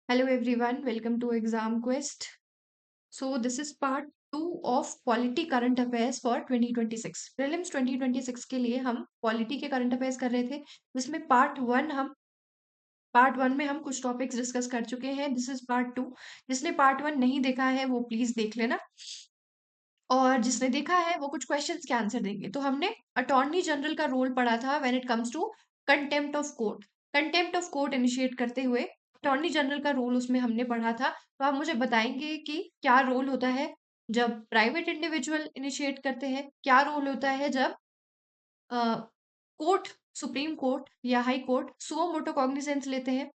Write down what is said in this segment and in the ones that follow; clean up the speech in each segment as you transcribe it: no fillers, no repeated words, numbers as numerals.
Hello everyone, welcome to Exam Quest. So this is part 2 of Polity Current Affairs for 2026. Prelims 2026 के लिए हम polity के current affairs कर रहे थे, जिसमें पार्ट 1 में हम कुछ टॉपिक्स डिस्कस कर चुके हैं. This is part 2. जिसने पार्ट 1 नहीं देखा है वो प्लीज देख लेना, और जिसने देखा है वो कुछ क्वेश्चंस के आंसर देंगे. तो हमने अटॉर्नी जनरल का रोल पढ़ा था when it comes to contempt of court. Contempt of court initiate करते हुए अटॉर्नी जनरल का रोल उसमें हमने पढ़ा था. तो आप मुझे बताएंगे कि क्या रोल होता है जब प्राइवेट इंडिविजुअल इनिशिएट करते हैं, क्या रोल होता है जब कोर्ट, सुप्रीम कोर्ट या high court suo motu cognizance लेते हैं,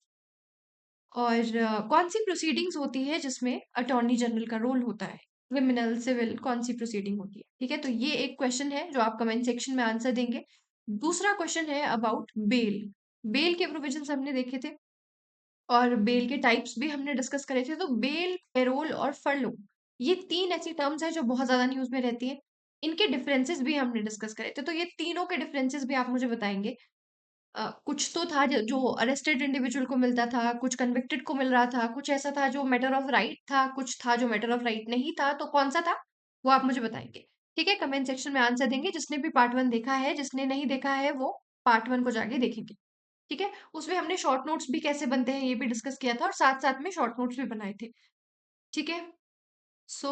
और कौन सी प्रोसीडिंग्स होती है जिसमें अटॉर्नी जनरल का रोल होता है. क्रिमिनल, सिविल, कौन सी प्रोसीडिंग होती है. ठीक है, तो ये एक क्वेश्चन है जो आप कमेंट सेक्शन में आंसर देंगे. दूसरा क्वेश्चन है अबाउट बेल. बेल के प्रोविजंस हमने देखे थे और बेल के टाइप्स भी हमने डिस्कस करे थे. तो बेल, पेरोल और फर्लो, ये तीन ऐसी टर्म्स हैं जो बहुत ज्यादा न्यूज में रहती है. इनके डिफरेंसेस भी हमने डिस्कस करे थे. तो ये तीनों के डिफरेंसेस भी आप मुझे बताएंगे. कुछ तो था जो अरेस्टेड इंडिविजुअल को मिलता था, कुछ कन्विक्टेड को मिल रहा था, कुछ ऐसा था जो मैटर ऑफ राइट था, कुछ था जो मैटर ऑफ राइट नहीं था. तो कौन सा था वो आप मुझे बताएंगे. ठीक है, कमेंट सेक्शन में आंसर देंगे. जिसने भी पार्ट 1 देखा है, जिसने नहीं देखा है वो पार्ट 1 को जाके देखेंगे. ठीक है, उसमें हमने शॉर्ट नोट्स भी कैसे बनते हैं ये भी डिस्कस किया था, और साथ साथ में शॉर्ट नोट्स भी बनाए थे. ठीक है, सो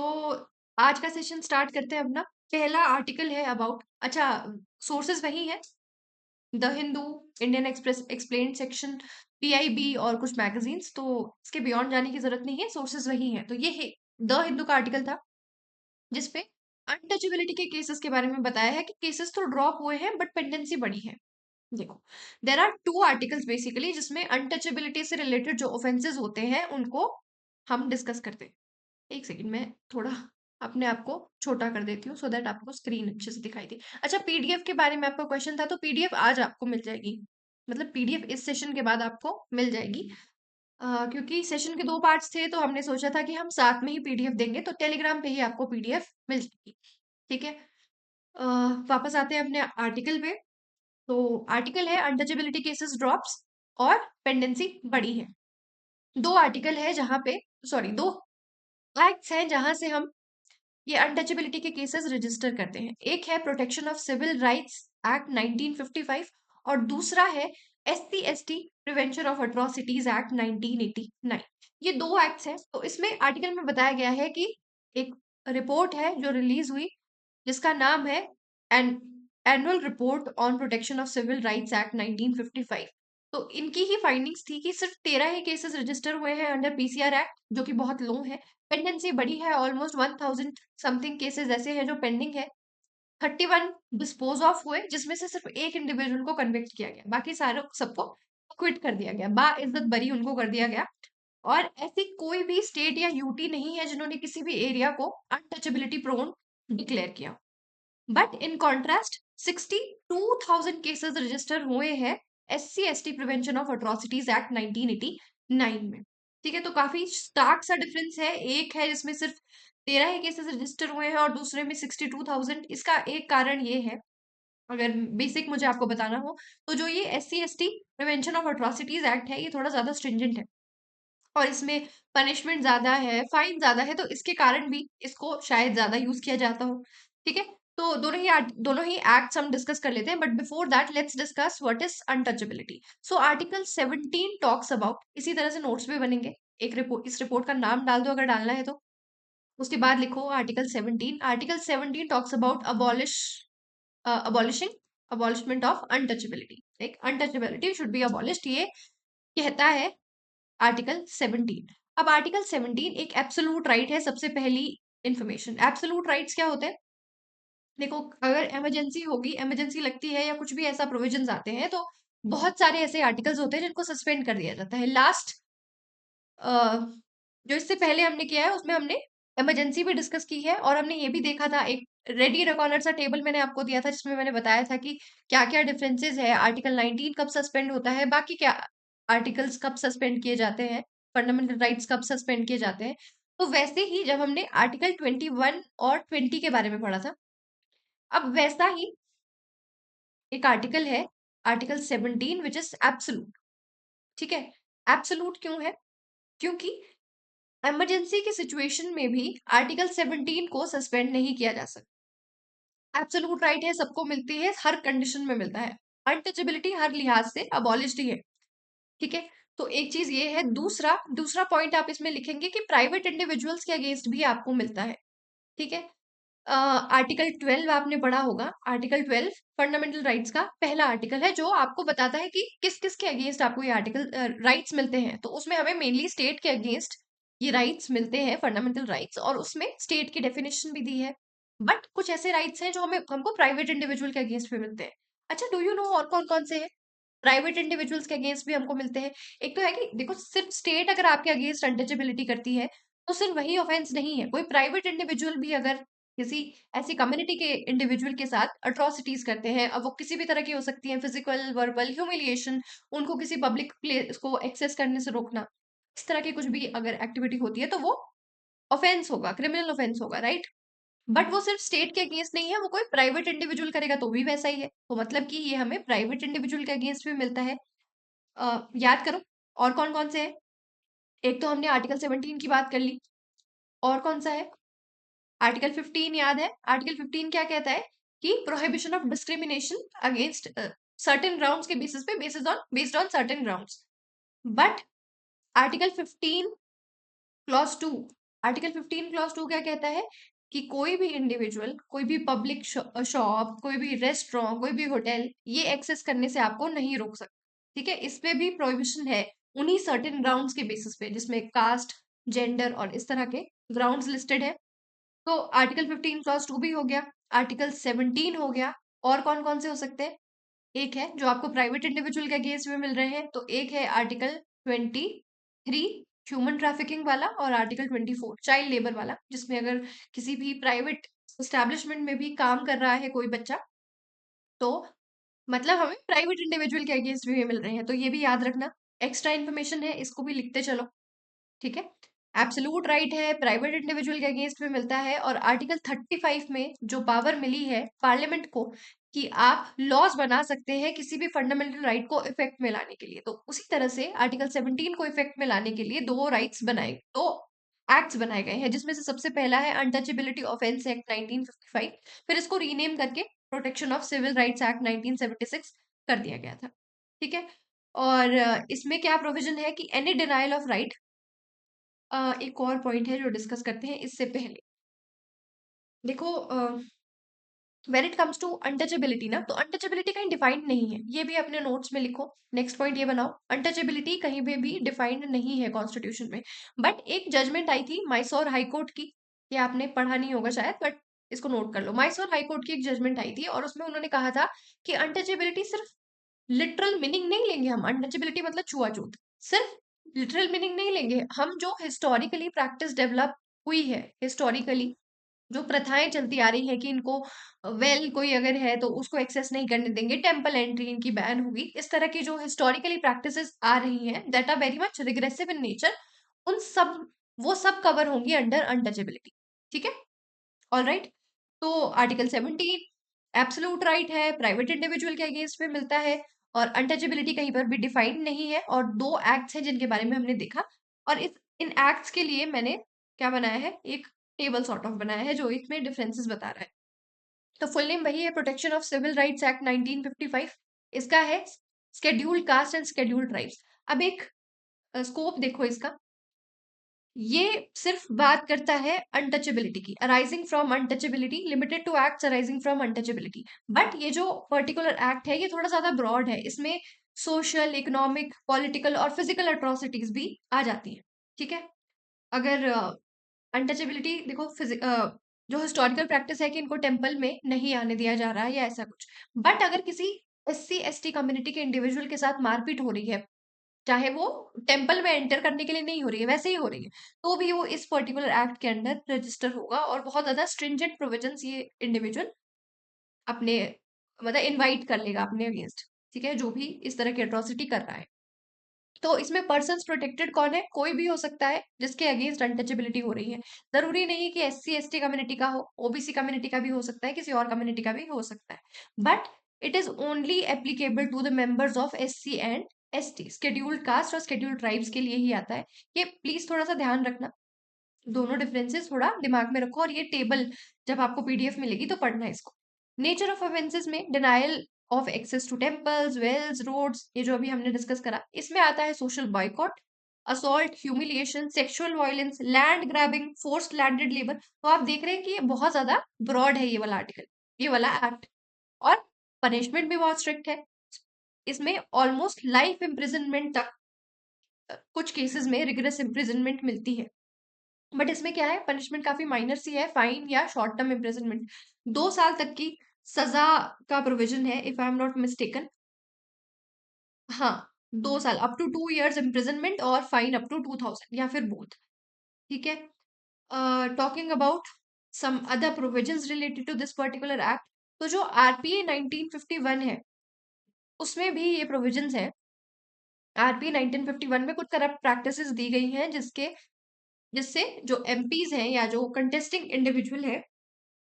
आज का सेशन स्टार्ट करते हैं अपना. पहला आर्टिकल है अबाउट, अच्छा, सोर्सेज वही है, the Hindu, Indian express, explain section, PIB और कुछ मैगजीन्स. तो इसके बियॉन्ड जाने की जरूरत नहीं है, सोर्सेज वही है. तो ये है द हिंदू का आर्टिकल था जिसपे अनटचेबिलिटी के केसेस के बारे में बताया है कि केसेस तो ड्रॉप हुए हैं बट पेंडेंसी बढ़ी है. देखो, there are two articles basically जिसमें अनटचेबिलिटी से रिलेटेड जो ऑफेंसेस होते हैं उनको हम डिस्कस करते हैं. एक सेकंड में थोड़ा अपने आप को छोटा कर देती हूँ सो दैट आपको स्क्रीन अच्छे से दिखाई दे. अच्छा, पीडीएफ के बारे में आपका क्वेश्चन था, तो पीडीएफ आज आपको मिल जाएगी. मतलब पीडीएफ इस सेशन के बाद आपको मिल जाएगी. क्योंकि सेशन के 2 पार्ट्स थे तो हमने सोचा था कि हम साथ में ही पीडीएफ देंगे, तो टेलीग्राम पे ही आपको पीडीएफ मिल जाएगी. ठीक है, अ, वापस आते हैं अपने आर्टिकल पे. तो आर्टिकल है अनटचेबिलिटी केसेस ड्रॉप्स और पेंडेंसी बढ़ी है. दो आर्टिकल है जहां पे, सॉरी, दो एक्ट्स हैं जहां से हम ये अनटचेबिलिटी के केसेस रजिस्टर करते हैं. एक है protection of civil rights act 1955 और दूसरा है SC ST prevention of atrocities act 1989. ये दो एक्ट्स हैं. तो इसमें आर्टिकल में बताया गया है कि एक रिपोर्ट है जो रिलीज हुई जिसका नाम है annual report on protection of civil rights act 1955. तो इनकी ही फाइंडिंग्स थी कि सिर्फ 13 ही केसेस रजिस्टर हुए हैं अंडर पीसीआर एक्ट, जो कि बहुत लो है. पेंडेंसी बड़ी है, ऑलमोस्ट 1000 समथिंग केसेस ऐसे हैं जो पेंडिंग है. 31 डिस्पोज ऑफ हुए जिसमें से सिर्फ एक इंडिविजुअल को कन्विक्ट किया गया, बाकी सारे सबको क्विट कर दिया गया, बा इज्जत बरी उनको कर दिया गया. और ऐसी कोई भी स्टेट या यूटी नहीं है जिन्होंने किसी भी एरिया को अनटचेबिलिटी प्रोन डिक्लेयर किया. But in contrast 62,000 cases register हुए हैं SC ST prevention of atrocities act 1989 में. ठीक है, तो काफी स्टार्क सा डिफरेंस है. एक है जिसमें सिर्फ 13 ही केसेस रजिस्टर हुए हैं और दूसरे में 62,000. इसका एक कारण ये है, अगर बेसिक मुझे आपको बताना हो, तो जो ये SC ST prevention of atrocities act है ये थोड़ा ज्यादा स्ट्रिंजेंट है और इसमें पनिशमेंट ज्यादा है, फाइन ज्यादा है, तो इसके कारण भी इसको शायद ज्यादा यूज किया जाता हो. ठीक है, तो दोनों ही एक्ट्स हम डिस्कस कर लेते हैं, but before that let's discuss what is untouchability. So article 17 talks about, इसी तरह से नोट्स भी बनेंगे. एक रिपोर्ट, इस रिपोर्ट का नाम डाल दो अगर डालना है तो. उसके बाद लिखो article 17. Article 17 talks about abolishing abolishment of untouchability. Like untouchability should be abolished, ये कहता है आर्टिकल 17. अब आर्टिकल 17 एक एब्सोलूट राइट है. सबसे पहली इंफॉर्मेशन, एब्सोलूट राइट्स क्या होते हैं. देखो, अगर इमरजेंसी होगी, इमरजेंसी लगती है या कुछ भी ऐसा प्रोविजंस आते हैं, तो बहुत सारे ऐसे आर्टिकल्स होते हैं जिनको सस्पेंड कर दिया जाता है. लास्ट जो इससे पहले हमने किया है उसमें हमने इमरजेंसी भी डिस्कस की है, और हमने ये भी देखा था, एक रेडी रिकॉर्डर सा टेबल मैंने आपको दिया था जिसमें मैंने बताया था कि क्या क्या डिफरेंसेस है, आर्टिकल 19 कब सस्पेंड होता है, बाकी क्या आर्टिकल्स कब सस्पेंड किए जाते हैं, फंडामेंटल राइट्स कब सस्पेंड किए जाते हैं. तो वैसे ही जब हमने आर्टिकल 21 और 20 के बारे में पढ़ा था, अब वैसा ही एक आर्टिकल है, आर्टिकल 17, विच इज एब्सोलूट. ठीक है, एब्सोलूट क्यों है? क्योंकि इमरजेंसी की सिचुएशन में भी आर्टिकल 17 को सस्पेंड नहीं किया जा सकता। एब्सोल्यूट राइट है, सबको मिलती है, हर कंडीशन में मिलता है। अनटचेबिलिटी हर लिहाज से अबॉलिश्ड ही है। ठीक है, तो एक चीज ये है। दूसरा दूसरा पॉइंट आप इसमें लिखेंगे कि प्राइवेट इंडिविजुअल्स के अगेंस्ट भी आपको मिलता है। ठीक है, आर्टिकल 12 आपने पढ़ा होगा। आर्टिकल 12 फंडामेंटल राइट्स का पहला आर्टिकल है, जो आपको बताता है कि किस किस के अगेंस्ट आपको ये आर्टिकल राइट्स मिलते हैं। तो उसमें हमें मेनली स्टेट के अगेंस्ट ये राइट्स मिलते हैं, फंडामेंटल राइट्स, और उसमें स्टेट की डेफिनेशन भी दी है। बट कुछ ऐसे राइट्स हैं जो हमें हमको प्राइवेट इंडिविजुअल के अगेंस्ट भी मिलते हैं। अच्छा, डू यू नो और कौन कौन से हैं प्राइवेट इंडिविजुअल्स के अगेंस्ट भी हमको मिलते हैं? एक तो है कि देखो, सिर्फ स्टेट अगर आपके अगेंस्ट अनटचेबिलिटी करती है तो सिर्फ वही ऑफेंस नहीं है। कोई प्राइवेट इंडिविजुअल भी अगर किसी ऐसी कम्युनिटी के इंडिविजुअल के साथ अट्रॉसिटीज करते हैं, अब वो किसी भी तरह की हो सकती है, फिजिकल, वर्बल, ह्यूमिलिएशन, उनको किसी पब्लिक प्लेस को एक्सेस करने से रोकना, इस तरह की कुछ भी अगर एक्टिविटी होती है तो वो ऑफेंस होगा, क्रिमिनल ऑफेंस होगा, राइट? बट वो सिर्फ स्टेट के अगेंस्ट नहीं है, वो कोई प्राइवेट इंडिविजुअल करेगा तो भी वैसा ही है। तो मतलब कि ये हमें प्राइवेट इंडिविजुअल के अगेंस्ट भी मिलता है। याद करो और कौन कौन से हैं। एक तो हमने आर्टिकल 17 की बात कर ली, और कौन सा है? आर्टिकल 15 याद है? आर्टिकल 15 क्या कहता है कि prohibition of discrimination against certain grounds के बेसिस पे, based on certain grounds. But article 15 clause 2, article 15 clause 2 क्या कहता है कि कोई भी इंडिविजुअल, कोई भी पब्लिक शॉप, कोई भी रेस्टोरेंट, कोई भी होटल, ये एक्सेस करने से आपको नहीं रोक सकता। ठीक है, इस पे भी प्रोहिबिशन है, उन्हीं सर्टेन ग्राउंड्स के बेसिस पे, जिसमें कास्ट, जेंडर और इस तरह के ग्राउंड्स लिस्टेड है। तो आर्टिकल 15 क्लॉज 2 भी हो गया, आर्टिकल 17 हो गया। और कौन कौन से हो सकते हैं? एक है जो आपको प्राइवेट इंडिविजुअल के अगेंस्ट में मिल रहे हैं, तो एक है आर्टिकल 23 ह्यूमन ट्रैफिकिंग वाला, और आर्टिकल 24 चाइल्ड लेबर वाला, जिसमें अगर किसी भी प्राइवेट एस्टेब्लिशमेंट में भी काम कर रहा है कोई बच्चा, तो मतलब हमें प्राइवेट इंडिविजुअल के अगेंस्ट भी मिल रहे हैं। तो ये भी याद रखना, एक्स्ट्रा इन्फॉर्मेशन है, इसको भी लिखते चलो। ठीक है, एब्सोल्यूट राइट है, प्राइवेट इंडिविजुअल के अगेंस्ट में मिलता है। और आर्टिकल 35 में जो पावर मिली है पार्लियामेंट को कि आप लॉज बना सकते हैं किसी भी फंडामेंटल राइट को इफेक्ट में लाने के लिए, तो उसी तरह से आर्टिकल 17 को इफेक्ट में लाने के लिए दो एक्ट्स बनाए गए हैं, जिसमें से सबसे पहला है अनटचेबिलिटी ऑफेंस एक्ट 1955, फिर इसको रीनेम करके protection of civil rights act 1976 कर दिया गया था। ठीक है, और इसमें क्या प्रोविजन है कि एनी डिनायल ऑफ राइट, एक और पॉइंट है जो डिस्कस करते हैं इससे पहले। देखो, when it comes to untouchability ना, तो अनटचेबिलिटी कहीं डिफाइंड नहीं है, ये भी अपने नोट्स में लिखो। नेक्स्ट पॉइंट ये बनाओ, अनटचेबिलिटी कहीं पे भी डिफाइंड नहीं है कॉन्स्टिट्यूशन में। बट एक जजमेंट आई थी मैसूर हाई कोर्ट की, ये आपने पढ़ा नहीं होगा शायद, बट इसको नोट कर लो। मैसूर हाई कोर्ट की एक जजमेंट आई थी और उसमें उन्होंने कहा था कि अनटचेबिलिटी सिर्फ लिटरल मीनिंग नहीं लेंगे हम, अनटचेबिलिटी मतलब छुआछूत, सिर्फ लिटरल मीनिंग नहीं लेंगे हम। जो हिस्टोरिकली प्रैक्टिस डेवलप हुई है, हिस्टोरिकली जो प्रथाएं चलती आ रही है कि इनको कोई अगर है तो उसको एक्सेस नहीं करने देंगे, टेम्पल एंट्री इनकी बैन होगी, इस तरह की जो हिस्टोरिकली प्रैक्टिसेस आ रही हैं that are very much regressive in nature, उन सब वो सब कवर होंगी अंडर अनटचेबिलिटी। ठीक है, ऑल राइट। तो आर्टिकल 17 एब्सोल्यूट राइट है, प्राइवेट इंडिविजुअल के अगेंस्ट में मिलता है, और अनटचेबिलिटी कहीं पर भी डिफाइंड नहीं है। और दो एक्ट्स हैं जिनके बारे में हमने देखा, और इन एक्ट्स के लिए मैंने क्या बनाया है, एक टेबल सॉर्ट ऑफ बनाया है जो इसमें डिफरेंसेस बता रहा है। तो फुल नेम वही है, protection of civil rights act 1955। इसका है scheduled caste and scheduled tribes. अब एक स्कोप देखो इसका, ये सिर्फ बात करता है अनटचेबिलिटी की, arising from untouchability, limited to acts arising from untouchability. But ये जो पर्टिकुलर एक्ट है ये थोड़ा ज्यादा ब्रॉड है, इसमें सोशल, इकोनॉमिक, पॉलिटिकल और फिजिकल अट्रॉसिटीज भी आ जाती हैं। ठीक है, अगर अनटचेबिलिटी देखो, जो हिस्टोरिकल प्रैक्टिस है कि इनको टेम्पल में नहीं आने दिया जा रहा है या ऐसा कुछ, बट अगर किसी SC ST कम्युनिटी के इंडिविजुअल के साथ मारपीट हो रही है, चाहे वो टेम्पल में एंटर करने के लिए नहीं हो रही है, वैसे ही हो रही है, तो भी वो इस पर्टिकुलर एक्ट के अंडर रजिस्टर होगा, और बहुत ज्यादा स्ट्रिंजेंट प्रोविजंस ये इंडिविजुअल अपने मतलब इनवाइट कर लेगा अपने अगेंस्ट। ठीक है, जो भी इस तरह की अट्रॉसिटी कर रहा है। तो इसमें पर्सन प्रोटेक्टेड कौन है? कोई भी हो सकता है जिसके अगेंस्ट अनटचेबिलिटी हो रही है। जरूरी नहीं कि SC ST कम्युनिटी का हो, OBC कम्युनिटी का भी हो सकता है, किसी और कम्युनिटी का भी हो सकता है। But it is only applicable to the members of SC and ST scheduled caste और शेड्यूल्ड ट्राइब्स के लिए ही आता है। ये प्लीज थोड़ा सा ध्यान रखना, दोनों डिफरेंसेस थोड़ा दिमाग में रखो, और ये टेबल जब आपको पीडीएफ मिलेगी तो पढ़ना है इसको। नेचर ऑफ ऑफेंसेस में denial of access to temples, wells, roads, ये जो अभी हमने डिस्कस करा, इसमें आता है social boycott, assault, humiliation, sexual violence, land grabbing, forced landed labour. तो आप देख रहे हैं कि ये बहुत ज्यादा ब्रॉड है ये वाला आर्टिकल, ये वाला एक्ट, और पनिशमेंट भी बहुत स्ट्रिक्ट है। इसमें ऑलमोस्ट लाइफ इम्प्रिजनमेंट तक कुछ केसेस में रिगरस इम्प्रिजनमेंट मिलती है। बट इसमें क्या है, पनिशमेंट काफी माइनर सी है, फाइन या शॉर्ट टर्म इम्प्रिजनमेंट। 2 साल तक की सजा का प्रोविजन है, if I am not mistaken. हाँ, 2 साल, अप टू 2 years इम्प्रिजनमेंट, और फाइन अप टू 2000, या फिर बोथ। ठीक है। Talking about some other provisions related to this particular act, तो जो आरपीए 1951 है उसमें भी ये प्रोविजंस है। आरपीए 1951 में कुछ करप्ट प्रैक्टिसेस दी गई हैं जिससे जो एमपीज हैं या जो कंटेस्टिंग इंडिविजुअल है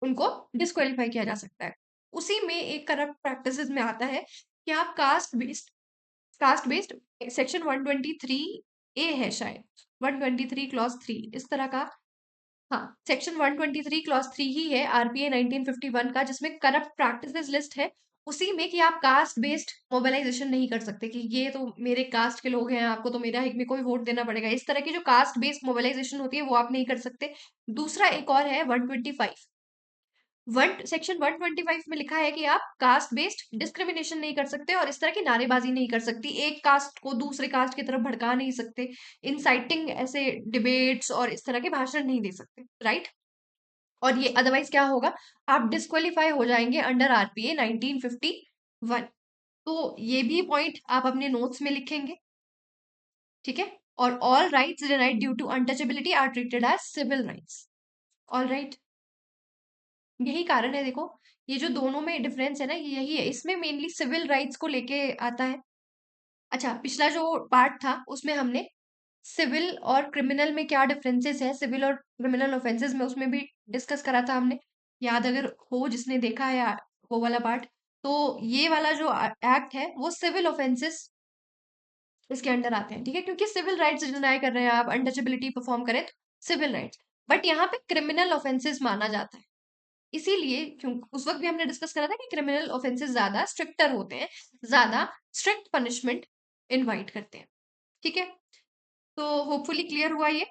उनको डिस्क्वालीफाई किया जा सकता है। उसी में एक करप्ट प्रैक्टिसेस में आता है कि आप कास्ट बेस्ड सेक्शन 123 ए है शायद, 123 क्लॉज 3 इस तरह का। हाँ, सेक्शन 123 क्लॉज 3 ही है आरपीए 1951 का, जिसमें करप्ट प्रैक्टिसेस लिस्ट है उसी में कि आप कास्ट बेस्ड मोबिलाइजेशन नहीं कर सकते, कि ये तो मेरे कास्ट के लोग हैं, आपको तो मेरा हित में कोई वोट देना पड़ेगा, इस तरह की जो कास्ट बेस्ड मोबिलाइजेशन होती है वो आप नहीं कर सकते। दूसरा एक और है 125, सेक्शन 125 में लिखा है कि आप कास्ट बेस्ड डिस्क्रिमिनेशन नहीं कर सकते, और इस तरह की नारेबाजी नहीं कर सकती, एक कास्ट को दूसरे कास्ट की तरफ भड़का नहीं सकते, इंसाइटिंग ऐसे डिबेट्स और इस तरह के भाषण नहीं दे सकते, राइट। और ये अदरवाइज क्या होगा, आप डिस्क्वालीफाई हो जाएंगे अंडर आरपीए 1951। तो ये भी पॉइंट आप अपने नोट्स में लिखेंगे, ठीक है। और all rights denied due to untouchability are treated as civil rights. All right, यही कारण है, देखो ये जो दोनों में डिफरेंस है ना, ये यही है, इसमें मेनली सिविल राइट्स को लेके आता है। अच्छा, पिछला जो पार्ट था उसमें हमने सिविल और क्रिमिनल में क्या डिफरेंसेस है, सिविल और क्रिमिनल ऑफेंसेस में, उसमें भी डिस्कस करा था हमने, याद अगर हो जिसने देखा है वो वाला पार्ट। तो ये वाला जो एक्ट है वो सिविल ऑफेंसेस इसके अंडर आते हैं, ठीक है, क्योंकि सिविल राइट्स डिनाई कर रहे हैं आप, अनटचेबिलिटी परफॉर्म करें तो सिविल राइट्स। बट यहाँ पे क्रिमिनल ऑफेंसेस माना जाता है, इसीलिए क्यों उस वक्त भी हमने डिस्कस करा था कि क्रिमिनल ऑफेंसेस ज्यादा स्ट्रिक्टर होते हैं, ज्यादा स्ट्रिक्ट पनिशमेंट इनवाइट करते हैं, ठीक है। तो होपफुली क्लियर हुआ ये,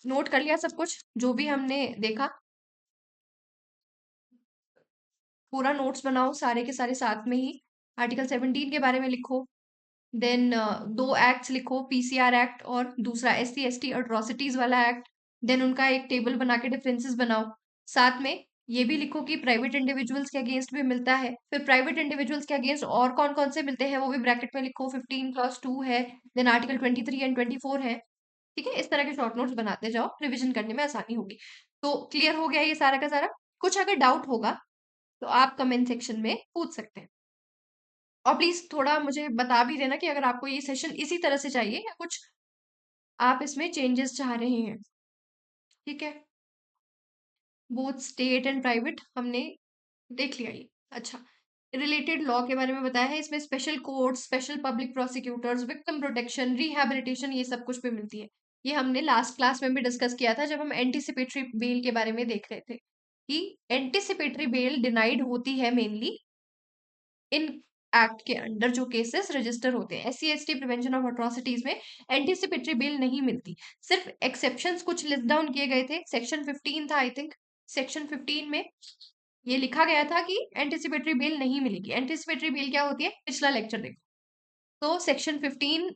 नोट कर लिया सब कुछ जो भी हमने देखा, पूरा नोट्स बनाओ सारे के सारे साथ में ही। आर्टिकल 17 के बारे में लिखो, देन 2 एक्ट्स लिखो, पीसीआर एक्ट और दूसरा एससी एसटी अट्रॉसिटीज वाला एक्ट, देन उनका एक टेबल बना के डिफरेंसेस बनाओ। साथ में ये भी लिखो कि प्राइवेट इंडिविजुअल्स के अगेंस्ट भी मिलता है, फिर प्राइवेट इंडिविजुअल्स के अगेंस्ट और कौन कौन से मिलते हैं वो भी ब्रैकेट में लिखो, 15 क्लॉज 2 है, देन आर्टिकल 23 एंड 24 है, ठीक है। इस तरह के शॉर्ट नोट्स बनाते जाओ, रिविजन करने में आसानी होगी। तो क्लियर हो गया ये सारा का सारा। कुछ अगर डाउट होगा तो आप कमेंट सेक्शन में पूछ सकते हैं, और प्लीज थोड़ा मुझे बता भी देना कि अगर आपको ये सेशन इसी तरह से चाहिए या कुछ आप इसमें चेंजेस चाह रहे हैं, ठीक है। बोथ स्टेट एंड प्राइवेट हमने देख लिया ये। अच्छा, रिलेटेड लॉ के बारे में बताया है, इसमें special court, special public prosecutors, victim protection, rehabilitation, ये सब कुछ भी मिलती है। ये हमने लास्ट क्लास में भी डिस्कस किया था जब हम एंटीसिपेटरी बेल के बारे में देख रहे थे, कि एंटीसिपेटरी बेल डिनाइड होती है मेनली इन एक्ट के अंडर जो केसेस रजिस्टर होते हैं। SC ST prevention of atrocities में एंटीसिपेटरी बेल नहीं मिलती, सिर्फ एक्सेप्शंस कुछ लिस्ट डाउन किए गए थे, सेक्शन 15 था आई थिंक, सेक्शन 15 में ये लिखा गया था कि एंटीसिपेटरी बेल नहीं मिलेगी। एंटीसिपेटरी बेल क्या होती है, पिछला लेक्चर देखो। तो सेक्शन 15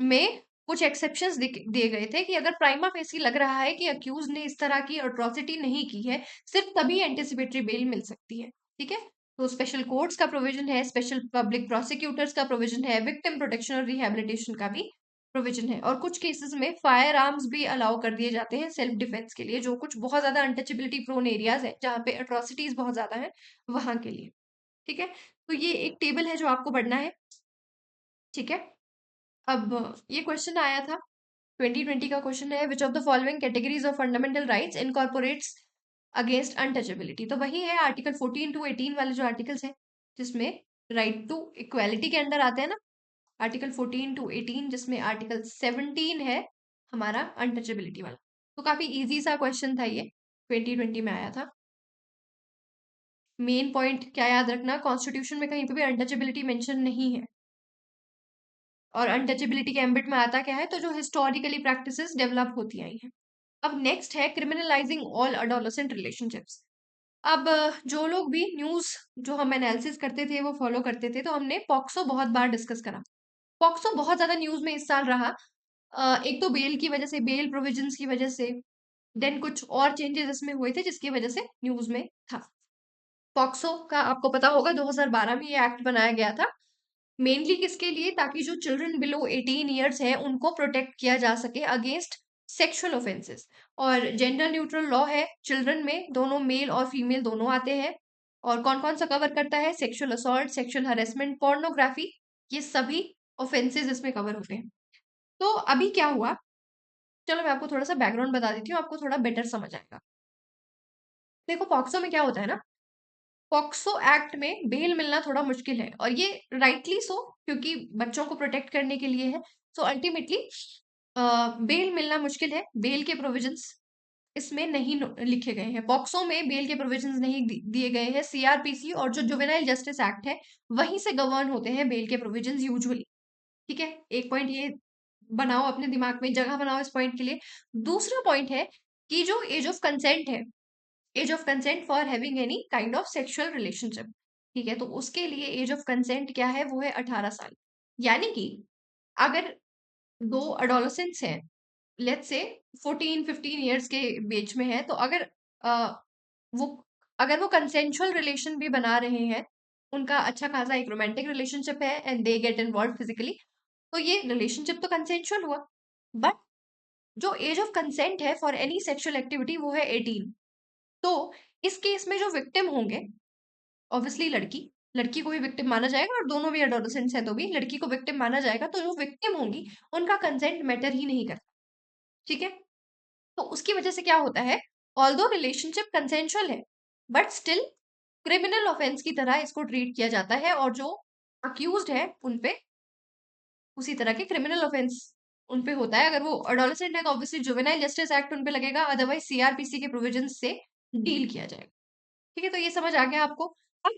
में कुछ एक्सेप्शंस दिए गए थे कि अगर प्राइमा फेसी लग रहा है कि अक्यूज ने इस तरह की अट्रॉसिटी नहीं की है, सिर्फ तभी एंटीसिपेटरी बेल मिल सकती है, ठीक है। तो स्पेशल कोर्ट्स का प्रोविजन है, स्पेशल पब्लिक प्रोसिक्यूटर्स का प्रोविजन है, विक्टिम प्रोटेक्शन और रिहैबिलिटेशन का भी प्रोविजन है, और कुछ केसेस में फायर आर्म्स भी अलाउ कर दिए जाते हैं सेल्फ डिफेंस के लिए, जो कुछ बहुत ज्यादा अनटचेबिलिटी प्रोन एरियाज है जहाँ पे अट्रॉसिटीज बहुत ज्यादा है वहां के लिए, ठीक है। तो ये एक टेबल है जो आपको पढ़ना है, ठीक है। अब ये क्वेश्चन आया था 2020 का क्वेश्चन है, which of the following categories of fundamental rights incorporates against untouchability. तो वही है आर्टिकल 14 to 18 वाले जो आर्टिकल्स हैं, जिसमें राइट टू इक्वालिटी के अंडर आते हैं ना, आर्टिकल 14 टू 18, जिसमें आर्टिकल 17 है हमारा अनटचेबिलिटी वाला। तो काफी इजी सा क्वेश्चन था ये, 2020 में आया था। मेन पॉइंट क्या याद रखना, कॉन्स्टिट्यूशन में कहीं पे भी अनटचेबिलिटी मेंशन नहीं है। और अनटचेबिलिटी के एम्बिट में आता क्या है, तो जो हिस्टोरिकली प्रैक्टिसेस डेवलप होती आई हैं। अब नेक्स्ट है क्रिमिनलाइजिंग ऑल अडोलेसेंट रिलेशनशिप्स। अब जो लोग भी न्यूज जो हम एनालिसिस करते थे वो फॉलो करते थे, तो हमने पॉक्सो बहुत बार डिस्कस करा। पॉक्सो बहुत ज्यादा न्यूज में इस साल रहा। एक तो बेल की वजह से, बेल प्रोविजंस की वजह से, देन कुछ और चेंजेस इसमें हुए थे जिसकी वजह से न्यूज में था। पॉक्सो का आपको पता होगा 2012 में ये एक्ट बनाया गया था, मेनली किसके लिए, ताकि जो चिल्ड्रन बिलो 18 ईयर्स है उनको प्रोटेक्ट किया जा सके अगेंस्ट सेक्सुअल ऑफेंसेस। और जेंडर न्यूट्रल लॉ है, चिल्ड्रन में दोनों मेल और फीमेल दोनों आते हैं। और कौन कौन सा कवर करता है, sexual assault, sexual harassment, pornography, ये सभी ऑफेंसेस इसमें कवर होते हैं। तो अभी क्या हुआ, चलो मैं आपको थोड़ा सा बैकग्राउंड बता देती हूँ, आपको थोड़ा बेटर समझ आएगा। देखो पॉक्सो में क्या होता है ना, पॉक्सो एक्ट में बेल मिलना थोड़ा मुश्किल है, और ये राइटली सो, क्योंकि बच्चों को प्रोटेक्ट करने के लिए है। सो अल्टीमेटली बेल मिलना मुश्किल है, बेल के प्रोविजंस इसमें नहीं लिखे गए हैं। पॉक्सो में बेल के प्रोविजंस नहीं दिए गए हैं। सीआरपीसी और जो जुवेनाइल जस्टिस एक्ट है वहीं से गवर्न होते हैं बेल के प्रोविजंस यूजुअली। ठीक है, एक पॉइंट ये बनाओ, अपने दिमाग में जगह बनाओ इस पॉइंट के लिए। दूसरा पॉइंट है कि जो एज ऑफ कंसेंट है, age of consent for having any kind of sexual relationship, ठीक है, तो उसके लिए एज ऑफ कंसेंट क्या है, वो है 18 साल। यानी कि अगर दो अडोलसेंट्स हैं, लेट्स से 14-15 ईयर्स के बीच में है, तो वो अगर वो कंसेंशुअल रिलेशन भी बना रहे हैं, उनका अच्छा खासा एक रोमांटिक रिलेशनशिप है and they get involve physically, तो ये रिलेशनशिप तो कंसेंशुअल हुआ। बट जो एज ऑफ कंसेंट है फॉर एनी सेक्सुअल एक्टिविटी वो है 18। तो इस केस में जो विक्टिम होंगे, ऑब्वियसली लड़की, लड़की को भी विक्टिम माना जाएगा, और दोनों भी एडोलेसेंट्स हैं तो भी लड़की को विक्टिम माना जाएगा। तो जो विक्टिम होंगी उनका कंसेंट मैटर ही नहीं करता। ठीक है, तो उसकी वजह से क्या होता है, ऑल्दो रिलेशनशिप कंसेंशुअल है बट स्टिल क्रिमिनल ऑफेंस की तरह इसको ट्रीट किया जाता है, और जो अक्यूज्ड है उनपे उसी तरह के क्रिमिनल ऑफेंस उनपे होता है। अगर वो अडोलेसेंट है तो ऑब्वियसली जुवेनाइल जस्टिस एक्ट उनपे लगेगा, अदरवाइज सीआरपीसी के प्रोविजंस से डील किया जाएगा। ठीक है, तो ये समझ आ गया आपको। अब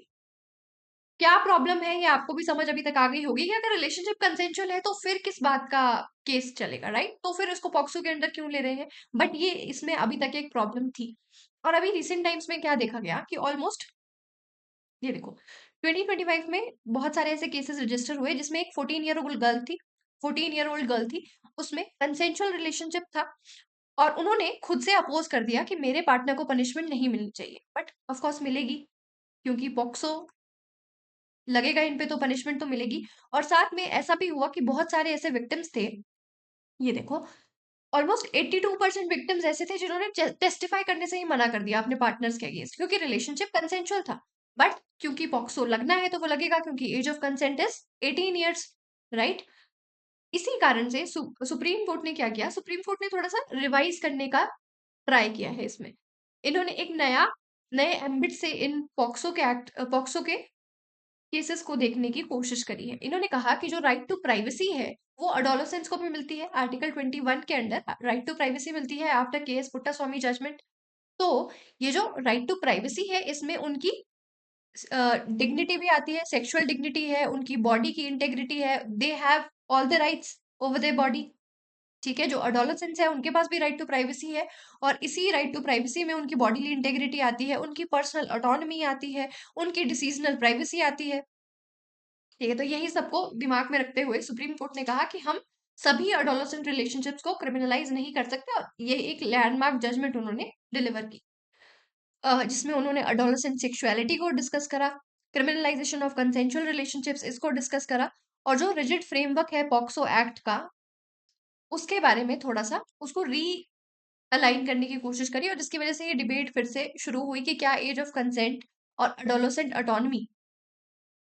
क्या प्रॉब्लम है ये आपको भी समझ अभी तक आ गई होगी कि अगर रिलेशनशिप कंसेंशुअल है तो फिर किस बात का केस चलेगा, राइट, तो फिर उसको पॉक्सो के अंदर क्यों ले रहे हैं। बट ये इसमें अभी तक एक प्रॉब्लम थी, और अभी रिसेंट टाइम्स में क्या देखा गया कि ऑलमोस्ट, ये देखो 2025 में बहुत सारे ऐसे केसेस रजिस्टर हुए जिसमें एक 14 ईयर ओल्ड गर्ल थी, उसमें कंसेंशुअल रिलेशनशिप था, और उन्होंने खुद से अपोज कर दिया कि मेरे पार्टनर को पनिशमेंट नहीं मिलनी चाहिए, बट ऑफ कोर्स मिलेगी, क्योंकि पॉक्सो लगेगा इन पे तो पनिशमेंट तो मिलेगी। और साथ में ऐसा भी हुआ कि बहुत सारे ऐसे विक्टिम्स थे, ये देखो ऑलमोस्ट 82% विक्टिम्स ऐसे थे जिन्होंने टेस्टिफाई करने से ही मना कर दिया अपने पार्टनर्स के अगेंस्ट, क्योंकि रिलेशनशिप कंसेंशुअल था। बट क्योंकि पॉक्सो लगना है तो वो लगेगा, क्योंकि age of consent is 18 years, right. इसी कारण से सुप्रीम कोर्ट ने क्या किया, सुप्रीम कोर्ट ने थोड़ा सा रिवाइज करने का ट्राई किया है इसमें। इन्होंने एक नए एम्बिट से इन पॉक्सो के केसेस को देखने की कोशिश करी है। इन्होंने कहा कि जो राइट टू प्राइवेसी है वो अडोलेसेंट्स को भी मिलती है। आर्टिकल 21 के अंडर राइट टू प्राइवेसी मिलती है आफ्टर केएस पुट्टास्वामी जजमेंट। तो ये जो राइट टू प्राइवेसी है इसमें उनकी डिग्निटी भी आती है, सेक्सुअल डिग्निटी है, उनकी बॉडी की इंटेग्रिटी है, they have all the rights over their body. ठीक है, जो अडोलेसेंट्स है उनके पास भी राइट टू प्राइवेसी है, और इसी राइट टू प्राइवेसी में उनकी बॉडीली इंटेग्रिटी आती है, उनकी पर्सनल ऑटोनॉमी आती है, उनकी डिसीजनल प्राइवेसी आती है। ठीक है, तो यही सबको दिमाग में रखते हुए सुप्रीम कोर्ट ने कहा कि हम सभी अडोलेसेंट रिलेशनशिप्स को क्रिमिनलाइज नहीं कर सकते, और ये एक लैंडमार्क जजमेंट उन्होंने डिलीवर की, जिसमें उन्होंने अडोलेसेंट सेक्सुअलिटी को डिस्कस करा, क्रिमिनलाइजेशन ऑफ कंसेंशुअल रिलेशनशिप्स इसको डिस्कस करा, और जो रिजिड फ्रेमवर्क है पॉक्सो एक्ट का उसके बारे में थोड़ा सा उसको री अलाइन करने की कोशिश करी, और जिसकी वजह से ये डिबेट फिर से शुरू हुई कि क्या एज ऑफ कंसेंट और अडोलेसेंट ऑटोनमी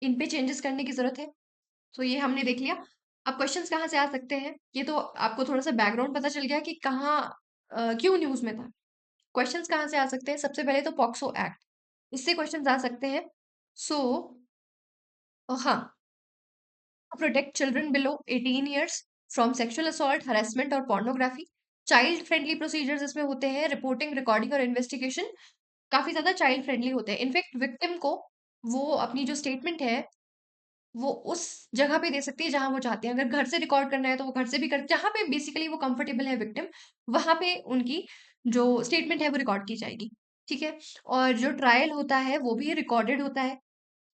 इन पे चेंजेस करने की जरूरत है। तो ये हमने देख लिया। अब क्वेश्चंस कहाँ से आ सकते हैं, ये तो आपको थोड़ा सा बैकग्राउंड पता चल गया कि कहाँ क्यों न्यूज में था। क्वेश्चंस कहाँ से आ सकते हैं, सबसे पहले तो पॉक्सो एक्ट, इससे क्वेश्चंस आ सकते हैं। सो हाँ, protect children below 18 years from sexual assault, harassment और पोर्नोग्राफी। चाइल्ड फ्रेंडली प्रोसीजर्स इसमें होते हैं, रिपोर्टिंग, रिकॉर्डिंग और इन्वेस्टिगेशन काफी ज्यादा चाइल्ड फ्रेंडली होते हैं। इनफैक्ट विक्टिम को वो अपनी जो स्टेटमेंट है वो उस जगह पे दे सकती है जहां वो चाहती है। अगर घर से रिकॉर्ड करना है तो वो घर से भी कर, जहां पे बेसिकली वो कंफर्टेबल है विक्टिम, वहां पे उनकी जो स्टेटमेंट है वो रिकॉर्ड की जाएगी। ठीक है। और जो ट्रायल होता है वो भी रिकॉर्डेड होता है।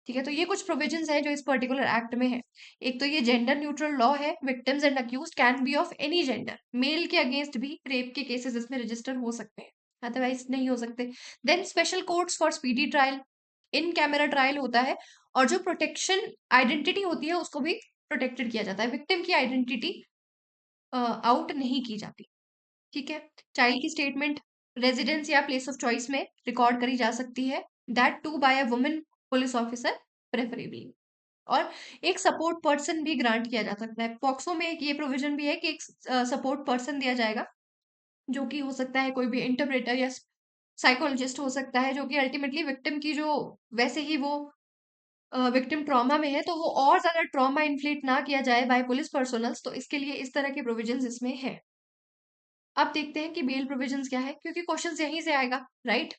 ठीक है। तो ये कुछ प्रोविजंस है जो इस पर्टिकुलर एक्ट में है। एक तो ये जेंडर न्यूट्रल लॉ है, victims and accused can be of any gender, male के अगेंस्ट भी रेप के केसेस इसमें रजिस्टर हो सकते हैं, अदरवाइज नहीं हो सकते। Then special courts for speedy trial, in camera trial होता है, और जो प्रोटेक्शन आइडेंटिटी होती है उसको भी प्रोटेक्टेड किया जाता है, विक्टिम की आइडेंटिटी आउट नहीं की जाती। ठीक है। चाइल्ड की स्टेटमेंट रेजिडेंस या प्लेस ऑफ चॉइस में रिकॉर्ड करी जा सकती है, that too by a women police officer preferably. और एक सपोर्ट पर्सन भी ग्रांट किया जा सकता है। पॉक्सो में एक ये प्रोविजन भी है कि एक सपोर्ट पर्सन दिया जाएगा, जो कि हो सकता है कोई भी इंटरप्रेटर या साइकोलॉजिस्ट हो सकता है, जो कि अल्टीमेटली विक्टिम की जो, वैसे ही वो विक्टिम ट्रॉमा में है तो वो और ज्यादा ट्रॉमा इन्फ्लिक्ट ना किया जाए बाय पुलिस पर्सनल्स, तो इसके लिए इस तरह के प्रोविजंस इसमें है। अब देखते हैं कि बेल प्रोविजंस क्या है, क्योंकि क्वेश्चंस यहीं से आएगा, राइट।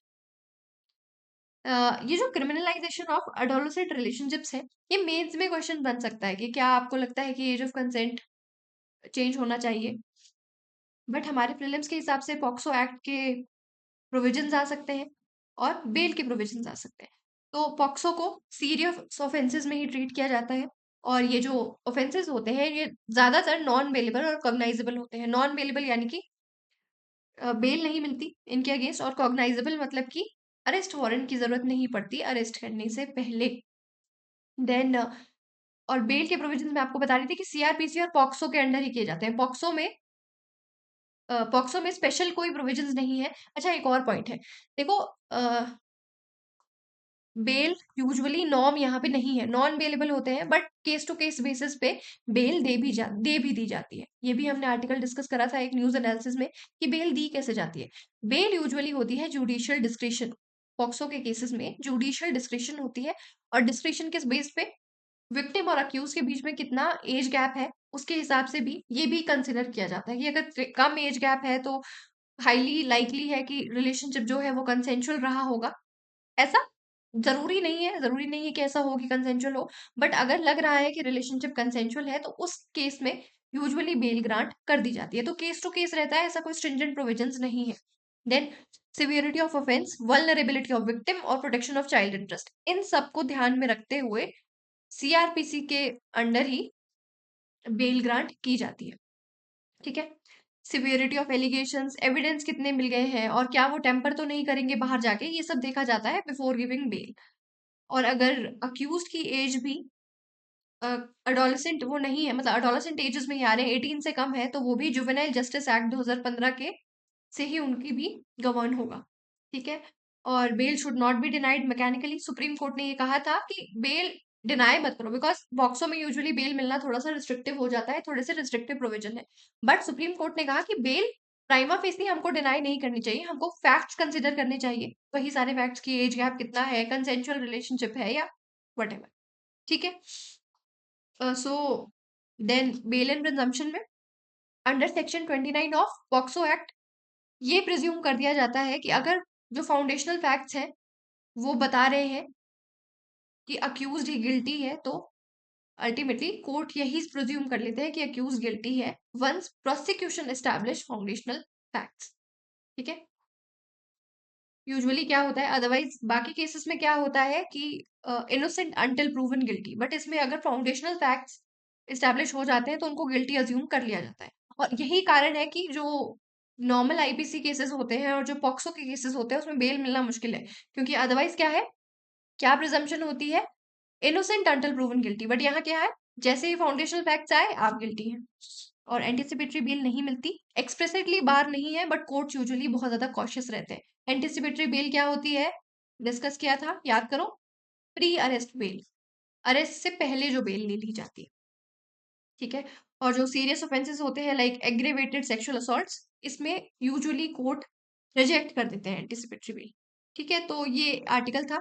ये जो क्रिमिनलाइजेशन ऑफ अडोलसेंट रिलेशनशिप्स है, ये मेंस में क्वेश्चन बन सकता है कि क्या आपको लगता है कि एज ऑफ कंसेंट चेंज होना चाहिए। बट हमारे प्रीलिम्स के हिसाब से पॉक्सो एक्ट के प्रोविजंस आ सकते हैं और बेल के प्रोविजंस आ सकते हैं। तो पॉक्सो को सीरियस ऑफेंसेस में ही ट्रीट किया जाता है, और ये जो ऑफेंसेस होते हैं ये ज्यादातर नॉन बेलेबल और कॉग्नाइजेबल होते हैं। नॉन बेलेबल यानी कि बेल नहीं मिलती इनके अगेंस्ट, और कॉग्नाइजेबल मतलब कि अरेस्ट वारंट की जरूरत नहीं पड़ती अरेस्ट करने से पहले। देन और बेल के प्रोविजंस में आपको बता रही थी कि सीआरपीसी और पॉक्सो के अंडर ही किए जाते हैं। पॉक्सो में स्पेशल कोई प्रोविजंस नहीं है। अच्छा, एक और पॉइंट है, देखो बेल यूजुअली नॉर्म यहाँ पे नहीं है, नॉन बेलेबल होते हैं, but case to case basis पे बेल दे भी दी जाती है। ये भी हमने आर्टिकल डिस्कस करा था एक न्यूज एनालिसिस में कि बेल दी कैसे जाती है। बेल यूजुअली होती है जुडिशियल डिस्क्रिशन, पॉक्सो के केसेस में जुडिशियल डिस्क्रिशन होती है, और डिस्क्रिशन किस बेस पे, विक्टिम और अक्यूज के बीच में कितना एज गैप है उसके हिसाब से भी ये भी कंसिडर किया जाता है कि अगर कम एज गैप है तो हाईली लाइकली है कि रिलेशनशिप जो है वो कंसेंशुअल रहा होगा। ऐसा जरूरी नहीं है कि ऐसा हो कि कंसेंशुअल हो, बट अगर लग रहा है कि रिलेशनशिप कंसेंशुअल है तो उस केस में यूजुअली बेल ग्रांट कर दी जाती है। तो केस टू केस रहता है, ऐसा कोई स्ट्रिंजेंट प्रोविजंस नहीं है। Then severity of offence, vulnerability of victim और प्रोटेक्शन ऑफ चाइल्ड इंटरेस्ट, इन सबको ध्यान में रखते हुए सीआरपीसी के अंडर ही बेल ग्रांट की जाती है। ठीक है। सिवियरिटी ऑफ एलिगेशंस, एविडेंस कितने मिल गए हैं और क्या वो टेम्पर तो नहीं करेंगे बाहर जाके, ये सब देखा जाता है बिफोर गिविंग बेल। और अगर अक्यूज की एज भी अडोलेसेंट वो नहीं है, मतलब अडोलेसेंट एजेस में ही आ रहे हैं, 18 से कम है, तो वो भी जुवेनाइल जस्टिस एक्ट 2015 के से ही उनकी भी गवर्न होगा। ठीक है। और bail should not be denied mechanically, supreme court ने ये कहा था कि बेल डिनाई मत करो, बिकॉज बॉक्सो में यूजुअली बेल मिलना थोड़ा सा रिस्ट्रिक्टिव हो जाता है, थोड़े से रिस्ट्रिक्टिव प्रोविजन है। बट सुप्रीम कोर्ट ने कहा कि बेल प्राइमा फेसी हमको डिनाई नहीं करनी चाहिए, हमको फैक्ट्स कंसिडर करने चाहिए, वही सारे फैक्ट्स की एज गैप कितना है, कंसेंशुअल रिलेशनशिप है या वट। ठीक है। So then bail and presumption में under section 29 of POCSO act ये प्रिज्यूम कर दिया जाता है कि अगर जो फाउंडेशनल फैक्ट्स हैं वो बता रहे हैं कि अक्यूज्ड ही गिल्टी है, तो अल्टीमेटली कोर्ट यही प्रिज्यूम कर लेते हैं कि अक्यूज गिल्टी है once prosecution establish foundational facts. ठीक है। यूजुअली क्या होता है, अदरवाइज बाकी केसेस में क्या होता है कि innocent until proven guilty, but इसमें अगर फाउंडेशनल फैक्ट्स इस्टेब्लिश हो जाते हैं तो उनको गिल्टी अज्यूम कर लिया जाता है। और यही कारण है कि जो नॉर्मल आईपीसी केसेस होते हैं और जो पॉक्सो के केसेस होते हैं उसमें बेल मिलना मुश्किल है, क्योंकि अदरवाइज क्या है, क्या प्रिजम्पशन होती है, innocent until proven guilty, but यहाँ क्या है, जैसे ही फाउंडेशनल फैक्ट्स आए आप गिल्टी हैं। और एंटिसिपेटरी बेल नहीं मिलती, एक्सप्रेसिटली बार नहीं है, बट कोर्ट यूजुअली बहुत ज्यादा कॉशियस रहते हैं। एंटिसिपेटरी बेल क्या होती है, डिस्कस किया था, याद करो, प्री अरेस्ट बेल, अरेस्ट से पहले जो बेल ले ली जाती है। ठीक है। और जो सीरियस ऑफेंसेस होते हैं लाइक एग्रेवेटेड सेक्सुअल असॉल्ट्स, इसमें यूजुअली कोर्ट रिजेक्ट कर देते हैं एंटिसिपेटरी बेल। ठीक है। तो ये आर्टिकल था।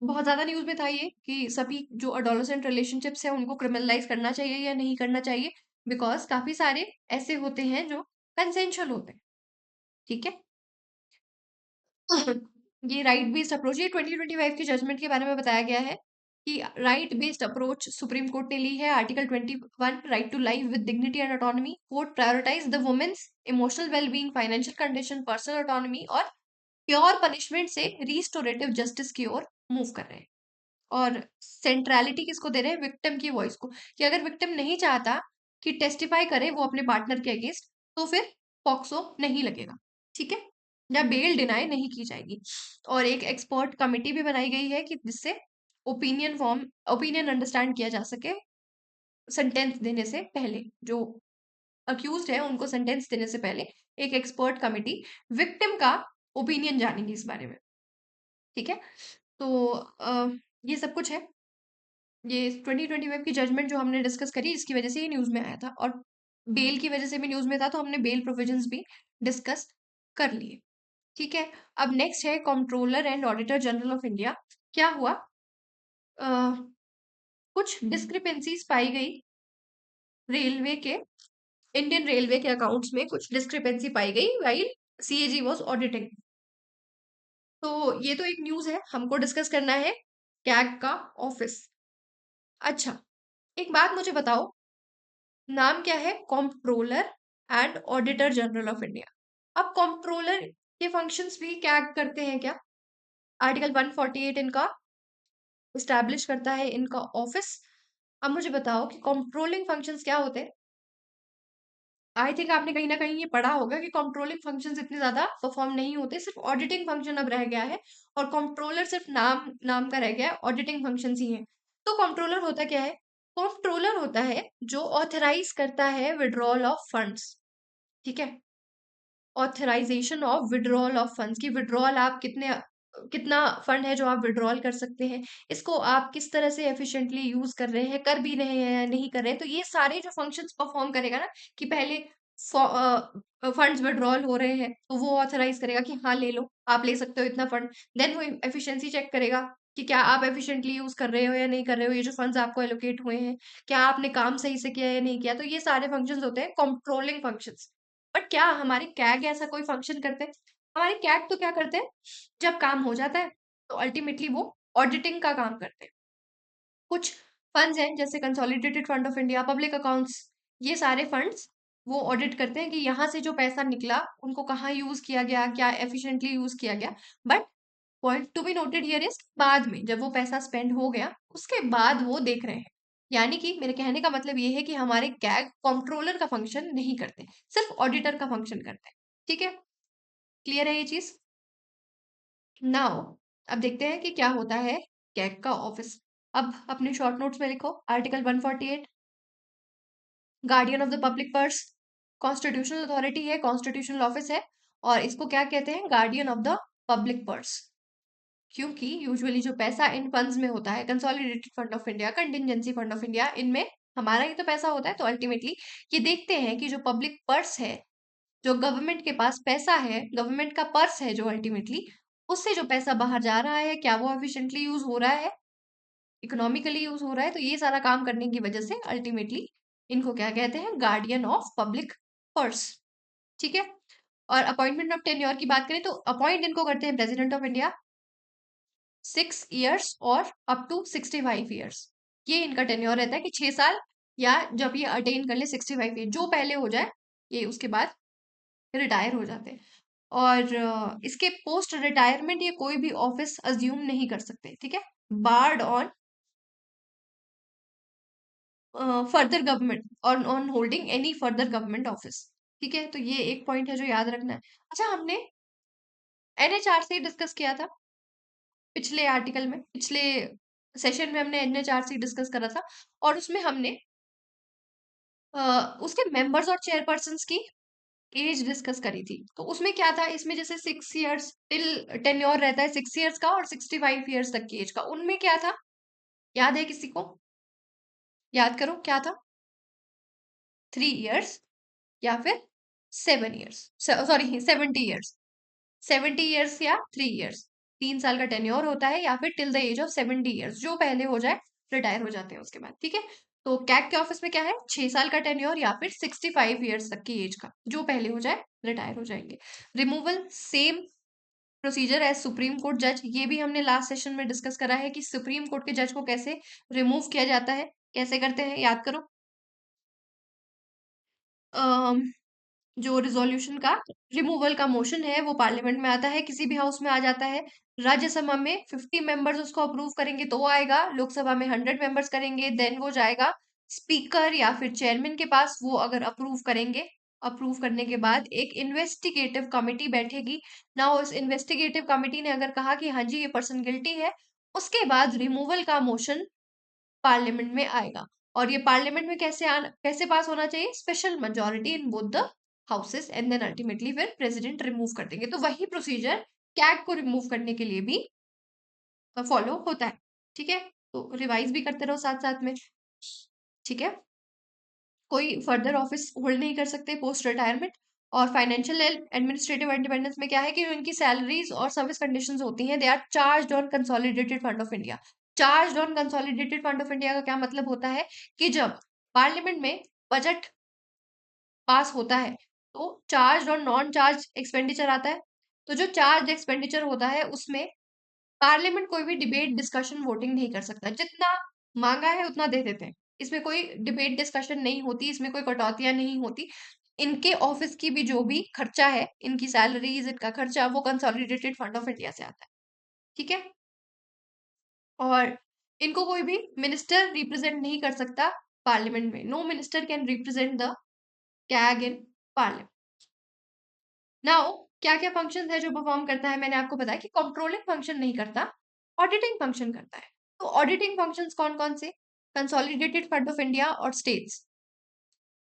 बहुत ज्यादा न्यूज में था ये कि सभी जो अडोलेसेंट रिलेशनशिप्स है उनको क्रिमिनलाइज करना चाहिए या नहीं करना चाहिए, बिकॉज काफी सारे ऐसे होते हैं जो कंसेंशुअल होते हैं। ठीक है। ये राइट बेस्ड अप्रोच, ये 2025 के जजमेंट के बारे में बताया गया है कि right based approach supreme court ने ली है। Article 21 right to life with dignity and autonomy, court prioritise the women's emotional wellbeing, financial condition, personal autonomy और प्योर पनिशमेंट से रिस्टोरेटिव जस्टिस की ओर मूव कर रहे हैं। और सेंट्रलिटी किसको दे रहे हैं? विक्टिम की वॉइस को, कि अगर विक्टिम नहीं चाहता कि टेस्टिफाई करे वो अपने पार्टनर के अगेंस्ट, तो फिर पॉक्सो नहीं लगेगा। ठीक है। या बेल डिनाई नहीं की जाएगी। और एक एक्सपर्ट कमिटी भी बनाई गई है कि जिससे ओपिनियन अंडरस्टैंड किया जा सके सेंटेंस देने से पहले। जो अक्यूज्ड है उनको सेंटेंस देने से पहले एक एक्सपर्ट कमिटी विक्टिम का ओपिनियन जानेगी इस बारे में। ठीक है। तो ये सब कुछ है। ये 2025 की जजमेंट जो हमने डिस्कस करी इसकी वजह से ये न्यूज में आया था, और बेल की वजह से भी न्यूज में था, तो हमने बेल प्रोविजंस भी डिस्कस कर लिए। ठीक है। अब नेक्स्ट है controller and auditor general of India. क्या हुआ? अ, कुछ डिस्क्रिपेंसीज पाई गई रेलवे के, इंडियन रेलवे के अकाउंट्स में कुछ डिस्क्रिपेंसी पाई गई व्हाइल सीएजी वाज ऑडिटिंग। तो ये तो एक न्यूज है, हमको डिस्कस करना है कैग का ऑफिस। अच्छा, एक बात मुझे बताओ, नाम क्या है? Controller and auditor general of India. अब कंट्रोलर के फंक्शंस भी क्या करते हैं क्या? आर्टिकल 148 इनका इस्टेब्लिश करता है इनका ऑफिस। अब मुझे बताओ कि कंट्रोलिंग फंक्शंस क्या होते हैं? आई थिंक आपने कहीं ना कहीं ये पढ़ा होगा कि कंट्रोलिंग फंक्शंस इतने ज्यादा परफॉर्म नहीं होते, सिर्फ ऑडिटिंग फंक्शन अब रह गया है। और कंट्रोलर सिर्फ नाम नाम का रह गया है, ऑडिटिंग फंक्शंस ही है। तो कंट्रोलर होता क्या है? कंट्रोलर होता है जो ऑथराइज करता है विड्रॉल ऑफ फंड्स। ठीक है। Authorisation of withdrawal of funds, की विड्रॉल आप कितना फंड है जो आप विड्रॉल कर सकते हैं, इसको आप किस तरह से एफिशिएंटली यूज कर रहे हैं, कर भी रहे हैं या नहीं कर रहे हैं। तो ये सारे जो फंक्शंस परफॉर्म करेगा ना, कि पहले फंड्स विड्रॉल हो रहे हैं तो वो ऑथराइज करेगा कि हाँ ले लो, आप ले सकते हो इतना फंड। देन वो एफिशिएंसी चेक करेगा कि क्या आप एफिशिएंटली यूज कर रहे हो या नहीं कर रहे हो, ये जो फंड्स आपको एलोकेट हुए हैं, क्या आपने काम सही से किया या नहीं किया। तो ये सारे फंक्शंस होते हैं कंट्रोलिंग फंक्शंस। बट क्या हमारे कैग ऐसा कोई फंक्शन करते हैं? हमारे कैग तो क्या करते हैं, जब काम हो जाता है तो अल्टीमेटली वो ऑडिटिंग का काम करते हैं। कुछ फंड्स हैं जैसे consolidated fund of India, public accounts, ये सारे फंड्स वो ऑडिट करते हैं कि यहाँ से जो पैसा निकला उनको कहाँ यूज किया गया, क्या एफिशिएंटली यूज किया गया। But point to be noted here is, बाद में जब वो पैसा स्पेंड हो गया उसके बाद वो देख रहे हैं। यानी कि मेरे कहने का मतलब ये है कि हमारे कैग कंट्रोलर का फंक्शन नहीं करते, सिर्फ ऑडिटर का फंक्शन करते हैं। ठीक है। क्लियर है ये चीज? नाउ अब देखते हैं कि क्या होता है कैग का ऑफिस। अब अपने शॉर्ट नोट्स में लिखो article 148, guardian of the public purse, constitutional authority है, कॉन्स्टिट्यूशनल ऑफिस है, और इसको क्या कहते हैं? Guardian of the public purse. क्योंकि यूजुअली जो पैसा इन फंड्स में होता है, consolidated fund of India, contingency fund of India, इनमें हमारा ही तो पैसा होता है। तो अल्टीमेटली ये देखते हैं कि जो पब्लिक पर्स है, जो गवर्नमेंट के पास पैसा है, गवर्नमेंट का पर्स है जो अल्टीमेटली, उससे जो पैसा बाहर जा रहा है क्या वो एफिशिएंटली यूज हो रहा है, इकोनॉमिकली यूज हो रहा है। तो ये सारा काम करने की वजह से अल्टीमेटली इनको क्या कहते हैं? Guardian of public purse. ठीक है। और अपॉइंटमेंट ऑफ टेन्योर की बात करें तो अपॉइंट इनको करते हैं प्रेसिडेंट ऑफ इंडिया, 6 years और अप टू 65 years। ये इनका टेन्योर रहता है कि 6 साल, या जब ये अटेन कर ले 65 ईयर, जो पहले हो जाए ये उसके बाद रिटायर हो जाते हैं। और इसके पोस्ट रिटायरमेंट ये कोई भी ऑफिस अज्यूम नहीं कर सकते। ठीक है। बार्ड ऑन फर्दर गवर्नमेंट और on holding any further government office. ठीक है। तो ये एक पॉइंट है जो याद रखना है। अच्छा, हमने एनएचआरसी डिस्कस किया था पिछले आर्टिकल में, पिछले सेशन में हमने एनएचआरसी डिस्कस करा था, और उसमें हमने उसके मेंबर्स और चेयरपर्सन की एज डिस्कस करी थी। तो उसमें क्या था, इसमें जैसे 6 years टिल टेन्योर रहता है 6 years का, और 65 years तक की एज का, उनमें क्या था? याद है किसी को? याद करो क्या था। 3 years या फिर 7 years, सॉरी 70 years, 70 years या 3 years। 3 साल का टेन्योर होता है, या फिर till the age of 70 years, जो पहले हो जाए रिटायर हो जाते हैं उसके बाद। ठीक है, तो कैग के ऑफिस में क्या है, 6 साल का टेन्योर या फिर 65 ईयर्स तक की एज का, जो पहले हो जाए रिटायर हो जाएंगे। Removal same procedure as supreme court जज, ये भी हमने लास्ट सेशन में डिस्कस करा है कि सुप्रीम कोर्ट के जज को कैसे रिमूव किया जाता है, कैसे करते हैं, याद करो। अम, जो रिजोल्यूशन का रिमूवल का मोशन है वो पार्लियामेंट में आता है, किसी भी हाउस में आ जाता है। राज्यसभा में 50 मेंबर्स उसको अप्रूव करेंगे तो वो आएगा, लोकसभा में 100 मेंबर्स करेंगे देन वो जाएगा स्पीकर या फिर चेयरमैन के पास, वो अगर अप्रूव करेंगे, अप्रूव करने के बाद एक इन्वेस्टिगेटिव कमिटी बैठेगी ना, उस इन्वेस्टिगेटिव कमिटी ने अगर कहा कि हाँ जी ये पर्सन गिल्टी है, उसके बाद रिमूवल का मोशन पार्लियामेंट में आएगा। और ये पार्लियामेंट में कैसे पास होना चाहिए, special majority in both the houses, and then ultimately फिर प्रेसिडेंट रिमूव कर देंगे। तो वही प्रोसीजर कैग को रिमूव करने के लिए भी फॉलो होता है। ठीक है, तो रिवाइज भी करते रहो साथ साथ में। ठीक है, कोई फर्दर ऑफिस होल्ड नहीं कर सकते पोस्ट रिटायरमेंट। और फाइनेंशियल एडमिनिस्ट्रेटिव इंडिपेंडेंस में क्या है कि जो इनकी सैलरीज और सर्विस कंडीशंस होती हैं, they are charged on consolidated fund of India. Charged on consolidated fund of India का क्या मतलब होता है कि जब पार्लियामेंट में बजट पास होता है तो चार्ज और नॉन चार्ज एक्सपेंडिचर आता है। तो जो चार्ज एक्सपेंडिचर होता है उसमें पार्लियामेंट कोई भी डिबेट डिस्कशन वोटिंग नहीं कर सकता, जितना मांगा है उतना दे देते हैं। इसमें कोई डिबेट डिस्कशन नहीं होती, इसमें कोई कटौतियां नहीं होती। इनके ऑफिस की भी जो भी खर्चा है, इनकी सैलरीज, इनका खर्चा, वो कंसोलिडेटेड फंड ऑफ इंडिया से आता है। ठीक है, और इनको कोई भी मिनिस्टर रिप्रेजेंट नहीं कर सकता पार्लियामेंट में। No minister can represent the CAG in parliament. Now क्या क्या फंक्शन है जो परफॉर्म करता है, मैंने आपको बताया कि कंट्रोलिंग फंक्शन नहीं करता, ऑडिटिंग फंक्शन करता है। तो ऑडिटिंग फंक्शंस कौन कौन से, कंसोलिडेटेड फंड ऑफ इंडिया और स्टेट्स।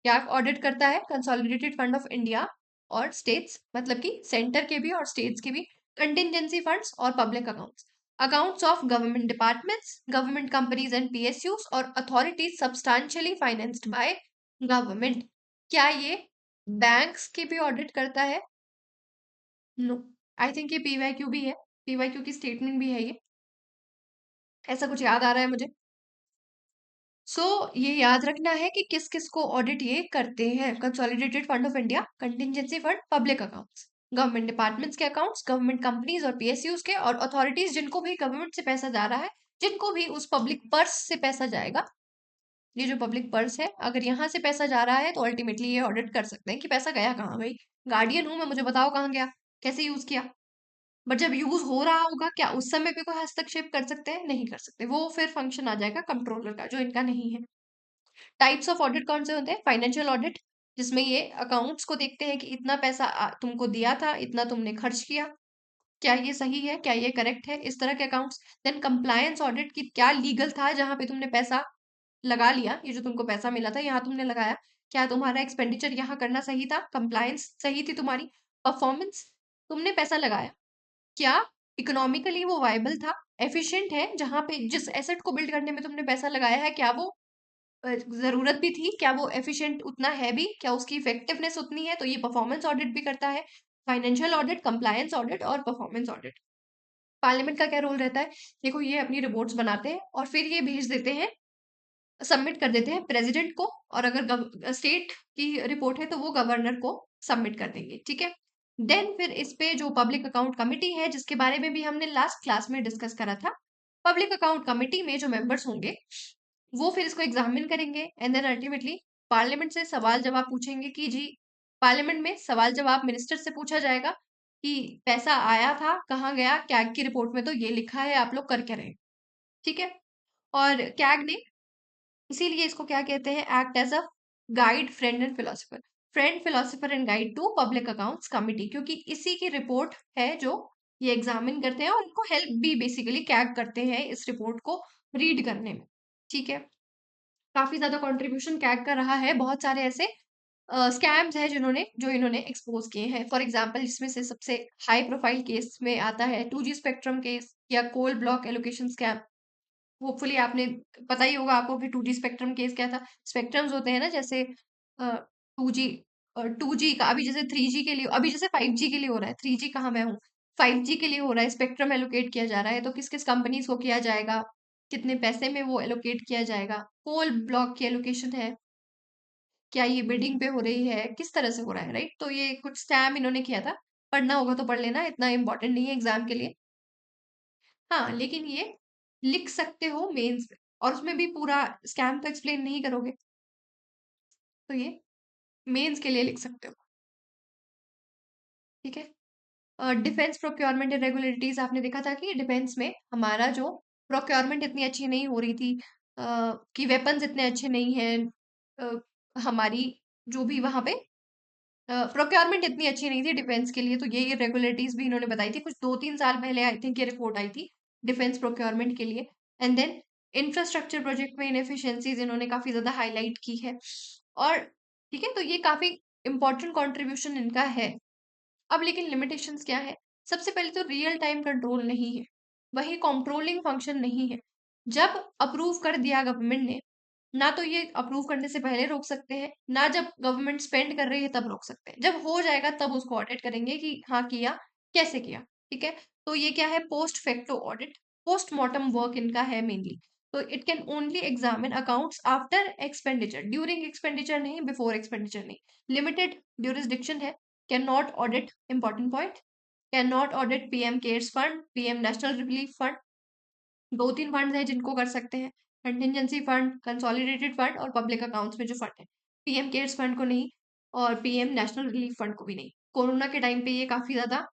क्या ऑडिट करता है, कंसोलिडेटेड फंड ऑफ इंडिया और स्टेट्स, मतलब कि सेंटर के भी और स्टेट्स के भी, कंटिजेंसी फंड्स और public accounts, accounts of government departments, government companies and PSUs और authorities substantially financed by government. क्या ये बैंक्स की भी ऑडिट करता है, नो। आई थिंक ये पीवाईक्यू भी है, पीवाईक्यू की स्टेटमेंट भी है ये, ऐसा कुछ याद आ रहा है मुझे। सो ये याद रखना है कि किस किस को ऑडिट ये करते हैं, consolidated fund of India, contingency fund, public accounts, government departments के अकाउंट्स, गवर्नमेंट कंपनीज और पीएसयूज के, और अथॉरिटीज जिनको भी गवर्नमेंट से पैसा जा रहा है, जिनको भी उस पब्लिक पर्स से पैसा जाएगा। ये जो पब्लिक पर्स है, अगर यहाँ से पैसा जा रहा है तो अल्टीमेटली ये ऑडिट कर सकते हैं कि पैसा गया कहाँ। भाई गार्डियन हूं मैं, मुझे बताओ कहाँ गया, कैसे यूज किया। बट जब यूज हो रहा होगा, क्या उस समय पे कोई हस्तक्षेप कर सकते हैं, नहीं कर सकते। वो फिर फंक्शन आ जाएगा कंट्रोलर का, जो इनका नहीं है। टाइप्स ऑफ ऑडिट कौन से होते हैं, फाइनेंशियल ऑडिट, जिसमें ये अकाउंट्स को देखते हैं कि इतना पैसा तुमको दिया था, इतना तुमने खर्च किया, क्या ये सही है, क्या ये करेक्ट है, इस तरह के अकाउंट्स। देन कंप्लायंस ऑडिट, की क्या लीगल था जहां पे तुमने पैसा लगा लिया, ये जो तुमको पैसा मिला था यहाँ तुमने लगाया, क्या तुम्हारा एक्सपेंडिचर यहाँ करना सही था, कंप्लायंस सही थी तुम्हारी। परफॉर्मेंस, तुमने पैसा लगाया, क्या इकोनॉमिकली वो वायबल था, एफिशिएंट है, जहां पे जिस एसेट को बिल्ड करने में तुमने पैसा लगाया है, क्या वो जरूरत भी थी, क्या वो एफिशिएंट उतना है भी, क्या उसकी इफेक्टिवनेस उतनी है। तो ये परफॉर्मेंस ऑडिट भी करता है, फाइनेंशियल ऑडिट, कंप्लायंस ऑडिट और परफॉर्मेंस ऑडिट। पार्लियामेंट का क्या रोल रहता है, देखो ये अपनी रिपोर्ट्स बनाते हैं और फिर ये भेज देते हैं, सबमिट कर देते हैं प्रेसिडेंट को, और अगर स्टेट की रिपोर्ट है तो वो गवर्नर को सबमिट कर देंगे। ठीक है, देन फिर इस पे जो पब्लिक अकाउंट कमिटी है, जिसके बारे में भी हमने लास्ट क्लास में डिस्कस करा था, पब्लिक अकाउंट कमिटी में जो मेंबर्स होंगे वो फिर इसको एग्जामिन करेंगे, एंड देन अल्टीमेटली पार्लियामेंट से सवाल जवाब पूछेंगे कि जी, पार्लियामेंट में सवाल जवाब मिनिस्टर से पूछा जाएगा कि पैसा आया था, कहाँ गया, कैग की रिपोर्ट में तो ये लिखा है, आप लोग कर क्या रहे हैं। ठीक है, और कैग ने, इसीलिए इसको क्या कहते हैं, act as a guide, friend and philosopher, friend philosopher and guide to public accounts committee, क्योंकि इसी की रिपोर्ट है जो ये एग्जामिन करते हैं, और इनको हेल्प भी बेसिकली कैग करते हैं इस रिपोर्ट को रीड करने में। ठीक है, काफी ज्यादा कंट्रीब्यूशन कैग का रहा है, बहुत सारे ऐसे स्कैम्स हैं जिन्होंने जो इन्होंने एक्सपोज किए हैं। फॉर एग्जाम्पल जिसमें से सबसे हाई प्रोफाइल केस में आता है 2G स्पेक्ट्रम केस या coal block allocation scam. Hopefully आपने, पता ही होगा आपको कि 2G स्पेक्ट्रम केस क्या था। स्पेक्ट्रम्स होते हैं ना, जैसे 2G, 2G का, अभी जैसे 3G के लिए, अभी जैसे 5G के लिए हो रहा है, 3G कहाँ मैं हूँ, 5G के लिए हो रहा है, स्पेक्ट्रम एलोकेट किया जा रहा है, तो किस किस कंपनीज को किया जाएगा, कितने पैसे में वो एलोकेट किया जाएगा, कोल ब्लॉक की एलोकेशन है, क्या ये बिडिंग पे हो रही है, किस तरह से हो रहा है, राइट। तो ये कुछ स्कैम इन्होंने किया था, पढ़ना होगा तो पढ़ लेना, इतना इंपॉर्टेंट नहीं है एग्जाम के लिए। हाँ, लेकिन ये लिख सकते हो मेंस में, और उसमें भी पूरा स्कैम तो एक्सप्लेन नहीं करोगे, तो ये मेंस के लिए लिख सकते हो, ठीक है। डिफेंस प्रोक्योरमेंट इरेगुलरिटीज आपने देखा था कि डिफेंस में हमारा जो प्रोक्योरमेंट इतनी अच्छी नहीं हो रही थी, कि वेपन्स इतने अच्छे नहीं हैं, हमारी जो भी वहां पे प्रोक्योरमेंट इतनी अच्छी नहीं थी डिफेंस के लिए, तो ये इरेगुलरिटीज भी इन्होंने बताई थी कुछ 2-3 साल पहले, आई थिंक ये रिपोर्ट आई थी डिफेंस प्रोक्योरमेंट के लिए। एंड देन इंफ्रास्ट्रक्चर प्रोजेक्ट में इनएफिशिएंसीज इन्होंने काफी ज्यादा हाईलाइट की है, और ठीक है, तो ये काफी इंपॉर्टेंट कंट्रीब्यूशन इनका है। अब लेकिन लिमिटेशंस क्या है? सबसे पहले तो रियल टाइम कंट्रोल नहीं है, वही कंट्रोलिंग फंक्शन नहीं है। जब अप्रूव कर दिया गवर्नमेंट ने, ना तो ये अप्रूव करने से पहले रोक सकते हैं, ना जब गवर्नमेंट स्पेंड कर रही है तब रोक सकते हैं। जब हो जाएगा तब उसको ऑडिट करेंगे कि हाँ किया, कैसे किया, ठीक है। तो ये क्या है? Post facto audit, postmortem work इनका है मेनली। तो it can only examine accounts after expenditure, during expenditure नहीं, बिफोर एक्सपेंडिचर नहीं। लिमिटेड ड्यूरिसडिक्शन है, can not audit, important point, can not audit PM cares fund, PM national relief fund, 2-3 fund हैं जिनको कर सकते हैं, कंटिजेंसी फंड, कंसोलिडेटेड फंड और public accounts में जो फंड है। पीएम केयर्स फंड को नहीं, और पीएम नेशनल रिलीफ फंड को भी नहीं। कोरोना के टाइम पे ये काफी ज्यादा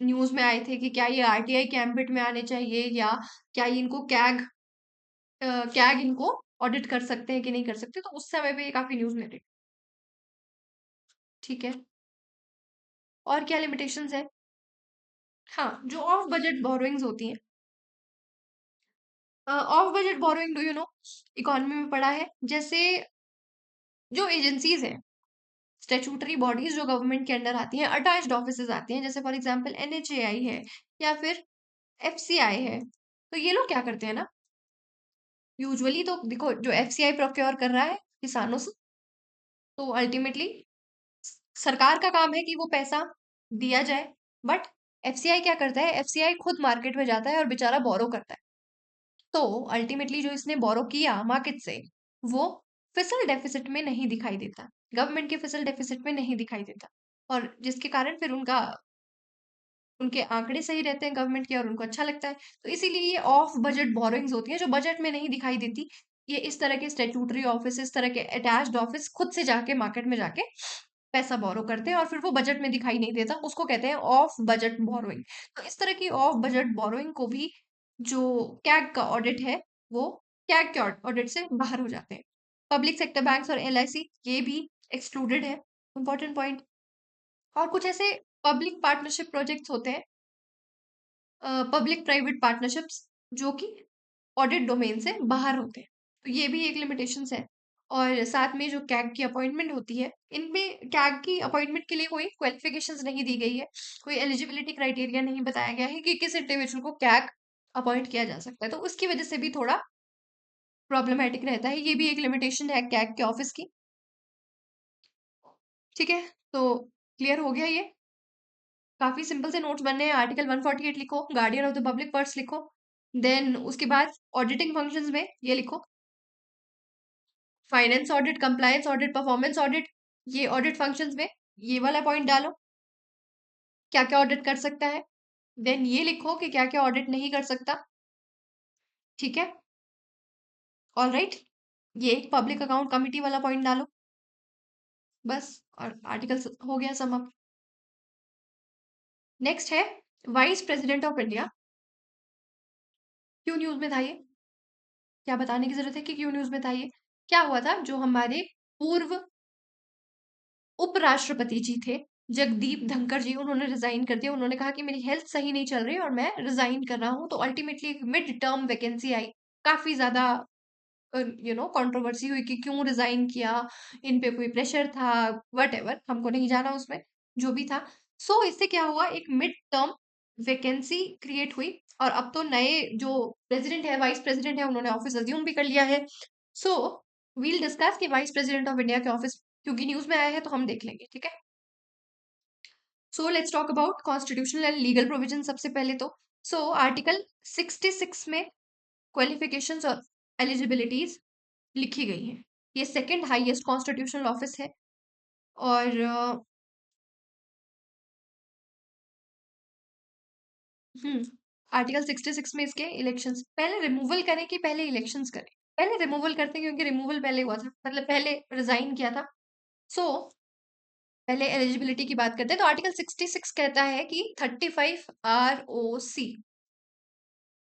न्यूज में आए थे कि क्या ये आरटीआई के एम्बिट में आने चाहिए, या क्या ये इनको कैग इनको ऑडिट कर सकते हैं कि नहीं कर सकते, तो उस समय पे ये काफी न्यूज में थे, ठीक है। और क्या लिमिटेशंस है? हाँ, जो ऑफ बजट बोरोइंग्स होती हैं, of budget borrowing, do you know, economy में पढ़ा है, जैसे जो एजेंसीज हैं, स्टेचूटरी बॉडीज जो गवर्नमेंट के अंडर आती हैं, अटैच्ड ऑफिसेज आती हैं, जैसे फॉर एग्जांपल एनएचएआई है, या फिर एफसीआई है। तो ये लोग क्या करते हैं ना, यूजुअली तो देखो, जो एफसीआई प्रोक्योर कर रहा है किसानों से, तो अल्टीमेटली सरकार का काम है कि वो पैसा दिया जाए। बट एफसीआई क्या करता है? एफसीआई खुद मार्केट में जाता है और बेचारा बोरो करता है। तो अल्टीमेटली जो इसने बोरो किया मार्केट से, वो फिसल डेफिसिट में नहीं दिखाई देता, गवर्नमेंट के फिसल डेफिसिट में नहीं दिखाई देता, और जिसके कारण फिर उनके आंकड़े सही रहते हैं गवर्नमेंट के, और उनको अच्छा लगता है। तो इसीलिए ये ऑफ बजट बोरोइंग्स होती हैं, जो बजट में नहीं दिखाई देती। ये इस तरह के स्टेट्यूटरी ऑफिस, इस तरह के अटैच्ड ऑफिस खुद से जाके मार्केट में जाके पैसा बोरो करते हैं, और फिर वो बजट में दिखाई नहीं देता, उसको कहते हैं ऑफ बजट बोरोइंग। तो इस तरह की ऑफ बजट बोरोइंग को भी जो कैग का ऑडिट है, वो कैग के ऑडिट से बाहर हो जाते हैं। पब्लिक सेक्टर बैंक्स और एलआईसी ये भी एक्सक्लूडेड है, इंपॉर्टेंट पॉइंट। और कुछ ऐसे पब्लिक पार्टनरशिप प्रोजेक्ट्स होते हैं, पब्लिक प्राइवेट पार्टनरशिप्स, जो कि ऑडिट डोमेन से बाहर होते हैं, तो ये भी एक लिमिटेशंस है। और साथ में जो कैग की अपॉइंटमेंट होती है, इनमें कैग की अपॉइंटमेंट के लिए कोई क्वालिफिकेशंस नहीं दी गई है, कोई एलिजिबिलिटी क्राइटेरिया नहीं बताया गया है कि किस इंडिविजुअल को कैग अपॉइंट किया जा सकता है, तो उसकी वजह से भी थोड़ा प्रॉब्लमेटिक रहता है। ये भी एक लिमिटेशन है कैग के ऑफिस की, ठीक है। तो क्लियर हो गया ये? काफी सिंपल से नोट्स बनने हैं। आर्टिकल 148 लिखो, guardian of the public purse लिखो, देन उसके बाद ऑडिटिंग फंक्शंस में ये लिखो, finance audit, compliance audit, performance audit. ये ऑडिट फंक्शंस में ये वाला पॉइंट डालो, क्या क्या ऑडिट कर सकता है। देन ये लिखो कि क्या क्या ऑडिट नहीं कर सकता, ठीक है। ऑल राइट, ये एक पब्लिक अकाउंट कमिटी वाला पॉइंट डालो, बस, और आर्टिकल हो गया सम अप। नेक्स्ट है वाइस प्रेसिडेंट ऑफ इंडिया। क्यों न्यूज में था ये? क्या बताने की जरूरत है कि क्यों न्यूज में था ये? क्या हुआ था, जो हमारे पूर्व उपराष्ट्रपति जी थे, जगदीप धनखड़ जी, उन्होंने रिजाइन कर दिया। उन्होंने कहा कि मेरी हेल्थ सही नहीं चल रही और मैं रिजाइन कर रहा हूं। तो अल्टीमेटली एक मिड टर्म वैकेंसी आई, काफी ज्यादा कंट्रोवर्सी हुई कि क्यों रिजाइन किया, इन पे कोई प्रेशर था, वट एवर, हमको नहीं जाना उसमें, जो भी था। सो इससे क्या हुआ, एक मिड टर्म वैकेंसी क्रिएट हुई, और अब तो नए जो प्रेसिडेंट है, वाइस प्रेसिडेंट है, उन्होंने ऑफिस अज्यूम भी कर लिया है। सो वील डिस्कस कि वाइस प्रेसिडेंट ऑफ इंडिया के ऑफिस, क्योंकि न्यूज में आया है तो हम देख लेंगे, ठीक है। So let's talk about constitutional and legal provision. सबसे पहले तो आर्टिकल 66 में क्वालिफिकेशंस और एलिजिबिलिटीज लिखी गई हैं। ये सेकंड हाईएस्ट कॉन्स्टिट्यूशनल ऑफिस है। और आर्टिकल 66 में इसके इलेक्शंस पहले रिमूवल करें कि पहले इलेक्शंस करें? पहले रिमूवल करते हैं, क्योंकि रिमूवल पहले हुआ था, मतलब पहले रिजाइन किया था। सो पहले एलिजिबिलिटी की बात करते हैं। तो आर्टिकल 66 कहता है कि 35 ROC,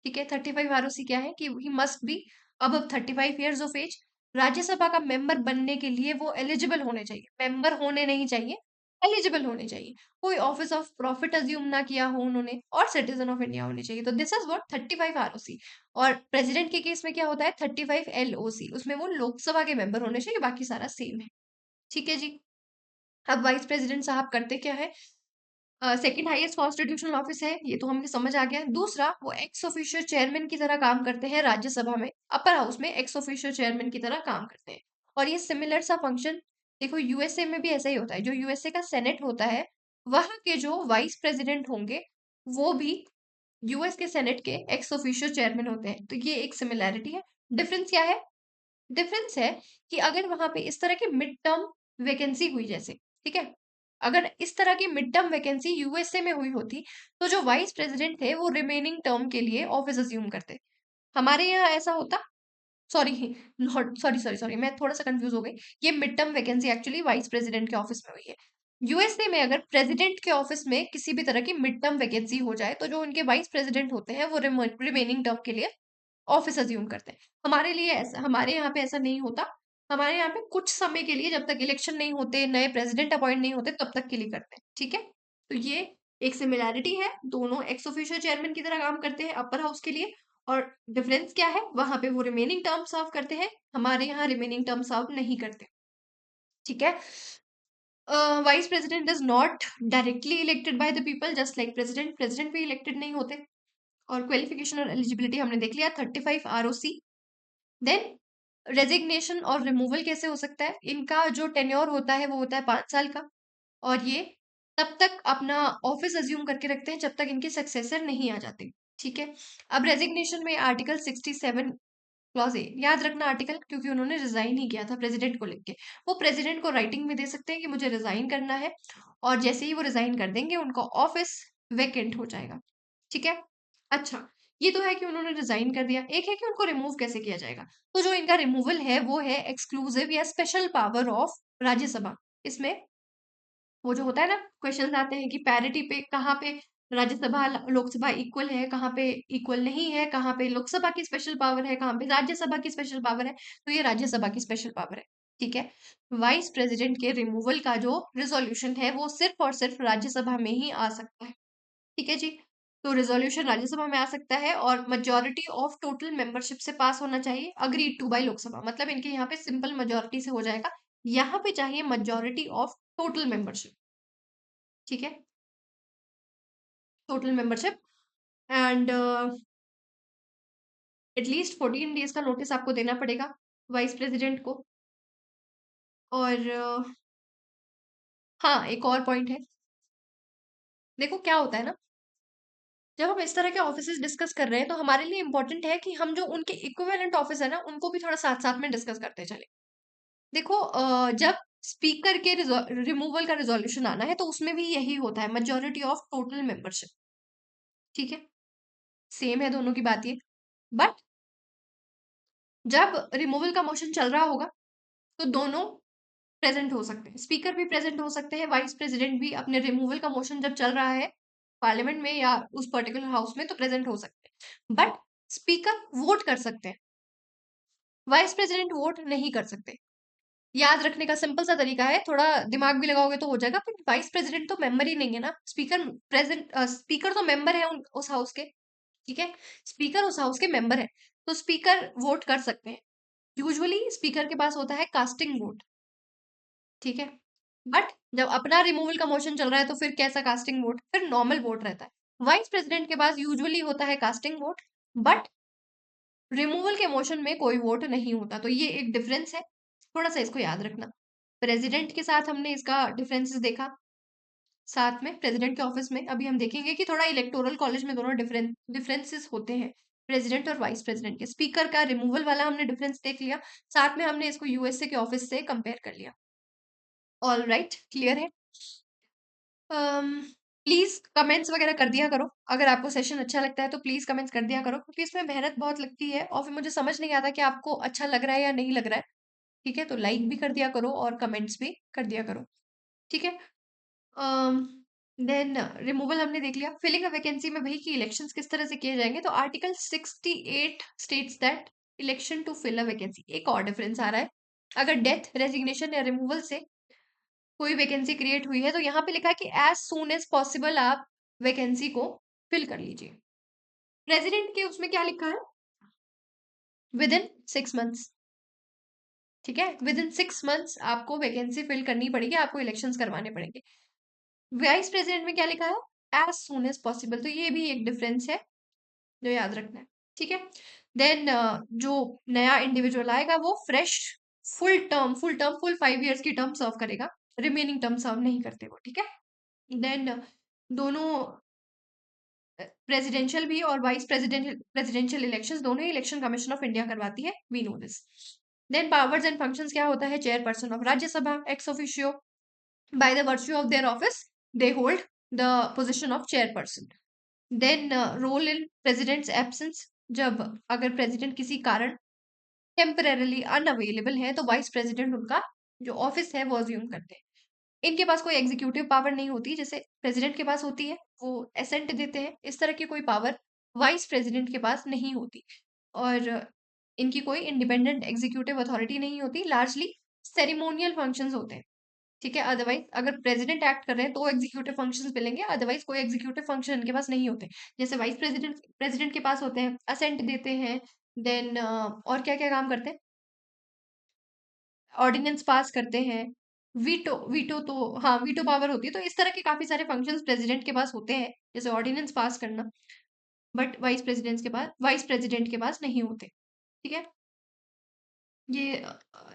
ठीक है। 35 ROC क्या है कि he must be above 35 years of age. Rajya Sabha का मेंबर बनने के लिए वो एलिजिबल होने चाहिए, मेंबर होने नहीं चाहिए, एलिजिबल होने चाहिए। कोई ऑफिस ऑफ प्रॉफिट अज्यूम ना किया हो उन्होंने, और सिटीजन ऑफ इंडिया होने चाहिए। तो दिस इज व्हाट 35 ROC। और प्रेसिडेंट के केस में क्या होता है 35 LOC, उसमें वो लोकसभा के मेंबर होने चाहिए, बाकी सारा सेम है। ठीक है जी। अब वाइस प्रेसिडेंट साहब करते क्या है? सेकंड हाईएस्ट कॉन्स्टिट्यूशनल ऑफिस है, ये तो हमें समझ आ गया। दूसरा, वो एक्स ऑफिशियो चेयरमैन की तरह काम करते हैं राज्यसभा में, अपर हाउस में एक्स ऑफिशियो चेयरमैन की तरह काम करते हैं। और ये सिमिलर सा फंक्शन देखो यूएसए में भी ऐसा ही होता है। जो यूएसए का सेनेट होता है, वहां के जो वाइस प्रेसिडेंट होंगे वो भी यूएस के सेनेट के एक्स ऑफिशियो चेयरमैन होते हैं। तो ये एक सिमिलैरिटी है। डिफरेंस क्या है? डिफरेंस है कि अगर वहां पे इस तरह की मिड टर्म वैकेंसी हुई, जैसे, ठीक है, अगर इस तरह की मिड टर्म वैकेंसी यूएसए में हुई होती, तो जो वाइस प्रेसिडेंट थे वो रिमेनिंग टर्म के लिए ऑफिस अज्यूम करते। हमारे यहाँ ऐसा होता, sorry, not sorry sorry sorry, मैं थोड़ा सा कंफ्यूज हो गई। ये mid term vacancy actually vice president के ऑफिस में हुई है। यूएसए में अगर प्रेसिडेंट के ऑफिस में किसी भी तरह की मिड टर्म वैकेंसी हो जाए, तो जो उनके वाइस प्रेसिडेंट होते हैं वो रिमेनिंग टर्म के लिए ऑफिस अज्यूम करते हैं। हमारे यहाँ पे ऐसा नहीं होता। हमारे यहाँ पे कुछ समय के लिए, जब तक इलेक्शन नहीं होते, नए प्रेसिडेंट अपॉइंट नहीं होते, तब तक के लिए करते हैं। ठीक है। तो ये एक सिमिलैरिटी है, दोनों एक्स ऑफिशियल चेयरमैन की तरह काम करते हैं अपर हाउस के लिए। और डिफरेंस क्या है? वहां पे वो रिमेनिंग टर्म सर्व करते हैं, हमारे यहाँ रिमेनिंग टर्म सर्व नहीं करते। ठीक है। Vice president is not directly elected by the people, just like president. President भी इलेक्टेड नहीं होते। और क्वालिफिकेशन और एलिजिबिलिटी हमने देख लिया, 35 ROC। देन रेजिग्नेशन और रिमूवल कैसे हो सकता है? इनका जो टेन्योर होता है वो होता है 5 साल का। और ये तब तक अपना ऑफिस अज्यूम करके रखते हैं जब तक इनके सक्सेसर नहीं आ जाते। ठीक है। अब रेजिग्नेशन में आर्टिकल 67 क्लॉज ए, याद रखना आर्टिकल, क्योंकि उन्होंने रिजाइन ही किया था प्रेसिडेंट को लेके। वो प्रेसिडेंट को राइटिंग में दे सकते हैं कि मुझे रिजाइन करना है, और जैसे ही वो रिजाइन कर देंगे उनका ऑफिस वेकेंट हो जाएगा। ठीक है। अच्छा, ये तो है कि उन्होंने रिजाइन कर दिया। एक है कि उनको रिमूव कैसे किया जाएगा। तो जो इनका रिमूवल है वो है एक्सक्लूसिव या स्पेशल पावर ऑफ राज्यसभा। इसमें वो जो होता है ना, क्वेश्चन आते हैं कि पैरिटी पे कहाँ पे राज्यसभा लोकसभा इक्वल है, कहाँ पे इक्वल नहीं है, कहाँ पे लोकसभा की स्पेशल पावर है, कहाँ पे राज्यसभा की स्पेशल पावर है। तो ये राज्यसभा की स्पेशल पावर है। ठीक है। वाइस प्रेसिडेंट के रिमूवल का जो रिजोल्यूशन है वो सिर्फ और सिर्फ राज्यसभा में ही आ सकता है। ठीक है जी। तो रिजोल्यूशन राज्यसभा में आ सकता है, और मेजोरिटी ऑफ टोटल मेंबरशिप से पास होना चाहिए, अग्रीड टू बाय लोकसभा। मतलब इनके यहाँ पे सिंपल मेजोरिटी से हो जाएगा। यहाँ पे चाहिए मेजोरिटी ऑफ टोटल मेंबरशिप। ठीक है। Total membership. And at least 14 days का नोटिस आपको देना पड़ेगा वाइस प्रेसिडेंट को। और हाँ, एक और पॉइंट है। देखो क्या होता है ना, जब हम इस तरह के ऑफिसेज डिस्कस कर रहे हैं, तो हमारे लिए इंपॉर्टेंट है कि हम जो उनके इक्विवेलेंट ऑफिस है ना, उनको भी थोड़ा साथ साथ में डिस्कस करते चले। देखो जब स्पीकर के रिमूवल का रिजोल्यूशन आना है, तो उसमें भी यही होता है, मेजोरिटी ऑफ टोटल मेंबरशिप। ठीक है। सेम है दोनों की बात ये। बट जब रिमूवल का मोशन चल रहा होगा, तो दोनों प्रेजेंट हो सकते हैं, स्पीकर भी प्रेजेंट हो सकते हैं, वाइस प्रेसिडेंट भी अपने रिमूवल का मोशन जब चल रहा है पार्लियामेंट में या उस पर्टिकुलर हाउस में, तो प्रेजेंट हो सकते हैं। बट स्पीकर वोट कर सकते हैं, वाइस प्रेसिडेंट वोट नहीं कर सकते। याद रखने का सिंपल सा तरीका है, थोड़ा दिमाग भी लगाओगे तो हो जाएगा। पर वाइस प्रेसिडेंट तो मेंबर ही नहीं है ना, स्पीकर तो मेंबर है उस हाउस के। ठीक है। स्पीकर उस हाउस के मेंबर है, तो स्पीकर वोट कर सकते हैं। यूजुअली स्पीकर के पास होता है कास्टिंग वोट। ठीक है। बट जब अपना रिमूवल का मोशन चल रहा है, तो फिर कैसा कास्टिंग वोट? फिर नॉर्मल वोट रहता है। वाइस प्रेसिडेंट के पास यूजुअली होता है कास्टिंग वोट, बट रिमूवल के मोशन में कोई वोट नहीं होता। तो ये एक डिफरेंस है, थोड़ा सा इसको याद रखना। प्रेसिडेंट के साथ हमने इसका डिफरेंसेस देखा। साथ में प्रेसिडेंट के ऑफिस में अभी हम देखेंगे कि थोड़ा इलेक्टोरल कॉलेज में दोनों डिफरेंसेस होते हैं, प्रेसिडेंट और वाइस प्रेसिडेंट के। स्पीकर का रिमूवल वाला हमने डिफरेंस देख लिया, साथ में हमने इसको यूएसए के ऑफिस से कंपेयर कर लिया। ऑल राइट, क्लियर है? प्लीज कमेंट्स वगैरह कर दिया करो, अगर आपको सेशन अच्छा लगता है तो प्लीज कमेंट्स कर दिया करो, क्योंकि इसमें मेहनत बहुत लगती है और फिर मुझे समझ नहीं आता कि आपको अच्छा लग रहा है या नहीं लग रहा है। ठीक है, तो लाइक भी कर दिया करो और कमेंट्स भी कर दिया करो। ठीक है, देन रिमूवल हमने देख लिया। फिलिंग अ वैकेंसी में भाई कि इलेक्शंस किस तरह से किए जाएंगे, तो article 68 states that election to fill a vacancy. एक और डिफरेंस आ रहा है, अगर डेथ, रेजिग्नेशन या रिमूवल से कोई वैकेंसी क्रिएट हुई है तो यहाँ पे लिखा है कि एज सून एज पॉसिबल आप वैकेंसी को फिल कर लीजिए। प्रेसिडेंट के उसमें क्या लिखा है, विद इन 6 मंथ्स। ठीक है, विद इन 6 मंथ्स आपको वैकेंसी फिल करनी पड़ेगी, आपको इलेक्शंस करवाने पड़ेंगे। वाइस प्रेसिडेंट में क्या लिखा है, एज सून एज पॉसिबल, तो ये भी एक डिफरेंस है जो याद रखना है। ठीक है, देन जो नया इंडिविजुअल आएगा वो फ्रेश फुल 5 इयर्स की टर्म सर्व करेगा, रिमेनिंग टर्म सर्व नहीं करते वो। ठीक है, देन दोनों प्रेसिडेंशियल भी और वाइस प्रेसिडेंशियल इलेक्शंस दोनों ही इलेक्शन कमीशन ऑफ इंडिया करवाती है, we know this. Then powers and functions क्या होता है, chairperson of Rajya Sabha ex officio, by the virtue of their office they hold the position of chairperson. Then role in president's absence, जब अगर president किसी कारण temporarily unavailable है तो vice president उनका जो ऑफिस है वो अज्यूम करते हैं। इनके पास कोई एग्जीक्यूटिव पावर नहीं होती, जैसे प्रेसिडेंट के पास होती है, वो एसेंट देते हैं, इस तरह की कोई पावर वाइस प्रेसिडेंट के पास नहीं होती। और इनकी कोई इंडिपेंडेंट एग्जीक्यूटिव अथॉरिटी नहीं होती, लार्जली सेरिमोनियल फंक्शंस होते हैं। ठीक है, अदरवाइज अगर प्रेसिडेंट एक्ट कर रहे हैं तो एग्जीक्यूटिव फंक्शंस मिलेंगे, अदरवाइज कोई एग्जीक्यूटिव फंक्शन इनके पास नहीं होते। जैसे वाइस प्रेसिडेंट प्रेसिडेंट के पास होते हैं, असेंट देते हैं, देन और क्या क्या काम करते हैं, ऑर्डिनेंस पास करते हैं, वीटो वीटो तो हाँ वीटो पावर होती है। तो इस तरह के काफी सारे फंक्शंस प्रेसिडेंट के पास होते हैं, जैसे ऑर्डिनेंस पास करना, बट वाइस प्रेसिडेंट के पास नहीं होते। ठीक है, ये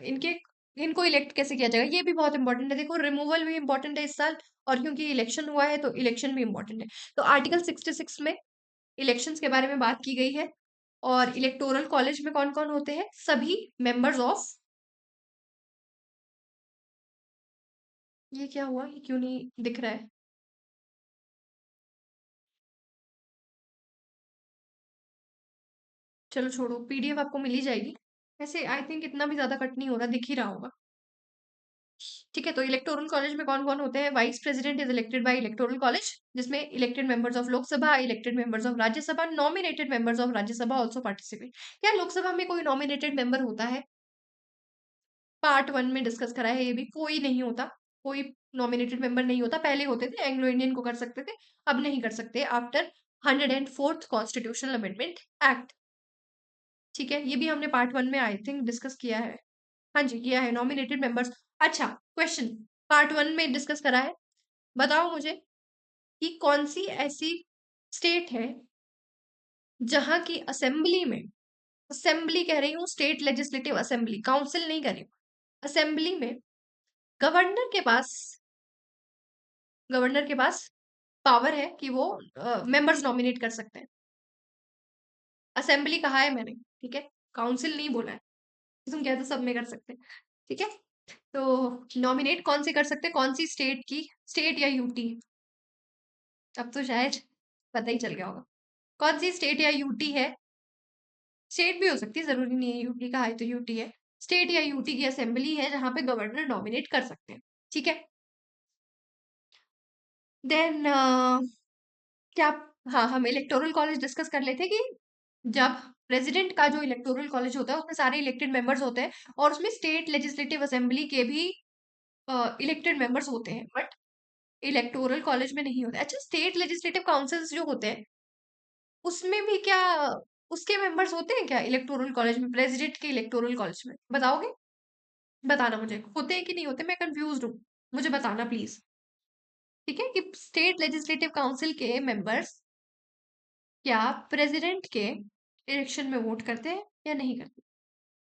इनके इनको इलेक्ट कैसे किया जाएगा ये भी बहुत इंपॉर्टेंट है। देखो, रिमूवल भी इंपॉर्टेंट है इस साल, और क्योंकि इलेक्शन हुआ है तो इलेक्शन भी इंपॉर्टेंट है। तो आर्टिकल 66 में इलेक्शंस के बारे में बात की गई है, और इलेक्टोरल कॉलेज में कौन कौन होते हैं, सभी मेंबर्स ऑफ, ये क्या हुआ, ये क्यों नहीं दिख रहा है, चलो छोड़ो, पीडीएफ आपको मिल ही जाएगी। वैसे आई थिंक इतना भी ज्यादा कट नहीं होगा, दिख ही रहा होगा। ठीक है, तो इलेक्टोरल कॉलेज में कौन कौन होते हैं, vice president is elected by electoral college, जिसमें elected members of Lok Sabha, elected members of Rajya Sabha, nominated members of Rajya Sabha also participate. क्या लोकसभा में कोई नॉमिनेटेड मेंबर होता है, पार्ट 1 में डिस्कस करा है, ये भी कोई नहीं होता, कोई नॉमिनेटेड मेंबर नहीं होता। पहले होते थे, एंग्लो इंडियन को कर सकते थे, अब नहीं कर सकते after 104th constitutional amendment act. ठीक है, ये भी हमने पार्ट 1 में आई थिंक डिस्कस किया है। हाँ जी, किया है, नॉमिनेटेड मेंबर्स। अच्छा, क्वेश्चन, पार्ट 1 में डिस्कस करा है, बताओ मुझे कि कौन सी ऐसी स्टेट है जहां की असेंबली में, असेंबली कह रही हूँ, स्टेट लेजिस्लेटिव असेंबली, काउंसिल नहीं कर रही हूँ, असेंबली में गवर्नर के पास गवर्नर के पास पावर है कि वो मेंबर्स नॉमिनेट कर सकते हैं। असेंबली कहा है मैंने, ठीक है, काउंसिल नहीं बोला है। तुम कहते सब में कर सकते हैं। ठीक है, तो नॉमिनेट कौन से कर सकते हैं, कौन सी स्टेट की, स्टेट या यूटी, अब तो शायद पता ही चल गया होगा कौन सी स्टेट या यूटी है। स्टेट भी हो सकती है, जरूरी नहीं है यूटी का है तो यूटी है। स्टेट या यूटी की असेंबली है जहां पे गवर्नर नॉमिनेट कर सकते हैं। ठीक है, देन क्या, हाँ हम इलेक्टोरल कॉलेज डिस्कस कर लेते कि जब प्रेसिडेंट का जो इलेक्टोरल कॉलेज होता है उसमें सारे इलेक्टेड मेंबर्स होते हैं, और उसमें स्टेट लेजिस्लेटिव असेंबली के भी इलेक्टेड मेंबर्स होते हैं, बट इलेक्टोरल कॉलेज में नहीं होते। अच्छा, स्टेट लेजिस्लेटिव काउंसिल्स जो होते हैं उसमें भी क्या उसके मेंबर्स होते हैं क्या इलेक्टोरल कॉलेज में, प्रेसिडेंट के इलेक्टोरल कॉलेज में, बताओगे? बताना मुझे, होते हैं कि नहीं होते, मैं कंफ्यूज हूँ, मुझे बताना प्लीज। ठीक है, कि स्टेट लेजिस्लेटिव काउंसिल के मेंबर्स क्या प्रेसिडेंट के इलेक्शन में वोट करते हैं या नहीं करते।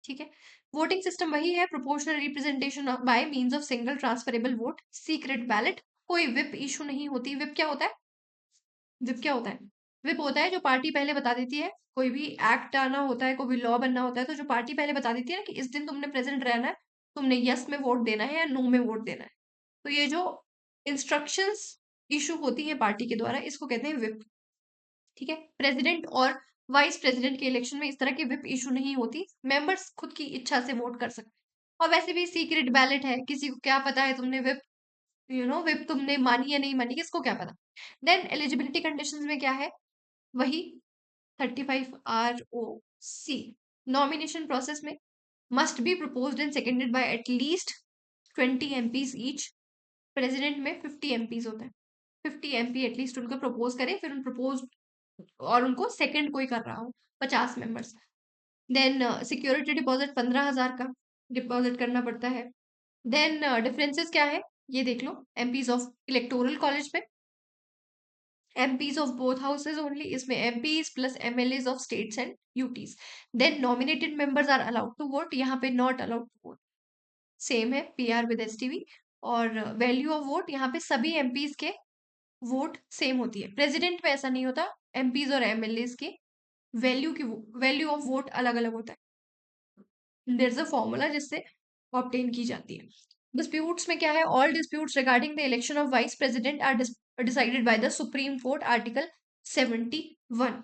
ठीक है, वोटिंग सिस्टम वही है, proportional representation by means of single transferable vote, secret ballot, कोई विप इशू नहीं होती। विप क्या होता है? विप क्या होता है? विप होता है जो पार्टी पहले बता देती है, कोई भी एक्ट आना होता है, कोई भी लॉ बनना होता है, तो जो पार्टी पहले बता देती है ना कि इस दिन तुमने प्रेजेंट रहना है, तुमने यस में वोट देना है या नो में वोट देना है। तो ये जो इंस्ट्रक्शंस इशू होती है पार्टी के द्वारा, इसको कहते हैं विप। ठीक है, प्रेसिडेंट और वाइस प्रेसिडेंट के इलेक्शन में इस तरह की विप इशू नहीं होती, मेंबर्स खुद की इच्छा से वोट कर सकते हैं। और वैसे भी सीक्रेट बैलेट है, किसी को क्या पता है तुमने विप, विप तुमने मानी या नहीं मानी, किसको क्या पता। देन एलिजिबिलिटी कंडीशंस में क्या है? वही 35 ROC। नॉमिनेशन प्रोसेस में must be proposed and seconded by at least 20 MPs each. President में 50 MPs होते हैं, 50 MP एटलीस्ट उनको प्रपोज करें, फिर उन प्रपोज और उनको सेकंड कोई कर रहा हो, 50 मेंबर्स। देन सिक्योरिटी डिपॉजिट 15,000 का डिपॉजिट करना पड़ता है। देन डिफरेंसेस क्या है ये देख लो। MPs ऑफ इलेक्टोरल कॉलेज में MPs of both houses only, इसमें MPs plus MLAs of states and UTs. Then nominated members are allowed to vote, यहाँ पे not allowed to vote. Same है PR with STV। और value of vote यहाँ पे सभी MPs के vote same होती है। प्रेसिडेंट में ऐसा नहीं होता, MPs और MLAs के वैल्यू ऑफ वोट अलग अलग होता है। देयर इज अ फॉर्मूला जिससे ऑब्टेन की जाती है। डिस्प्यूट्स में क्या है? All disputes regarding the election of vice president are decided by the supreme court, article 71।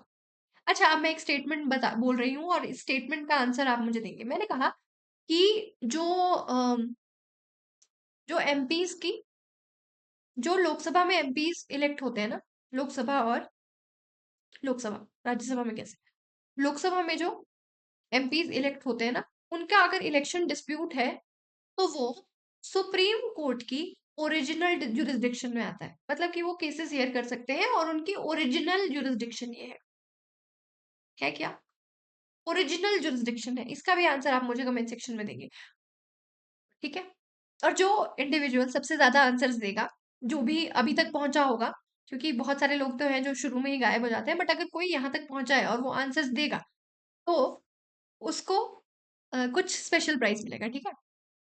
अच्छा, अब मैं एक स्टेटमेंट बोल रही हूँ और इस स्टेटमेंट का आंसर आप मुझे देंगे। मैंने कहा कि जो जो एमपीज की, जो लोकसभा में एमपीज इलेक्ट होते हैं ना, लोकसभा और लोकसभा, राज्यसभा में कैसे, लोकसभा में जो एमपीज इलेक्ट होते हैं ना, उनका अगर इलेक्शन डिस्प्यूट है तो वो सुप्रीम कोर्ट की ओरिजिनल जुरिस्डिक्शन में आता है। मतलब कि वो केसेस हियर कर सकते हैं और उनकी ओरिजिनल जुरिस्डिक्शन ये है क्या? ओरिजिनल जुरिस्डिक्शन है। इसका भी आंसर आप मुझे कमेंट सेक्शन में देंगे, ठीक है। और जो इंडिविजुअल सबसे ज्यादा आंसर्स देगा, जो भी अभी तक पहुंचा होगा, क्योंकि बहुत सारे लोग तो हैं जो शुरू में ही गायब हो जाते हैं, बट अगर कोई यहाँ तक पहुंचा है और वो आंसर्स देगा तो उसको कुछ स्पेशल प्राइज मिलेगा, ठीक है।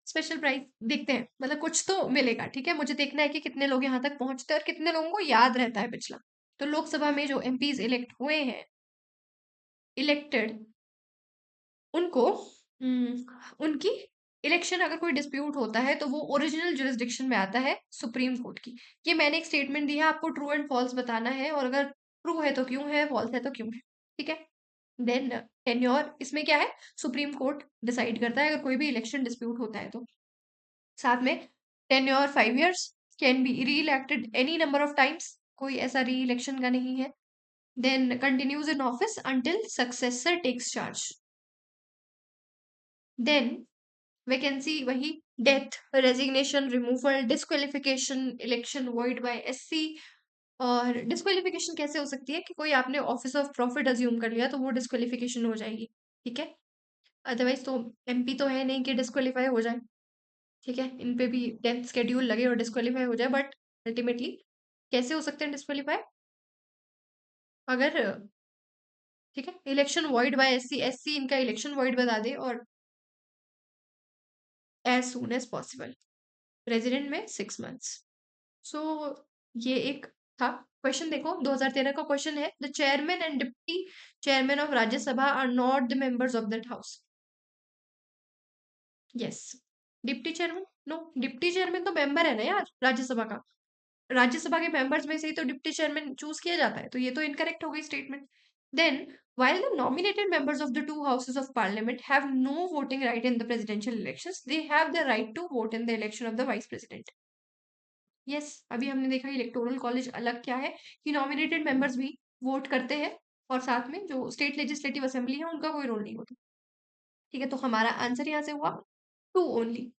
स्पेशल प्राइज देखते हैं, मतलब कुछ तो मिलेगा, ठीक है। मुझे देखना है कि कितने लोग यहाँ तक पहुंचते हैं और कितने लोगों को याद रहता है पिछला। तो लोकसभा में जो MPs इलेक्ट हुए हैं, इलेक्टेड, उनको उनकी इलेक्शन अगर कोई डिस्प्यूट होता है तो वो ओरिजिनल जुरिस्डिक्शन में आता है सुप्रीम कोर्ट की। ये मैंने एक स्टेटमेंट दिया, आपको ट्रू एंड फॉल्स बताना है, और अगर ट्रू है तो क्यों है, फॉल्स है तो क्यों है, ठीक है। देन टेन्योर, इसमें क्या है? सुप्रीम कोर्ट डिसाइड करता है अगर कोई भी इलेक्शन डिस्प्यूट होता है तो। साथ में tenure 5 years, can be reelected any number of times, कोई ऐसा री इलेक्शन का नहीं है। Then continues in office until successor takes charge. Then vacancy वही, death, resignation, removal, disqualification, election void by SC। और डिस्क्वालिफिकेशन कैसे हो सकती है? कि कोई आपने ऑफिस ऑफ प्रॉफिट अज्यूम कर लिया तो वो डिस्क्वालिफिकेशन हो जाएगी, ठीक है। अदरवाइज तो MP तो है नहीं कि डिस्क्वालीफाई हो जाए, ठीक है। इन पे भी डेथ स्केड्यूल लगे और डिस्क्वालीफाई हो जाए, बट अल्टीमेटली कैसे हो सकते हैं डिस्क्वालीफाई? अगर, ठीक है, इलेक्शन वॉइड बाय SC इनका इलेक्शन वॉइड बता दे, और as soon as possible. President में 6 months। सो ये एक था क्वेश्चन। देखो 2013 का क्वेश्चन है, the chairman and deputy chairman of Rajya Sabha are not the members of that house. Yes, deputy chairman, no, deputy chairman तो मेंबर है ना यार राज्यसभा का। राज्यसभा के मेंबर्स में से ही तो डिप्टी चेयरमैन चूज किया जाता है, तो ये तो इनकरेक्ट हो गई statement. Then while the nominated members of the two houses of parliament have no voting right in the presidential elections, they have the right to vote in the election of the vice president। Yes, अभी हमने देखा electoral college अलग क्या है, कि nominated members भी vote करते हैं, और साथ में जो स्टेट लेजिस्लेटिव असेंबली है उनका कोई रोल नहीं होता, ठीक है। तो हमारा आंसर यहाँ से हुआ 2 only.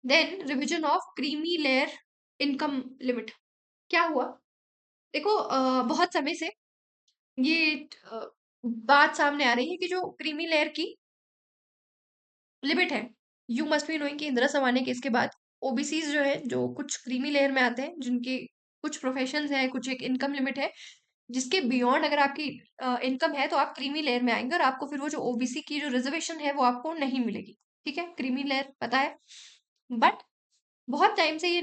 Then revision of creamy layer income limit, क्या हुआ? देखो बहुत समय से ये बात सामने आ रही है कि जो क्रीमी लेयर की लिमिट है, यू मस्ट बी नोइंग कि इंदिरा समाने केस के बाद OBCs जो है, जो कुछ क्रीमी लेयर में आते हैं, जिनके कुछ प्रोफेशंस हैं, कुछ एक इनकम लिमिट है, जिसके बियॉन्ड अगर आपकी इनकम है तो आप क्रीमी लेयर में आएंगे, और आपको फिर वो जो OBC की जो रिजर्वेशन है वो आपको नहीं मिलेगी, ठीक है। क्रीमी लेयर पता है, बट बहुत टाइम से ये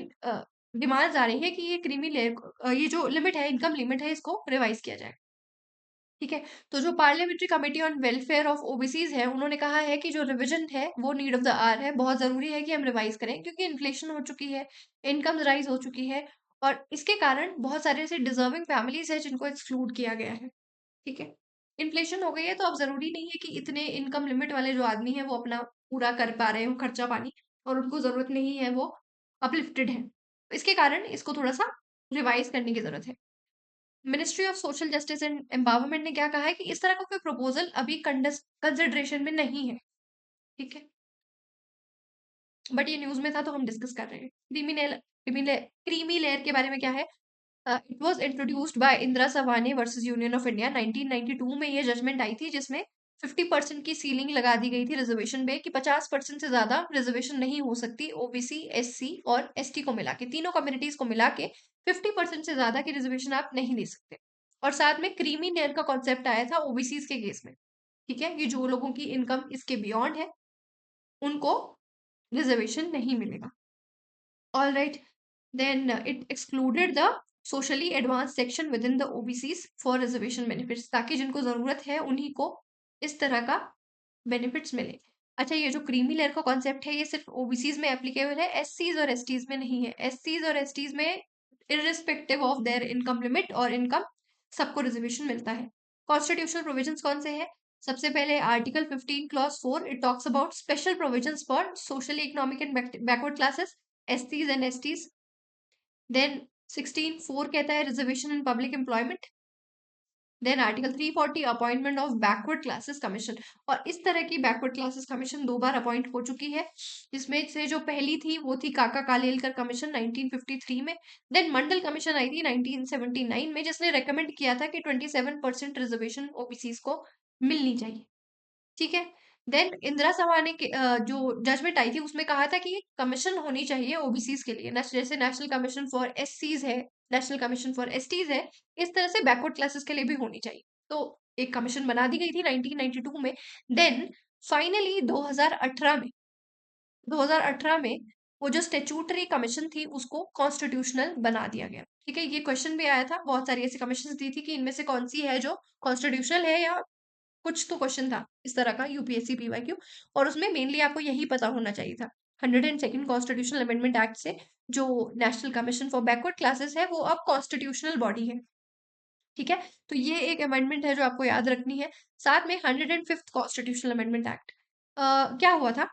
डिमांड्स आ रही है कि ये क्रीमी लेयर, ये जो लिमिट है, इनकम लिमिट है, इसको रिवाइज किया जाए। ठीक है, तो जो parliamentary committee on welfare of OBCs है, उन्होंने कहा है कि जो रिवीजन है वो नीड ऑफ द आवर है, बहुत जरूरी है कि हम रिवाइज करें, क्योंकि इन्फ्लेशन हो चुकी है, इनकम राइज हो चुकी है, और इसके कारण बहुत सारे ऐसे डिजर्विंग फैमिलीज है जिनको एक्सक्लूड किया गया है। ठीक है, इन्फ्लेशन हो गई है तो अब जरूरी नहीं है कि इतने इनकम लिमिट वाले जो आदमी है वो अपना पूरा कर पा रहे हो खर्चा पानी, और उनको जरूरत नहीं है वो अपलिफ्टेड है। इसके कारण इसको थोड़ा सा रिवाइज करने की जरूरत है। Ministry of social justice and empowerment ने क्या कहा है कि इस तरह का कोई प्रपोजल अभी कंसिडरेशन में नहीं है। ठीक है, बट ये न्यूज में था तो हम डिस्कस कर रहे हैं। क्रीमी लेयर के बारे में क्या है? It was introduced by Indira Sawhney versus union of India 1992 में। ये जजमेंट आई थी जिसमें 50% की सीलिंग लगा दी गई थी रिजर्वेशन पे, कि 50% से ज्यादा रिजर्वेशन नहीं हो सकती ओबीसी, एससी और एसटी को मिला के, तीनों कम्युनिटीज को मिला के 50% से ज्यादा की रिजर्वेशन आप नहीं दे सकते। और साथ में क्रीमी लेयर का कॉन्सेप्ट आया था ओबीसीज के केस में। ठीक है, ये जो लोगों की इनकम इसके बियॉन्ड है उनको रिजर्वेशन नहीं मिलेगा। All right, then it excluded the socially advanced section within the OBCs for reservation benefits, ताकि जिनको जरूरत है उन्हीं को इस तरह का बेनिफिट्स मिले। अच्छा, ये जो क्रीमी लेयर का कॉन्सेप्ट है ये सिर्फ ओबीसीज में एप्लीकेबल है, एससीज और एसटीज में नहीं है। एससीज और एसटीज में irrespective of their income limit और इनकम सबको रिजर्वेशन मिलता है। कॉन्स्टिट्यूशनल प्रोविजंस कौन से हैं? सबसे पहले article 15 clause 4, it talks about special provisions for socially economic and backward classes, STs and STs. Then 16(4) कहता है reservation in public employment. Then article 340 appointment of backward classes commission. और इस तरह की बैकवर्ड क्लासेस कमीशन 2 बार appoint हो चुकी है, जिसमें से जो पहली थी वो थी काका कालेलकर कमीशन 1953 में। देन मंडल कमीशन आई थी 1979 में, जिसने रेकमेंड किया था कि 27% रिजर्वेशन ओबीसीज को मिलनी चाहिए। ठीक है, देन इंदिरा सहानी के जो जजमेंट आई थी उसमें कहा था कि कमीशन होनी चाहिए ओबीसीज के लिए, जैसे नेशनल कमीशन फॉर एससीज है, नेशनल कमीशन फॉर एसटीज है, इस तरह से बैकवर्ड क्लासेस के लिए भी होनी चाहिए। तो एक कमीशन बना दी गई थी 1992 में। देन फाइनली 2018 में वो जो स्टेचूटरी कमीशन थी उसको कॉन्स्टिट्यूशनल बना दिया गया। ठीक है, ये क्वेश्चन भी आया था, बहुत सारी ऐसी कमीशन दी थी कि इनमें से कौन सी है जो कॉन्स्टिट्यूशनल है, या कुछ तो क्वेश्चन था इस तरह का यूपीएससी पीवाईक्यू। और उसमें मेनली आपको यही पता होना चाहिए था, 102nd कॉन्स्टिट्यूशनल अमेंडमेंट एक्ट से जो national commission for backward classes है वो अब कॉन्स्टिट्यूशनल बॉडी है। ठीक है, तो ये एक अमेंडमेंट है जो आपको याद रखनी है। साथ में 105th कॉन्स्टिट्यूशनल अमेंडमेंट एक्ट, क्या हुआ था?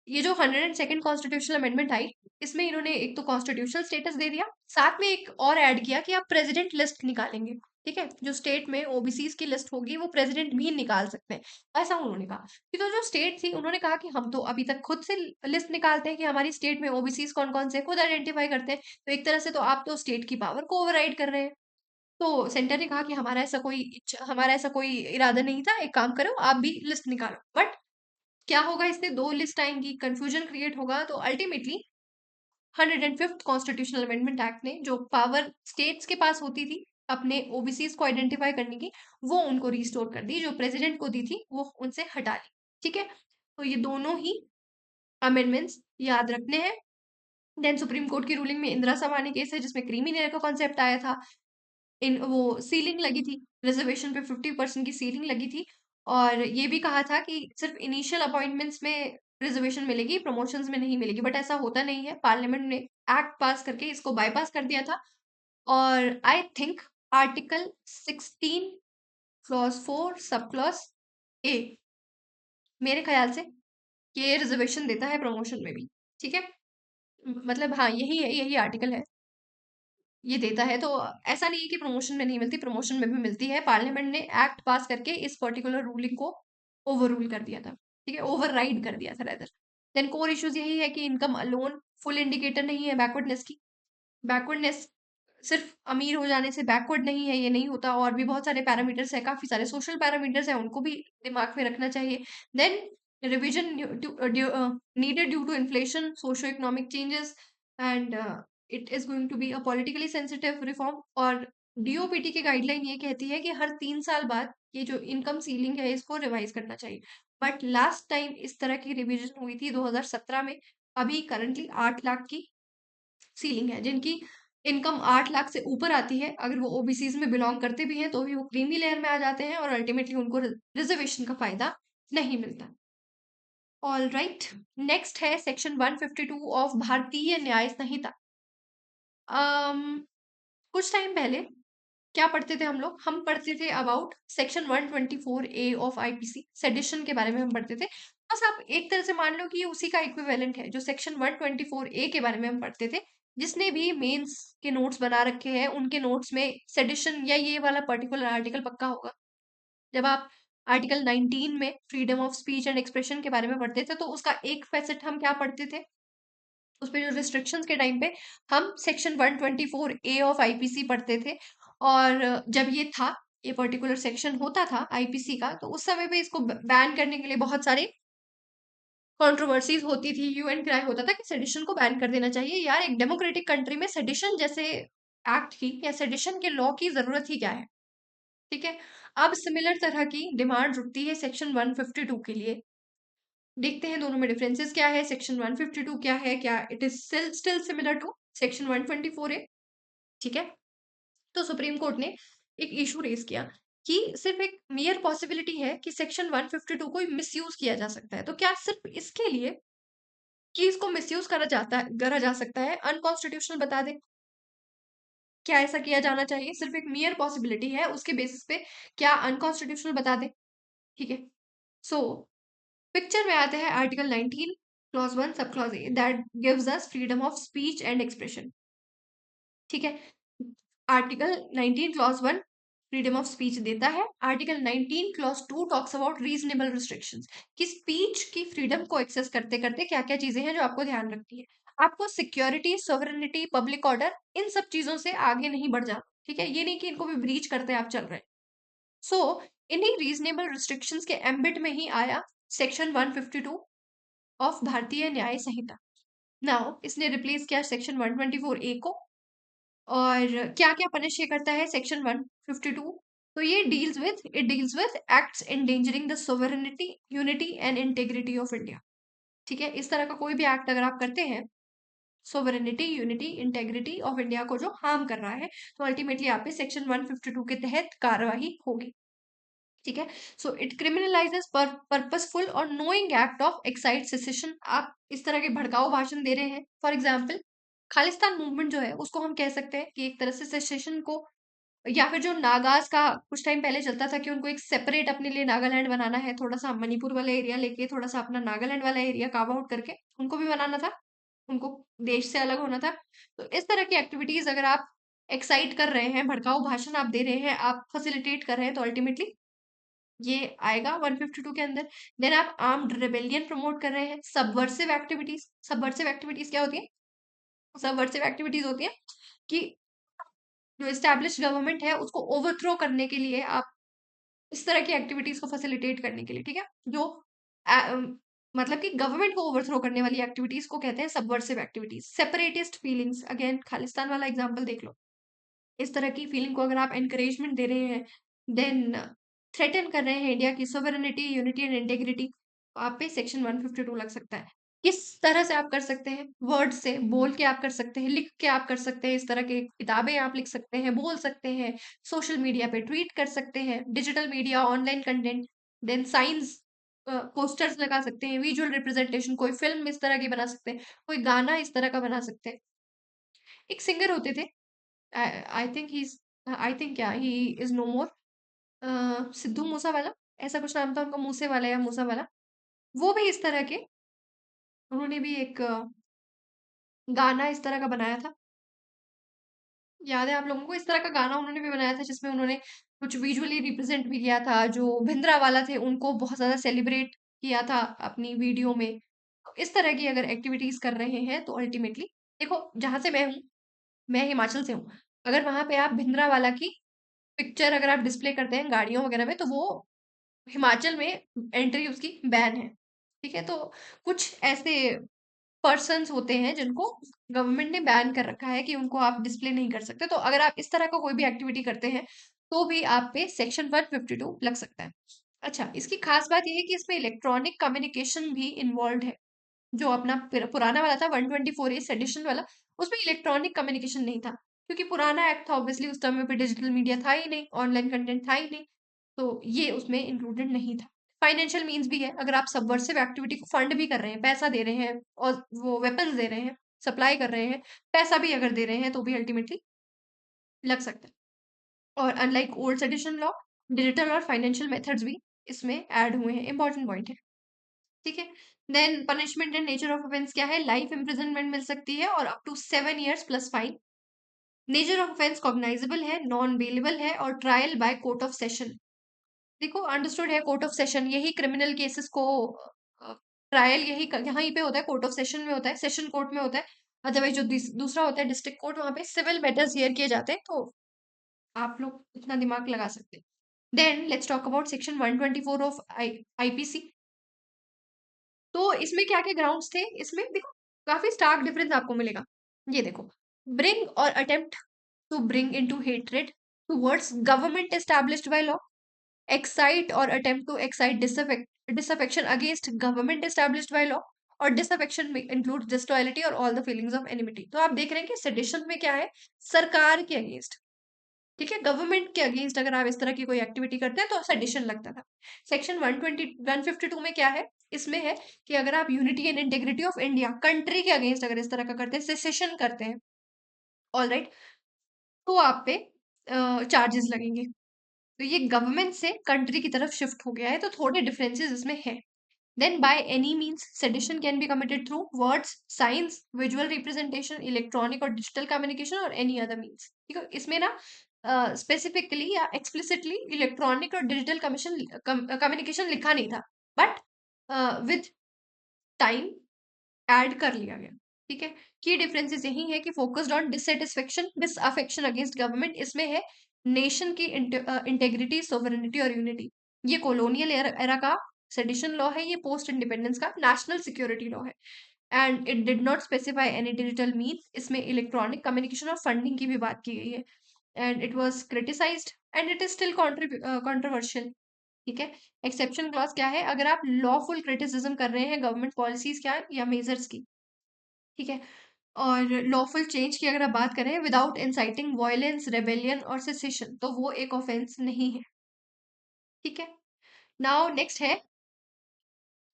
ये जो 102nd कॉन्स्टिट्यूशनल अमेंडमेंट आई, इसमें इन्होंने एक तो कॉन्स्टिट्यूशनल स्टेटस दे दिया, साथ में एक और ऐड किया कि आप प्रेसिडेंट लिस्ट निकालेंगे। ठीक है, जो स्टेट में ओबीसीज की लिस्ट होगी वो प्रेसिडेंट भी निकाल सकते हैं, ऐसा उन्होंने कहा। कि तो जो स्टेट थी उन्होंने कहा कि हम तो अभी तक खुद से लिस्ट निकालते हैं कि हमारी स्टेट में ओबीसीज कौन कौन से, खुद आइडेंटिफाई करते हैं, तो एक तरह से तो आप तो स्टेट की पावर को ओवरराइड कर रहे हैं। तो सेंटर ने कहा कि हमारा ऐसा कोई इरादा नहीं था, एक काम करो आप भी लिस्ट निकालो। बट क्या होगा, इससे दो लिस्ट आएंगी, कंफ्यूजन क्रिएट होगा। तो ultimately 105th constitutional amendment act ने जो पावर स्टेट्स के पास होती थी अपने ओबीसीज को आइडेंटिफाई करने की, वो उनको रिस्टोर कर दी, जो प्रेसिडेंट को दी थी वो उनसे हटा ली। ठीक है, तो ये दोनों ही अमेंडमेंट्स याद रखने हैं। देन सुप्रीम कोर्ट की रूलिंग में इंदिरा सवानी केस है जिसमें क्रीमी लेयर का कॉन्सेप्ट आया था। इन वो सीलिंग लगी थी, रिजर्वेशन पे 50% की सीलिंग लगी थी, और ये भी कहा था कि सिर्फ इनिशियल अपॉइंटमेंट्स में रिजर्वेशन मिलेगी, प्रमोशंस में नहीं मिलेगी। बट ऐसा होता नहीं है, पार्लियामेंट ने एक्ट पास करके इसको बाईपास कर दिया था। और I think article 16 clause 4 sub clause A, मेरे ख्याल से ये रिजर्वेशन देता है प्रमोशन में भी। ठीक है, मतलब हाँ यही है, यही आर्टिकल है, ये देता है। तो ऐसा नहीं है कि प्रमोशन में नहीं मिलती, प्रमोशन में भी मिलती है। पार्लियामेंट ने एक्ट पास करके इस पर्टिकुलर रूलिंग को ओवर रूल कर दिया था। ठीक है, ओवर राइड कर दिया था रेदर। देन कोर इश्यूज यही है कि इनकम अलोन फुल इंडिकेटर नहीं है बैकवर्डनेस की। बैकवर्डनेस सिर्फ अमीर हो जाने से बैकवर्ड नहीं है, ये नहीं होता, और भी बहुत सारे पैरामीटर्स है, काफी सारे सोशल पैरामीटर्स है, उनको भी दिमाग में रखना चाहिए। Then revision needed due to inflation, socio economic changes, and it is going to be a politically sensitive reform. और डीओपीटी की गाइडलाइन ये कहती है कि हर 3 साल बाद ये जो इनकम सीलिंग है इसको रिवाइज करना चाहिए। बट लास्ट टाइम इस तरह की रिवीजन हुई थी 2017 में। अभी करंटली 8 लाख की सीलिंग है, जिनकी इनकम 8 लाख से ऊपर आती है, अगर वो ओबीसीज में बिलोंग करते भी हैं तो भी वो क्रीमी लेयर में आ जाते हैं और अल्टीमेटली उनको रिजर्वेशन का फायदा नहीं मिलता। ऑल राइट, नेक्स्ट है सेक्शन 152 ऑफ भारतीय न्याय संहिता। अम, कुछ टाइम पहले क्या पढ़ते थे हम लोग? हम पढ़ते थे about section 124 A of IPC, sedition के बारे में हम पढ़ते थे। बस आप एक तरह से मान लो कि ये उसी का इक्विवेलेंट है जो सेक्शन 124 ए के बारे में हम पढ़ते थे। जिसने भी मेंस के नोट्स बना रखे हैं उनके नोट्स में सेडिशन या ये वाला पर्टिकुलर आर्टिकल पक्का होगा। जब आप आर्टिकल 19 में freedom of speech and expression के बारे में पढ़ते थे तो उसका एक फैसेट हम क्या पढ़ते थे, उस पे जो रिस्ट्रिक्शंस के टाइम पे हम सेक्शन 124 ए ऑफ आईपीसी पढ़ते थे। और जब ये था, ये पर्टिकुलर सेक्शन होता था आईपीसी का, तो उस समय पे इसको बैन करने के लिए बहुत सारे कंट्रोवर्सीज होती थी, यूएन क्राई होता था कि सेडिशन को बैन कर देना चाहिए। यार, एक डेमोक्रेटिक कंट्री में सेडिशन जैसे एक्ट की या सेडिशन के लॉ की जरूरत ही क्या है? ठीक है। अब सिमिलर तरह की डिमांड उठती है सेक्शन 152 के लिए। देखते हैं दोनों में डिफरेंसेस क्या है, सेक्शन 152 क्या है, क्या it is still similar to section 124 है। ठीक है। तो सुप्रीम कोर्ट ने एक इशू रेज किया कि सिर्फ एक मियर पॉसिबिलिटी है कि सेक्शन 152 को मिसयूज किया जा सकता है। तो क्या सिर्फ इसके लिए कि इसको मिसयूज करा जा सकता है अनकॉन्स्टिट्यूशनल बता दे? क्या ऐसा किया जाना चाहिए? सिर्फ एक मियर पॉसिबिलिटी है, उसके बेसिस पे क्या अनकॉन्स्टिट्यूशनल बता दे? ठीक है। सो पिक्चर में आते हैं article 19 clause 1 sub clause A that gives us freedom of speech and expression. ठीक है। Article 19 clause 1 freedom of speech देता है। Article 19 clause 2 talks about reasonable restrictions, कि स्पीच की फ्रीडम को एक्सेस करते करते क्या क्या चीजें हैं जो आपको ध्यान रखती है। आपको सिक्योरिटी, सोवरेनिटी, पब्लिक ऑर्डर, इन सब चीजों से आगे नहीं बढ़ जाना। ठीक है, ये नहीं कि इनको भी ब्रीच करते आप चल रहे हैं। सो इन्हीं रीजनेबल रिस्ट्रिक्शंस के एम्बिट में ही आया सेक्शन 152 ऑफ भारतीय न्याय संहिता। नाउ इसने रिप्लेस किया सेक्शन 124 ए को। और क्या क्या पनिश ये करता है सेक्शन 152? तो ये deals with acts endangering the sovereignty, unity and integrity of India. ठीक है, इस तरह का कोई भी एक्ट अगर आप करते हैं sovereignty, unity, integrity of India को जो हार्म कर रहा है, तो अल्टीमेटली आप पे सेक्शन 152 के तहत कार्रवाई होगी। ठीक है। सो इट क्रिमिनलाइजेस पर्पसफुल और knowing act of excite cessation. आप इस तरह के भड़काऊ भाषण दे रहे हैं, फॉर एग्जाम्पल खालिस्तान मूवमेंट जो है उसको हम कह सकते हैं कि एक तरह से सेसेशन को, या फिर जो नागाज का कुछ टाइम पहले चलता था कि उनको एक सेपरेट अपने लिए नागालैंड बनाना है, थोड़ा सा मणिपुर वाला एरिया लेके थोड़ा सा अपना नागालैंड वाला एरिया कार्व आउट करके उनको भी बनाना था, उनको देश से अलग होना था। तो इस तरह की एक्टिविटीज अगर आप एक्साइट कर रहे हैं, भड़काऊ भाषण आप दे रहे हैं, आप फैसिलिटेट कर रहे हैं, तो अल्टीमेटली ये आएगा 152 के अंदर। देन आप आर्म्ड रिबेलियन प्रमोट कर रहे हैं, सबवर्सिव एक्टिविटीज। सबवर्सिव एक्टिविटीज क्या होती है? सबवर्सिव एक्टिविटीज होती है कि जो एस्टैब्लिश गवर्नमेंट है उसको ओवरथ्रो करने के लिए आप इस तरह की एक्टिविटीज को फैसिलिटेट करने के लिए, ठीक है, जो मतलब कि गवर्नमेंट को ओवरथ्रो करने वाली एक्टिविटीज को कहते हैं subversive activities. Separatist feelings, again Khalistan वाला एग्जांपल देख लो। इस तरह की फीलिंग को अगर आप एनकरेजमेंट दे रहे हैं, देन थ्रेटन कर रहे हैं इंडिया की सोवरेनिटी, यूनिटी एंड इंटेग्रिटी, तो आप पे सेक्शन 152 लग सकता है। किस तरह से आप कर सकते हैं? वर्ड से, बोल के आप कर सकते हैं, लिख के आप कर सकते हैं, इस तरह की किताबें आप लिख सकते हैं, बोल सकते हैं, सोशल मीडिया पे ट्वीट कर सकते हैं, digital media, online content, then signs posters लगा सकते हैं, विजुअल रिप्रेजेंटेशन, कोई फिल्म इस तरह की बना सकते हैं, कोई गाना इस तरह का बना सकते हैं। एक सिंगर होते थे, आई थिंक क्या ही इज नो मोर, सिद्धू मूसा वाला, ऐसा कुछ नाम था उनका, मूसे वाला या मूसा वाला। वो भी इस तरह के, उन्होंने भी एक गाना इस तरह का बनाया था। याद है आप लोगों को? इस तरह का गाना उन्होंने भी बनाया था जिसमें उन्होंने कुछ विजुअली रिप्रेजेंट भी किया था। जो भिंद्रा वाला थे उनको बहुत ज्यादा सेलिब्रेट किया था अपनी वीडियो में। तो इस तरह की अगर एक्टिविटीज कर रहे हैं तो अल्टीमेटली, देखो जहां से मैं हूँ, मैं हिमाचल से हूँ, अगर वहां पे आप भिंद्रा वाला की पिक्चर अगर आप डिस्प्ले करते हैं गाड़ियों वगैरह में, तो वो हिमाचल में एंट्री उसकी बैन है। ठीक है। तो कुछ ऐसे पर्सन्स होते हैं जिनको गवर्नमेंट ने बैन कर रखा है कि उनको आप डिस्प्ले नहीं कर सकते। तो अगर आप इस तरह का कोई भी एक्टिविटी करते हैं तो भी आप पे सेक्शन 152 लग सकता है। अच्छा, इसकी खास बात यह है कि इसमें इलेक्ट्रॉनिक कम्युनिकेशन भी इन्वॉल्व है। जो अपना पुराना वाला था 124 एडिशन वाला, उसमें इलेक्ट्रॉनिक कम्युनिकेशन नहीं था, क्योंकि पुराना एक्ट था, ऑब्वियसली उस टाइम पे डिजिटल मीडिया था ही नहीं, ऑनलाइन कंटेंट था ही नहीं, तो ये उसमें इंक्लूडेड नहीं था। फाइनेंशियल मीन्स भी है, अगर आप सबवर्सिव एक्टिविटी को फंड भी कर रहे हैं, पैसा दे रहे हैं और वो वेपन्स दे रहे हैं, सप्लाई कर रहे हैं, पैसा भी अगर दे रहे हैं तो भी अल्टीमेटली लग सकता है। और unlike old sedition law, digital और फाइनेंशियल मेथड्स भी इसमें ऐड हुए हैं, इंपॉर्टेंट पॉइंट है। ठीक है। Then punishment and nature of offence क्या है, लाइफ इम्प्रिजनमेंट मिल सकती है और up to 7 years plus fine. Nature of offence cognisable है, नॉन बेलेबल है और trial by court of session. देखो अंडरस्टूड है, कोर्ट ऑफ सेशन यही क्रिमिनल केसेस को ट्रायल यही यहीं पे होता है, कोर्ट ऑफ सेशन में होता है, सेशन कोर्ट में होता है। अदरवाइज जो दूसरा होता है डिस्ट्रिक्ट कोर्ट, वहां पे सिविल मैटर्स हियर किए जाते हैं, तो आप लोग इतना दिमाग लगा सकते हैं। Then let's talk about section 124 of IPC. तो इसमें क्या क्या ग्राउंड्स थे, इसमें देखो काफी स्टार्क डिफरेंस आपको मिलेगा। ये देखो, ब्रिंग और attempt to bring into hatred towards government established by law, excite और attempt to excite disaffection against government established by law, और डिसअफेक्शन में इंक्लूड डिस्लॉयल्टी और all the feelings of enmity. तो आप देख रहे हैं कि सेडिशन में क्या है, सरकार के अगेंस्ट, ठीक है, गवर्नमेंट के अगेंस्ट अगर आप इस तरह की कोई एक्टिविटी करते हैं तो सेडिशन लगता था। सेक्शन 152 में क्या है, इसमें है कि अगर आप unity and integrity of India country के अगेंस्ट अगर इस तरह का करते हैं, सेसेशन करते हैं, ऑल राइट, तो आप पे चार्जेस लगेंगे। तो ये गवर्नमेंट से कंट्री की तरफ शिफ्ट हो गया है, तो थोड़े डिफरेंसेस इसमें है। Then by any means sedition can be committed through words, signs, visual representation, electronic और डिजिटल कम्युनिकेशन और एनी अदर मीन्स। ठीक है, इसमें ना स्पेसिफिकली या एक्सप्लिसिटली इलेक्ट्रॉनिक और डिजिटल कम्युनिकेशन लिखा नहीं था, बट विद टाइम ऐड कर लिया गया। ठीक है, की डिफरेंसेस यही है कि focused on dissatisfaction disaffection against government, इसमें है नेशन की इंटेग्रिटी, सोवरेनिटी और यूनिटी। ये कॉलोनियल एरा का सेडिशन लॉ है, ये पोस्ट इंडिपेंडेंस का नेशनल सिक्योरिटी लॉ है। And it did not specify any digital mean, इसमें इलेक्ट्रॉनिक कम्युनिकेशन और फंडिंग की भी बात की गई है। And it was criticised and it is still controversial. ठीक है, एक्सेप्शन क्लॉज क्या है, अगर आप लॉफुल क्रिटिसिज्म कर रहे हैं गवर्नमेंट पॉलिसीज क्या या मेजर्स की, ठीक है, और लॉफुल चेंज की अगर आप बात करें विदाउट इंसाइटिंग वायलेंस, रेबेलियन और सेसेशन, तो वो एक ऑफेंस नहीं है। ठीक है, नाउ नेक्स्ट है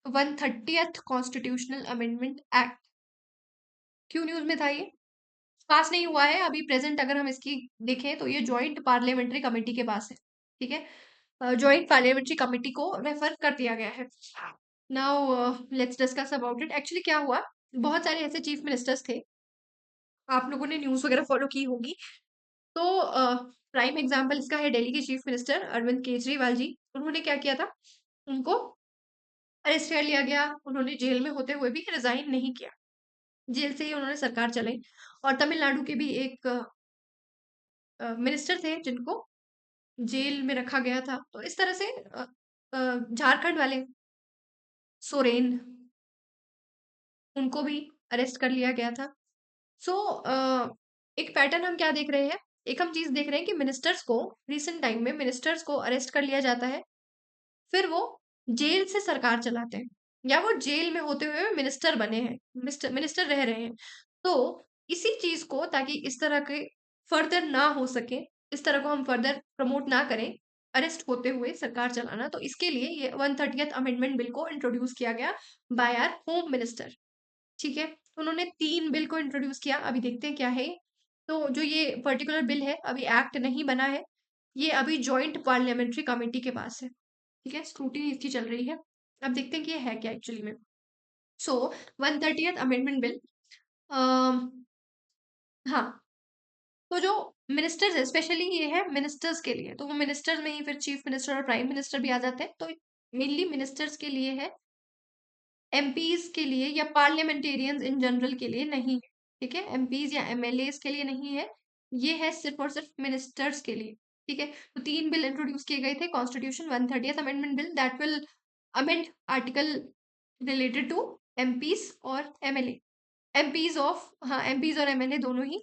130th कॉन्स्टिट्यूशनल अमेंडमेंट एक्ट। क्यों न्यूज में था ये, पास नहीं हुआ है अभी प्रेजेंट, अगर हम इसकी देखें तो ये जॉइंट पार्लियामेंट्री कमेटी के पास है। ठीक है, जॉइंट पार्लियामेंट्री कमेटी को रेफर कर दिया गया है। Now let's discuss about it. Actually क्या हुआ, बहुत सारे ऐसे चीफ मिनिस्टर्स थे, आप लोगों ने न्यूज वगैरह फॉलो की होगी, तो प्राइम एग्जाम्पल इसका है दिल्ली के चीफ मिनिस्टर अरविंद केजरीवाल जी। उन्होंने क्या किया था, उनको अरेस्ट कर लिया गया, उन्होंने जेल में होते हुए भी रिजाइन नहीं किया, जेल से ही उन्होंने सरकार चलाई। और तमिलनाडु के भी एक मिनिस्टर थे जिनको जेल में रखा गया था। तो इस तरह से झारखंड वाले सोरेन, उनको भी अरेस्ट कर लिया गया था। सो एक पैटर्न हम क्या देख रहे हैं, एक हम चीज देख रहे हैं कि मिनिस्टर्स को रिसेंट टाइम में मिनिस्टर्स को अरेस्ट कर लिया जाता है, फिर वो जेल से सरकार चलाते हैं, या वो जेल में होते हुए मिनिस्टर बने हैं, मिनिस्टर रह रहे हैं। तो इसी चीज को, ताकि इस तरह के फर्दर ना हो सके, इस तरह को हम फर्दर प्रमोट ना करें, अरेस्ट होते हुए सरकार चलाना, तो इसके लिए ये 130th अमेंडमेंट बिल को इंट्रोड्यूस किया गया बाय आर होम मिनिस्टर। ठीक है, उन्होंने 3 बिल को इंट्रोड्यूस किया, अभी देखते हैं क्या है। तो जो ये पर्टिकुलर बिल है अभी एक्ट नहीं बना है, ये अभी जॉइंट पार्लियामेंट्री कमेटी के पास है। ठीक है, स्क्रूटिनी इसकी चल रही है, अब देखते हैं कि ये है क्या एक्चुअली में। सो 130th अमेंडमेंट बिल, हाँ, तो जो मिनिस्टर्स है, स्पेशली ये है मिनिस्टर्स के लिए, तो वो मिनिस्टर्स में ही फिर चीफ मिनिस्टर और प्राइम मिनिस्टर भी आ जाते हैं, तो मेनली मिनिस्टर्स के लिए है, एमपीज के लिए या पार्लियामेंटेरियंस इन जनरल के लिए नहीं है। ठीक है, एमपीज या एमएलए के लिए नहीं है, ये है सिर्फ और सिर्फ मिनिस्टर्स के लिए। ठीक है, तो 3 बिल इंट्रोड्यूस किए गए थे, constitution 130th amendment bill that will amend article related to MPs और एमएलए, एमपीज ऑफ, हाँ एमपीज और एमएलए दोनों ही।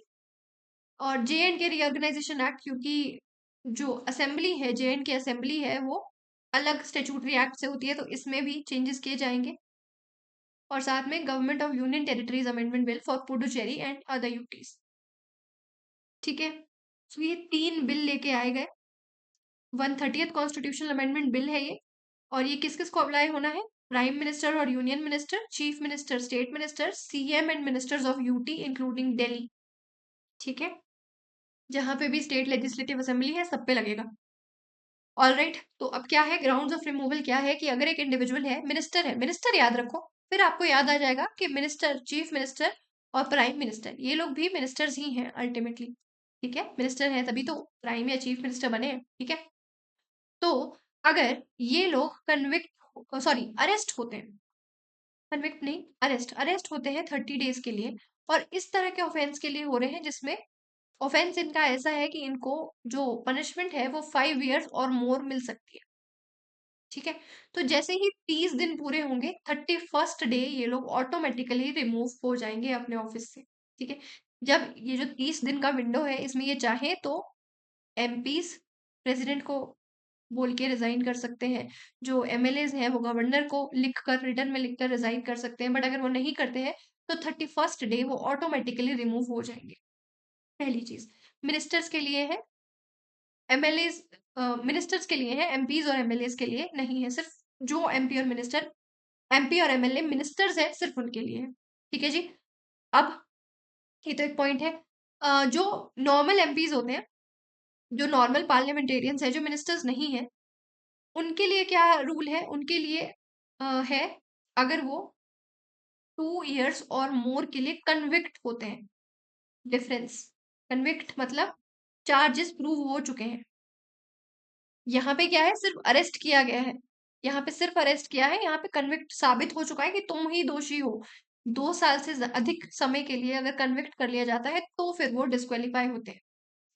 और J and K reorganisation act, क्योंकि जो असेंबली है, जे एंड के असेंबली है, वो अलग स्टेचूटरी एक्ट से होती है, तो इसमें भी चेंजेस किए जाएंगे। और साथ में government of union territories amendment bill for Puducherry and other UTs. ठीक है, तो ये 3 बिल लेके आए गए। 130th कॉन्स्टिट्यूशनल अमेंडमेंट बिल है ये, और ये किस किस को अप्लाई होना है? प्राइम मिनिस्टर और union minister, chief minister, state minister, CM and ministers of UT including Delhi. ठीक है, जहां पे भी स्टेट लेजिस्लेटिव असेंबली है सब पे लगेगा। ऑल राइट, तो अब क्या है ग्राउंड्स ऑफ रिमूवल? क्या है कि अगर एक इंडिविजुअल है, मिनिस्टर याद रखो, फिर आपको याद आ जाएगा कि मिनिस्टर, चीफ मिनिस्टर और प्राइम मिनिस्टर, ये लोग भी मिनिस्टर्स ही हैं अल्टीमेटली। ठीक है, मिनिस्टर है तभी तो प्राइम या चीफ मिनिस्टर बने हैं। ठीक है, तो अगर ये लोग कन्विक्ट, सॉरी अरेस्ट होते हैं, कन्विक्ट नहीं, अरेस्ट होते हैं 30 डेज के लिए, और इस तरह के ऑफेंस के लिए हो रहे हैं जिसमें ऑफेंस इनका ऐसा है कि इनको जो पनिशमेंट है वो 5 years और मोर मिल सकती है। ठीक है, तो जैसे ही 30 दिन पूरे होंगे, 31st डे ये लोग ऑटोमेटिकली रिमूव हो जाएंगे अपने ऑफिस से। ठीक है, जब ये जो 30 दिन का विंडो है, इसमें ये चाहे तो एमपीज प्रेसिडेंट को बोल के रिजाइन कर सकते हैं, जो एमएलएज हैं वो गवर्नर को लिखकर, रिटर्न में लिखकर रिजाइन कर सकते हैं, बट अगर वो नहीं करते हैं तो 31st डे वो ऑटोमेटिकली रिमूव हो जाएंगे। पहली चीज, मिनिस्टर्स के लिए है, एमएलएज मिनिस्टर्स के लिए है, एमपीज और एमएलएज के लिए नहीं है। सिर्फ जो एमपी और एमएलए मिनिस्टर्स है, सिर्फ उनके लिए है। ठीक है जी, अब ये तो एक पॉइंट है। जो नॉर्मल एमपीज होते हैं, जो नॉर्मल पार्लियामेंटेरियंस है, जो मिनिस्टर्स नहीं है, उनके लिए क्या रूल है? उनके लिए है, अगर वो 2 years और मोर के लिए कन्विक्ट होते हैं। डिफरेंस, कन्विक्ट मतलब चार्जेस प्रूव हो चुके हैं। यहाँ पे क्या है, सिर्फ अरेस्ट किया गया है, यहाँ पे सिर्फ अरेस्ट किया है, यहाँ पे कन्विक्ट साबित हो चुका है कि तुम ही दोषी हो। 2 साल से अधिक समय के लिए अगर कन्विक्ट कर लिया जाता है तो फिर वो डिस्क्वालीफाई होते हैं।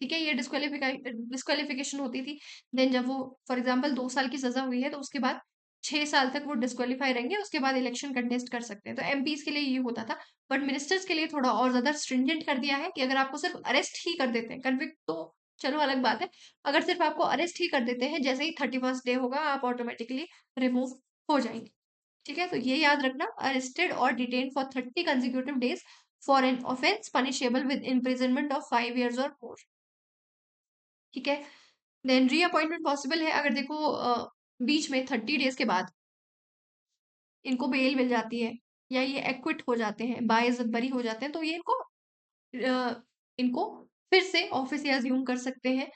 ठीक है, ये डिस्क्वालिफिकेशन होती थी। देन जब वो फॉर एग्जाम्पल 2 साल की सजा हुई है तो उसके बाद 6 साल तक वो डिस्क्वालीफाई रहेंगे, उसके बाद इलेक्शन कंटेस्ट कर सकते हैं। तो एमपीज के लिए ये होता था, बट मिनिस्टर्स के लिए थोड़ा और ज्यादा स्ट्रिंजेंट कर दिया है कि अगर आपको सिर्फ अरेस्ट ही कर देते हैं, कन्विक्ट तो चलो अलग बात है, अगर सिर्फ आपको अरेस्ट ही कर देते हैं, जैसे ही 31st डे होगा आप ऑटोमेटिकली रिमूव हो जाएंगे। ठीक है, तो ये याद रखना, अरेस्टेड और detain for 30 consecutive days for an offence punishable with imprisonment of 5 years और मोर। ठीक है, देन रीअपॉइंटमेंट पॉसिबल है, अगर देखो बीच में 30 डेज के बाद इनको बेल मिल जाती है, या ये एक्विट हो जाते हैं, बाइज्जत बरी हो जाते हैं, तो ये इनको फिर से ऑफिस अज्यूम कर सकते हैं।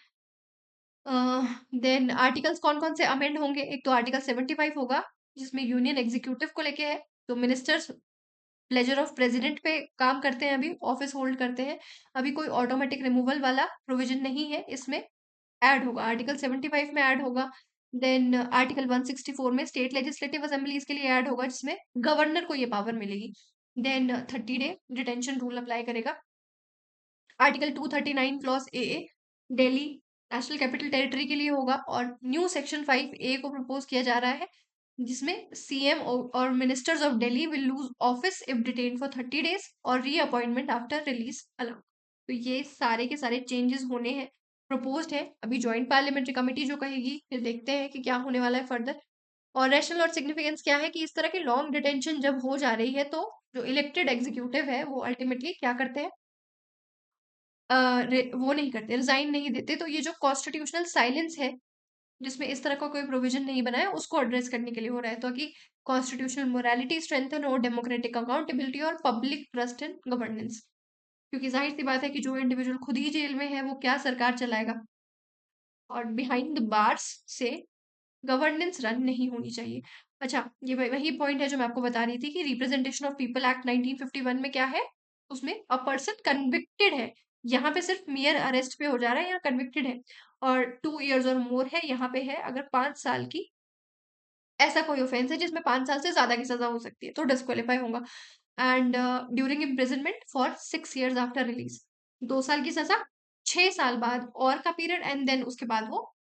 देन आर्टिकल्स कौन कौन से अमेंड होंगे? एक तो आर्टिकल 75 होगा, जिसमें यूनियन एग्जीक्यूटिव को लेके है, तो मिनिस्टर्स प्लेजर ऑफ प्रेसिडेंट पे काम करते हैं, अभी ऑफिस होल्ड करते हैं, अभी कोई ऑटोमेटिक रिमूवल वाला प्रोविजन नहीं है, इसमें ऐड होगा, आर्टिकल 75 में ऐड होगा। देन आर्टिकल 164 में स्टेट लेजिस्लेटिव असेंबली इसके लिए ऐड होगा, जिसमें गवर्नर को ये पावर मिलेगी। Then 30 day detention rule apply करेगा। Article 239 clause A Delhi national capital territory के लिए होगा, और न्यू सेक्शन 5A को प्रपोज किया जा रहा है, जिसमें सीएम और ministers of Delhi will lose office if detain for 30 days और रीअपॉइंटमेंट आफ्टर रिलीज अलाउड। तो ये सारे के सारे चेंजेस होने हैं, प्रपोज्ड है, अभी ज्वाइंट पार्लियामेंट्री कमेटी जो कहेगी, फिर देखते हैं कि क्या होने वाला है फर्दर। और रैशनल और सिग्निफिकेंस क्या है कि इस तरह की लॉन्ग डिटेंशन जब हो जा रही है, तो जो इलेक्टेड एग्जीक्यूटिव है वो अल्टीमेटली क्या करते हैं, वो नहीं करते, रिजाइन नहीं देते। तो ये जो कॉन्स्टिट्यूशनल साइलेंस है, जिसमें इस तरह का कोई प्रोविजन नहीं बना है, उसको एड्रेस करने के लिए हो रहा है, तो कि कॉन्स्टिट्यूशनल मोरालिटी स्ट्रेंथन और डेमोक्रेटिक अकाउंटेबिलिटी और पब्लिक ट्रस्ट इन गवर्नेंस। क्योंकि जाहिर सी बात है कि जो इंडिविजुअल खुद ही जेल में है वो क्या सरकार चलाएगा, और बिहाइंड द बार्स से गवर्नेंस रन नहीं होनी चाहिए। अच्छा, ये वही पॉइंट है जो मैं आपको बता रही थी कि रिप्रेजेंटेशन ऑफ पीपल एक्ट 1951 में क्या है, उसमें अ पर्सन कन्विक्टेड है, यहाँ पे सिर्फ मेयर अरेस्ट पे हो जा रहा है, यहाँ कन्विक्टेड है, और 2 years और मोर है, यहाँ पे है अगर 5 साल की ऐसा कोई ऑफेंस है जिसमें 5 साल से ज्यादा की सजा हो सकती है तो डिस्क्वालीफाई होगा। And during imprisonment for 6 years after release, 2 साल की सजा, 6 साल बाद और का पीरियड, एंड देन उसके बाद वो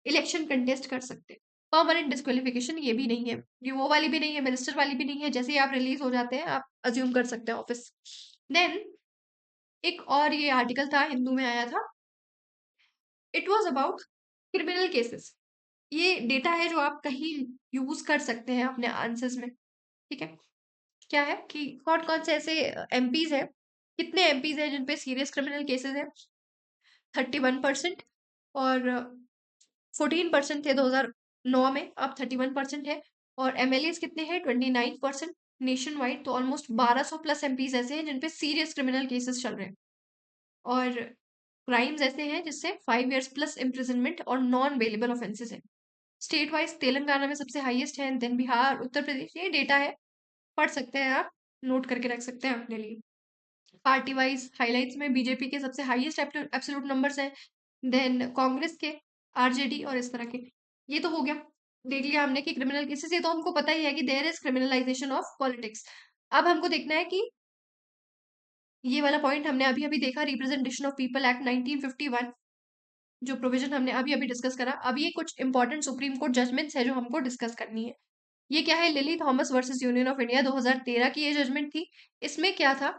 इलेक्शन कंटेस्ट कर सकते हैं। परमानेंट डिस्क्वालिफिकेशन ये भी नहीं है, ये वो वाली भी नहीं है, मिनिस्टर वाली भी नहीं है, जैसे ही आप रिलीज हो जाते हैं आप अज्यूम कर सकते हैं ऑफिस। देन एक और ये आर्टिकल था, हिंदू में आया था, it was about criminal cases. ये डेटा है जो आप कहीं यूज कर सकते हैं अपने आंसर्स में। ठीक है, क्या है कि कौन कौन से ऐसे एमपीज है, कितने एमपीज है जिन पे सीरियस क्रिमिनल केसेस है। 31%। और 14% थे 2009 में, अब 31% है। और एमएलएस कितने हैं? 29% नेशन वाइड। तो ऑलमोस्ट 1200 प्लस एमपीज ऐसे हैं जिन पे सीरियस क्रिमिनल केसेस चल रहे हैं। और क्राइम्स ऐसे हैं जिससे 5 years प्लस इम्प्रिजनमेंट और नॉन बेलेबल ऑफेंसेस हैं। स्टेट वाइज तेलंगाना में सबसे हाईएस्ट है, देन बिहार, उत्तर प्रदेश। ये डेटा है, पढ़ सकते हैं आप, नोट करके रख सकते हैं अपने लिए। पार्टी वाइज हाइलाइट्स में बीजेपी के सबसे हाईएस्ट एब्सोल्यूट नंबर्स हैं, देन कांग्रेस के, आरजेडी और इस तरह के। ये तो हो गया, देख लिया हमने कि क्रिमिनल केसेस, ये तो हमको पता ही है कि there is criminalisation of politics. अब हमको देखना है कि ये वाला पॉइंट हमने अभी अभी देखा, रिप्रेजेंटेशन ऑफ पीपल एक्ट 1951, जो प्रोविजन हमने अभी अभी डिस्कस करा। अब ये कुछ इंपॉर्टेंट सुप्रीम कोर्ट जजमेंट्स है जो हमको डिस्कस करनी है। ये क्या है? Lily Thomas versus union of India 2013 की ये जजमेंट थी। इसमें क्या था?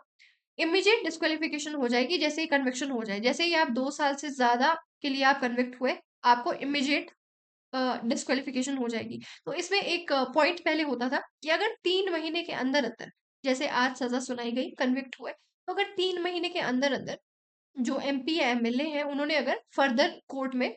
इमीडिएट डिस्क्वालिफिकेशन हो जाएगी जैसे ही कन्विक्शन हो जाए। जैसे ही आप 2 साल से ज्यादा के लिए आप कन्विक्ट हुए, आपको इमीडिएट डिस्क्वालिफिकेशन हो जाएगी। तो इसमें एक पॉइंट पहले होता था कि अगर 3 महीने के अंदर अंदर, जैसे आज सजा सुनाई गई, कन्विक्ट हुए, तो अगर 3 महीने के अंदर अंदर जो एमपी या एमएलए हैं उन्होंने अगर फर्दर कोर्ट में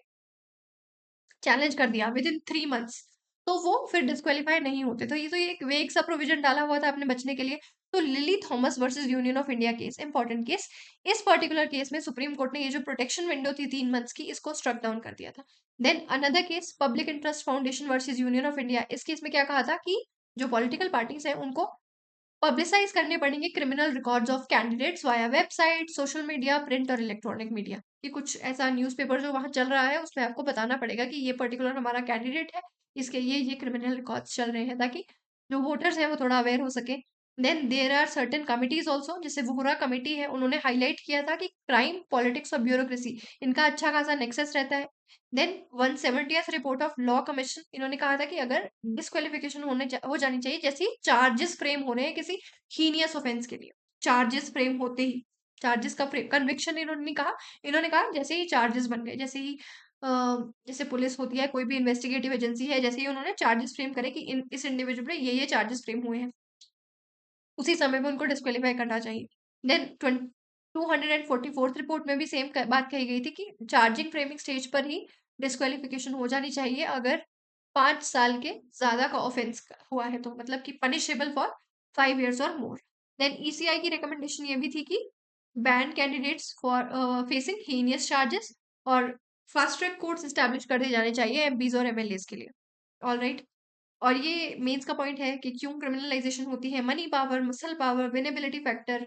चैलेंज कर दिया विद इन 3 months, तो वो फिर डिस्क्वालीफाई नहीं होते। तो ये एक वेग सा प्रोविजन डाला हुआ था अपने बचने के लिए। तो lily Thomas versus union of India case, important case. इस पर्टिकुलर केस में सुप्रीम कोर्ट ने ये जो प्रोटेक्शन विंडो थी 3 months की, इसको स्ट्रक डाउन कर दिया था। Then another case, public interest foundation versus union of India. इस केस में क्या कहा था कि जो पॉलिटिकल पार्टीज हैं उनको पब्लिसाइज करने पड़ेंगे criminal records of candidates via website, social media, print और इलेक्ट्रॉनिक मीडिया। कि कुछ ऐसा न्यूज़पेपर जो वहां चल रहा है उसमें आपको बताना पड़ेगा कि ये पर्टिकुलर हमारा कैंडिडेट है, इसके ये क्रिमिनल रिकॉर्ड्स चल रहे हैं, ताकि जो वोटर्स हैं वो थोड़ा अवेयर हो सके। Then there are certain committees also, जैसे वोहरा कमेटी है, उन्होंने हाईलाइट किया था कि क्राइम, पॉलिटिक्स और ब्यूरोक्रेसी, इनका अच्छा खासा नेक्सस रहता है। Then 170th report of law commission, इन्होंने कहा था कि अगर डिस्क्वालिफिकेशन हो जानी चाहिए जैसे ही चार्जेस फ्रेम हो रहे हैं किसी हीनियस ऑफेंस के लिए। चार्जेस फ्रेम होते ही, चार्जेस का कन्विक्शन इन्होंने नहीं कहा, इन्होंने कहा जैसे ही चार्जेस बन गए, जैसे ही जैसे पुलिस होती है, कोई भी इन्वेस्टिगेटिव एजेंसी है, जैसे ही उन्होंने चार्जेस फ्रेम करे कि इस इंडिविजुअल पे ये चार्जेस फ्रेम हुए हैं, उसी समय में उनको डिस्क्वालीफाई करना चाहिए। देन 244th रिपोर्ट में भी सेम बात कही गई थी कि चार्जिंग फ्रेमिंग स्टेज पर ही डिस्क्वालिफिकेशन हो जानी चाहिए अगर 5 साल के ज्यादा का ऑफेंस हुआ है, तो मतलब कि पनिशेबल फॉर 5 years और मोर। देन ईसीआई की रिकमेंडेशन ये भी थी कि ban candidates for facing heinous charges, और फास्ट ट्रैक कोर्ट्स एस्टैब्लिश कर दिए जाने चाहिए एमपीज और एमएलएस के लिए। All right. और ये मेंस का पॉइंट है कि क्यों क्रिमिनलाइजेशन होती है। Money power, muscle power, winnability factor,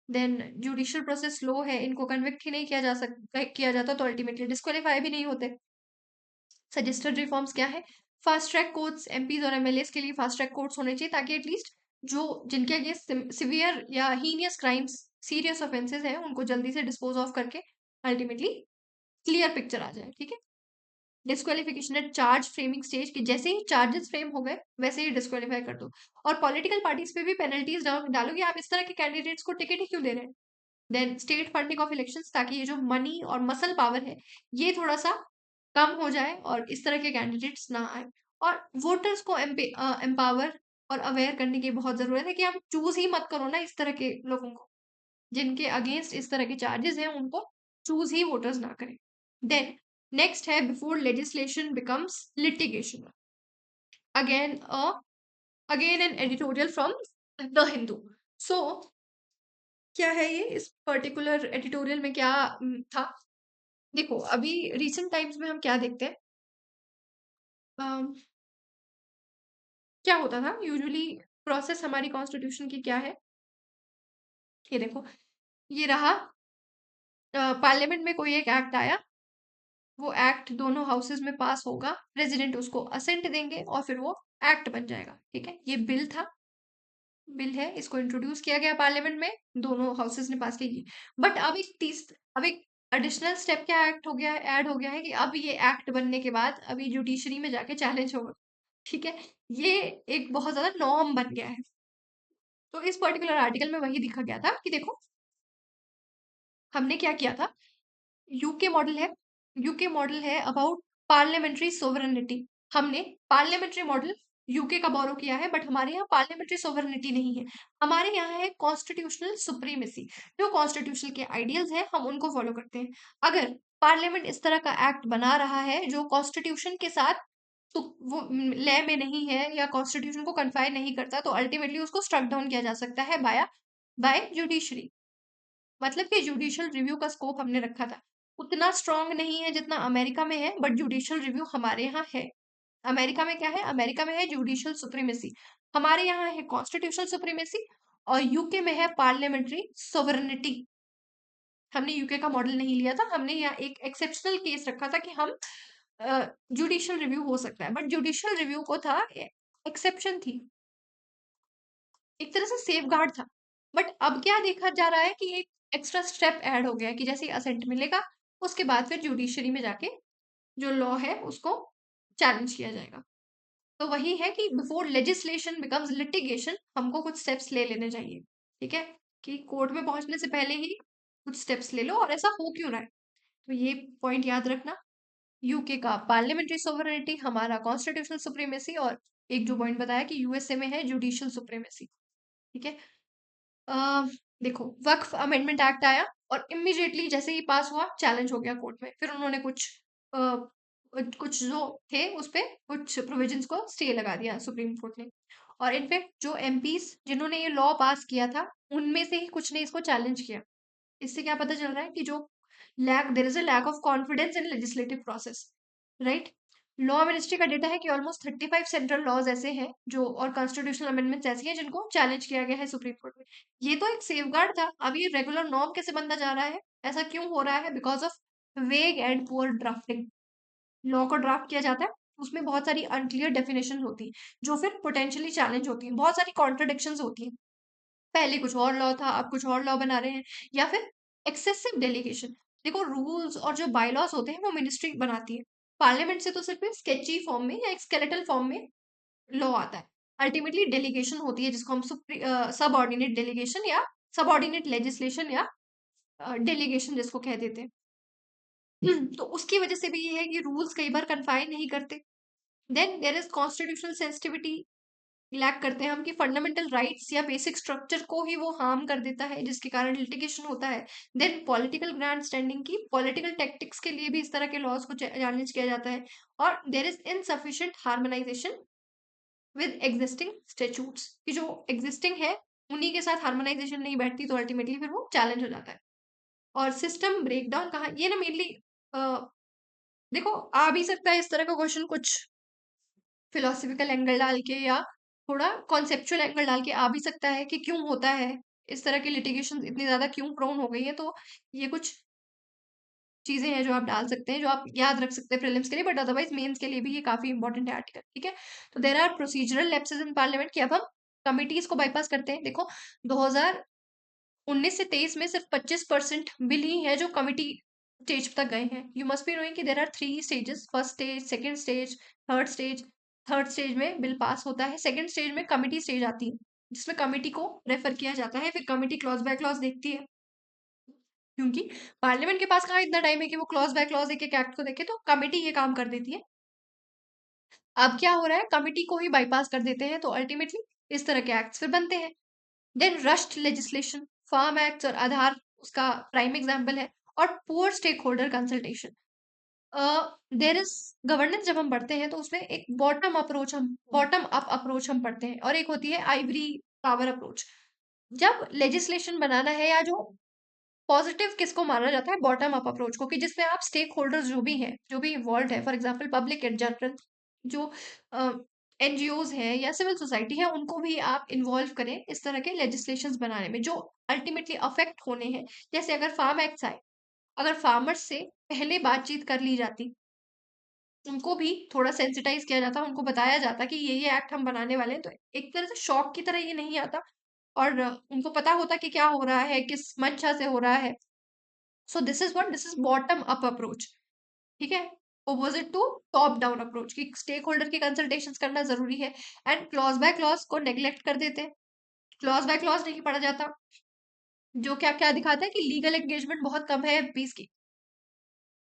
then judicial process slow है, इनको कन्विक्ट ही नहीं किया जाता तो अल्टीमेटली डिस्क्वालीफाई भी नहीं होते। सजेस्टेड रिफॉर्म्स क्या है? फास्ट ट्रैक कोर्ट्स, एमपीज और एमएलएस के लिए फास्ट ट्रैक कोर्ट्स होने चाहिए, ताकि एटलीस्ट जो जिनके अगेंस्ट सिवियर या हीनियस क्राइम्स, सीरियस ऑफेंसेस हैं, उनको जल्दी से डिस्पोज ऑफ करके अल्टीमेटली क्लियर पिक्चर आ जाए। ठीक है। Disqualification at charge framing stage, कि जैसे ही चार्जेस फ्रेम हो गए वैसे ही डिस्क्वालीफाई कर दो। और पॉलिटिकल पार्टीज पे भी पेनल्टीज डालो कि आप इस तरह के कैंडिडेट्स को टिकट ही क्यों दे रहे हैं। Then state funding of elections, ताकि ये जो मनी और मसल पावर है ये थोड़ा सा कम हो जाए और इस तरह के कैंडिडेट्स ना आए। और वोटर्स को एम्पावर और अवेयर करने की बहुत जरूरत है कि आप चूज ही मत करो ना इस तरह के लोगों को, जिनके अगेंस्ट इस तरह के चार्जेस हैं उनको चूज ही वोटर्स ना करें। देन नेक्स्ट है before legislation becomes litigation, again again an editorial from the Hindu. So क्या है ये, इस पर्टिकुलर एडिटोरियल में क्या था? देखो अभी रिसेंट टाइम्स में हम क्या देखते हैं, अम, क्या होता था यूजुअली, प्रोसेस हमारी कॉन्स्टिट्यूशन की क्या है, ये देखो, ये रहा, पार्लियामेंट में कोई एक एक्ट आया, वो एक्ट दोनों हाउसेज में पास होगा, प्रेसिडेंट उसको असेंट देंगे और फिर वो एक्ट बन जाएगा। ठीक है, ये बिल था, बिल है, इसको इंट्रोड्यूस किया गया पार्लियामेंट में, दोनों हाउसेज ने पास की। बट अब एक एडिशनल स्टेप क्या एक्ट हो गया है, ऐड हो गया है कि अब ये एक्ट बनने के बाद अभी जुडिशरी में जाके चैलेंज होगा। ठीक है, ये एक बहुत ज्यादा नॉर्म बन गया है। तो इस पर्टिकुलर आर्टिकल में वही दिखा गया था कि देखो हमने क्या किया था, यूके मॉडल है, यूके मॉडल है अबाउट पार्लियामेंट्री सोवरेनिटी। हमने पार्लियामेंट्री मॉडल यूके का बोरो किया है, बट हमारे यहाँ पार्लियामेंट्री सोवरेनिटी नहीं है। हमारे यहाँ है कॉन्स्टिट्यूशनल सुप्रीमेसी। जो कॉन्स्टिट्यूशन के आइडियल्स हैं हम उनको फॉलो करते हैं। अगर पार्लियामेंट इस तरह का एक्ट बना रहा है जो कॉन्स्टिट्यूशन के साथ तो वो लय में नहीं है या कॉन्स्टिट्यूशन को कन्फाइन नहीं करता, तो अल्टीमेटली उसको स्ट्रक डाउन किया जा सकता है बाय जुडिशरी। मतलब कि जुडिशियल रिव्यू का स्कोप हमने रखा था, उतना स्ट्रांग नहीं है जितना अमेरिका में है, बट जुडिशियल रिव्यू हमारे यहाँ है। अमेरिका में क्या है? अमेरिका में है जुडिशियल सुप्रीमेसी, हमारे यहाँ है कॉन्स्टिट्यूशनल सुप्रीमेसी, और यूके में है पार्लियामेंट्री सोवरेनिटी। हमने यूके का मॉडल नहीं लिया था, हमने यहाँ एक एक्सेप्शनल केस रखा था कि हम जुडिशियल रिव्यू हो सकता है, बट जुडिशियल रिव्यू को था एक्सेप्शन थी, एक तरह से सेफ गार्ड था। बट अब क्या देखा जा रहा है कि एक एक्स्ट्रा स्टेप ऐड हो गया है कि जैसे ही असेंट मिलेगा उसके बाद फिर जुडिशरी में जाके जो लॉ है उसको चैलेंज किया जाएगा। तो वही है कि बिफोर लेजिस्लेशन बिकम्स लिटिगेशन हमको कुछ स्टेप्स ले लेने चाहिए, ठीक है, कि कोर्ट में पहुंचने से पहले ही कुछ स्टेप्स ले लो, और ऐसा हो क्यों रहा है तो ये पॉइंट याद रखना। यूके का पार्लियामेंट्री सोवरेनिटी, हमारा कॉन्स्टिट्यूशनल सुप्रीमेसी, और एक जो पॉइंट बताया कि यूएसए में है जुडिशियल सुप्रीमेसी, ठीक है। अ, देखो वक्फ अमेंडमेंट एक्ट आया और इमिडिएटली जैसे ही पास हुआ चैलेंज हो गया कोर्ट में, फिर उन्होंने कुछ जो थे उस पे कुछ प्रोविजंस को स्टे लगा दिया सुप्रीम कोर्ट ने, और इनफैक्ट जो एमपीस जिन्होंने ये लॉ पास किया था उनमें से ही कुछ ने इसको चैलेंज किया। इससे क्या पता चल रहा है कि जो lack there is a lack of confidence in legislative process, right. Law ministry का डेटा है कि ऑलमोस्ट 35 सेंट्रल लॉज ऐसे हैं जो, और कॉन्स्टिट्यूशनल अमेंडमेंट्स ऐसी हैं जिनको चैलेंज किया गया है सुप्रीम कोर्ट में। ये तो एक सेफगार्ड था, अब ये रेगुलर नॉर्म कैसे बनता जा रहा है? ऐसा क्यों हो रहा है? बिकॉज ऑफ वेग एंड पुअर ड्राफ्टिंग। लॉ को ड्राफ्ट किया जाता है, उसमें बहुत सारी अनक्लियर डेफिनेशन होती है जो फिर पोटेंशियली चैलेंज होती है, बहुत सारी कॉन्ट्रडिक्शंस होती है। पहले कुछ और लॉ था, अब कुछ और लॉ बना रहे हैं, या फिर एक्सेसिव डेलीगेशन। देखो रूल्स और जो बायलॉज होते हैं वो मिनिस्ट्री बनाती है, पार्लियामेंट से तो सिर्फ स्केची फॉर्म में या एक स्केलेटल फॉर्म में लॉ आता है। अल्टीमेटली डेलीगेशन होती है जिसको हम सब डेलीगेशन या सबऑर्डिनेट लेजिस्लेशन या डेलीगेशन जिसको कह देते हैं। तो उसकी वजह से भी ये है कि रूल्स कई बार कन्फाइन नहीं करते। Then there is constitutional sensitivity, lack करते हैं हम कि फंडामेंटल राइट्स या बेसिक स्ट्रक्चर को ही वो हार्म कर देता है जिसके कारण लिटिगेशन होता है। देन पॉलिटिकल ग्रैंड स्टैंडिंग की पॉलिटिकल टैक्टिक्स के लिए भी इस तरह के लॉज को चैलेंज किया जाता है, और there is insufficient harmonisation with existing statutes, कि जो एग्जिस्टिंग है उन्हीं के साथ हार्मोनाइजेशन नहीं बैठती, तो अल्टीमेटली फिर वो चैलेंज हो जाता है। और सिस्टम ब्रेकडाउन कहाँ, ये ना मेनली देखो आ भी सकता है इस तरह का क्वेश्चन कुछ फिलोसफिकल एंगल डाल के या थोड़ा कॉन्सेप्चुअल एंगल डाल के आ भी सकता है कि क्यों होता है इस तरह की लिटिगेशन इतनी ज्यादा क्यों प्रोन हो गई है। तो ये कुछ चीजें हैं जो आप डाल सकते हैं, जो आप याद रख सकते हैं प्रीलिम्स के लिए, बट अदरवाइज मेंस के लिए भी ये काफी इंपॉर्टेंट है आर्टिकल, ठीक है। तो there are procedural lapses in parliament कि अब हम कमिटीज को बाईपास करते हैं। देखो 2019 से 23 में सिर्फ 25% बिल ही है जो कमिटी स्टेज तक गए हैं। यू मस्ट बी नोइंग कि there are 3 stages, first stage, second stage, third stage. Third stage में बिल पास होता है, सेकंड स्टेज में कमिटी स्टेज आती है जिसमें कमिटी को रेफर किया जाता है, फिर कमिटी क्लॉज बाय क्लॉज देखती है, क्योंकि पार्लियामेंट के पास कहाँ इतना टाइम है कि वो क्लॉज बाय क्लॉज एक एक एक्ट को देखे, तो कमिटी ये काम कर देती है। अब क्या हो रहा है, कमिटी को ही बाईपास कर देते हैं, तो अल्टीमेटली इस तरह के एक्ट्स फिर बनते हैं। Then rushed legislation, farm acts और आधार उसका प्राइम एग्जाम्पल है, और poor stakeholder consultation. There is governance जब हम पढ़ते हैं तो उसमें एक बॉटम अप अप्रोच हम पढ़ते हैं, और एक होती है आइवरी पावर अप्रोच। जब लेजिस्लेशन बनाना है या जो पॉजिटिव किसको माना जाता है, बॉटम अप अप्रोच को, कि जिसमें आप स्टेक होल्डर्स जो भी हैं, जो भी इन्वॉल्व है, for example public in general, जो एनजीओज हैं या सिविल सोसाइटी है, उनको भी आप इन्वॉल्व करें इस तरह के लेजिस्लेशंस बनाने में जो अल्टीमेटली अफेक्ट होने हैं। जैसे अगर फार्म एक्ट्स आए, अगर फार्मर्स से पहले बातचीत कर ली जाती, उनको भी थोड़ा सेंसिटाइज किया जाता, उनको बताया जाता कि ये एक्ट हम बनाने वाले हैं, तो एक तरह से शॉक की तरह ये नहीं आता, और उनको पता होता कि क्या हो रहा है, किस मंशा से हो रहा है। So this is bottom up approach, ठीक है, opposite to top down approach की स्टेक होल्डर की कंसल्टेशन करना जरूरी है। एंड क्लॉज बाय क्लॉज को नेग्लेक्ट कर देते हैं, क्लॉज बाय क्लॉज नहीं पढ़ा जाता, जो क्या क्या दिखाता है कि लीगल एंगेजमेंट बहुत कम है एमपीस की।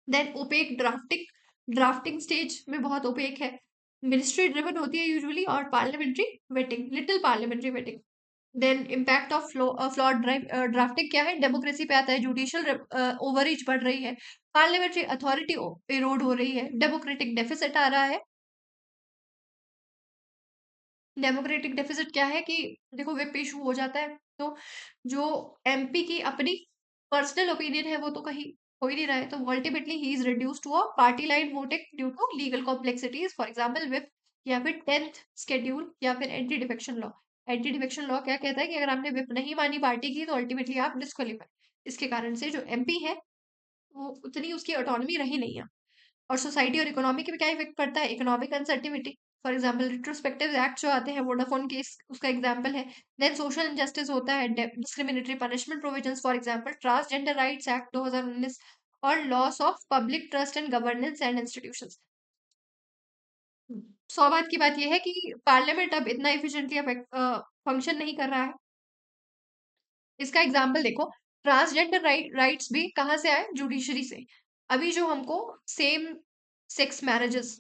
Then opaque drafting, drafting stage में बहुत ओपेक है। मिनिस्ट्री ड्रिवन होती है यूजुअली, और parliamentary vetting, little parliamentary vetting. Then impact of flawed drafting क्या है, डेमोक्रेसी पे आता है, जुडिशियल ओवररीच बढ़ रही है, पार्लियामेंट्री अथॉरिटी इरोड हो रही है, डेमोक्रेटिक डेफिसिट आ रहा है। डेमोक्रेटिक डेफिसिट क्या है कि देखो विप इशू हो जाता है, तो जो एमपी की अपनी पर्सनल ओपिनियन है वो तो कहीं हो ही नहीं रहा है, तो ultimately he is reduce to a party line voting due to legal complexities, for example whip, या फिर 10th शेड्यूल, या फिर anti defection law. Anti defection law क्या कहता है कि अगर आपने विप नहीं मानी पार्टी की तो अल्टीमेटली आप डिस्क्वालीफाई। इसके कारण से जो एमपी है वो उतनी उसकी ऑटोनॉमी रही नहीं है। और सोसाइटी और इकोनॉमी पे क्या इफेक्ट पड़ता है, economic uncertainty, for example retrospective act जो आते हैं, वोडाफोन केस उसका एग्जांपल है। देन सोशल इनजस्टिस होता है, discriminatory punishment provisions, for example transgender rights act 2019, और loss of public trust and governance and institutions. सौभाग्य की बात यह है कि पार्लियामेंट अब इतना इफिशिएंटली फंक्शन नहीं कर रहा है। इसका एग्जाम्पल देखो, ट्रांसजेंडर राइट्स भी कहाँ से आए, जुडिशरी से। अभी जो हमको सेम सेक्स मैरिजेस,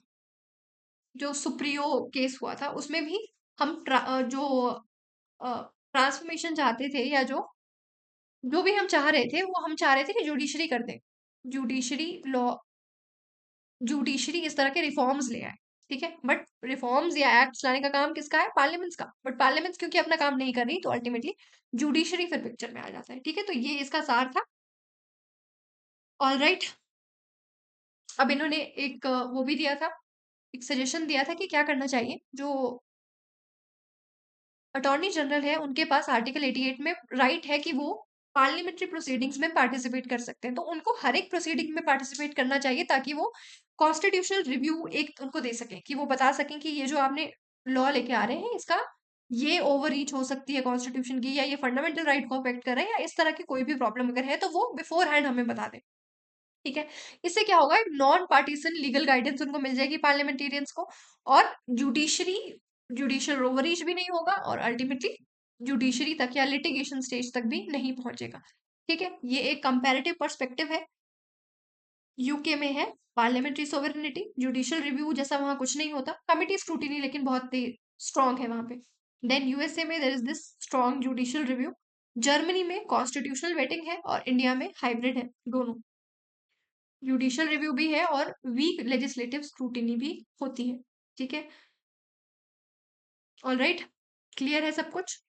जो सुप्रियो केस हुआ था, उसमें भी हम जो ट्रांसफॉर्मेशन चाहते थे, या जो जो भी हम चाह रहे थे, वो हम चाह रहे थे कि जुडिशरी कर दे, जुडिशरी लॉ, जुडिशरी इस तरह के रिफॉर्म्स ले आए। ठीक है, बट रिफॉर्म्स या एक्ट्स लाने का काम किसका है, पार्लियामेंट्स का। बट पार्लियामेंट्स क्योंकि अपना काम नहीं कर रही, तो अल्टीमेटली जुडिशरी फिर पिक्चर में आ जाता है। ठीक है, तो ये इसका सार था। ऑल राइट, अब इन्होंने एक वो भी दिया था, एक सजेशन दिया था कि क्या करना चाहिए। जो अटॉर्नी जनरल है, उनके पास आर्टिकल 88 में राइट है कि वो पार्लियामेंट्री प्रोसीडिंग्स में पार्टिसिपेट कर सकते हैं, तो उनको हर एक प्रोसीडिंग में पार्टिसिपेट करना चाहिए, ताकि वो कॉन्स्टिट्यूशनल रिव्यू एक उनको दे सकें, कि वो बता सकें कि ये जो आपने लॉ लेके आ रहे हैं, इसका ये ओवर रीच हो सकती है कॉन्स्टिट्यूशन की, या ये फंडामेंटल राइट को अफेक्ट कर रहे हैं, या इस तरह की कोई भी प्रॉब्लम अगर है तो वो बिफोर हैंड हमें बता दें। ठीक है, इससे क्या होगा, नॉन पार्टीसन लीगल गाइडेंस उनको मिल जाएगी पार्लियामेंटेरियंस को, और जुडिशरी जुडिशियल ओवररीच भी नहीं होगा, और अल्टीमेटली जुडिशरी तक या लिटिगेशन स्टेज तक भी नहीं पहुंचेगा। ठीक है, ये एक कंपैरेटिव पर्सपेक्टिव है। यूके में है पार्लियामेंट्री सोवरेनिटी, जुडिशियल रिव्यू जैसा वहां कुछ नहीं होता, कमिटी स्क्रूटिनी लेकिन बहुत स्ट्रांग है वहां पे। देन यूएसए में there is this strong judicial review, Germany में कॉन्स्टिट्यूशनल वेटिंग है, और इंडिया में हाइब्रिड है दोनों, जुडिशियल रिव्यू भी है और वीक लेजिस्लेटिव स्क्रूटिनी भी होती है। ठीक है, ऑल राइट, क्लियर है सब कुछ।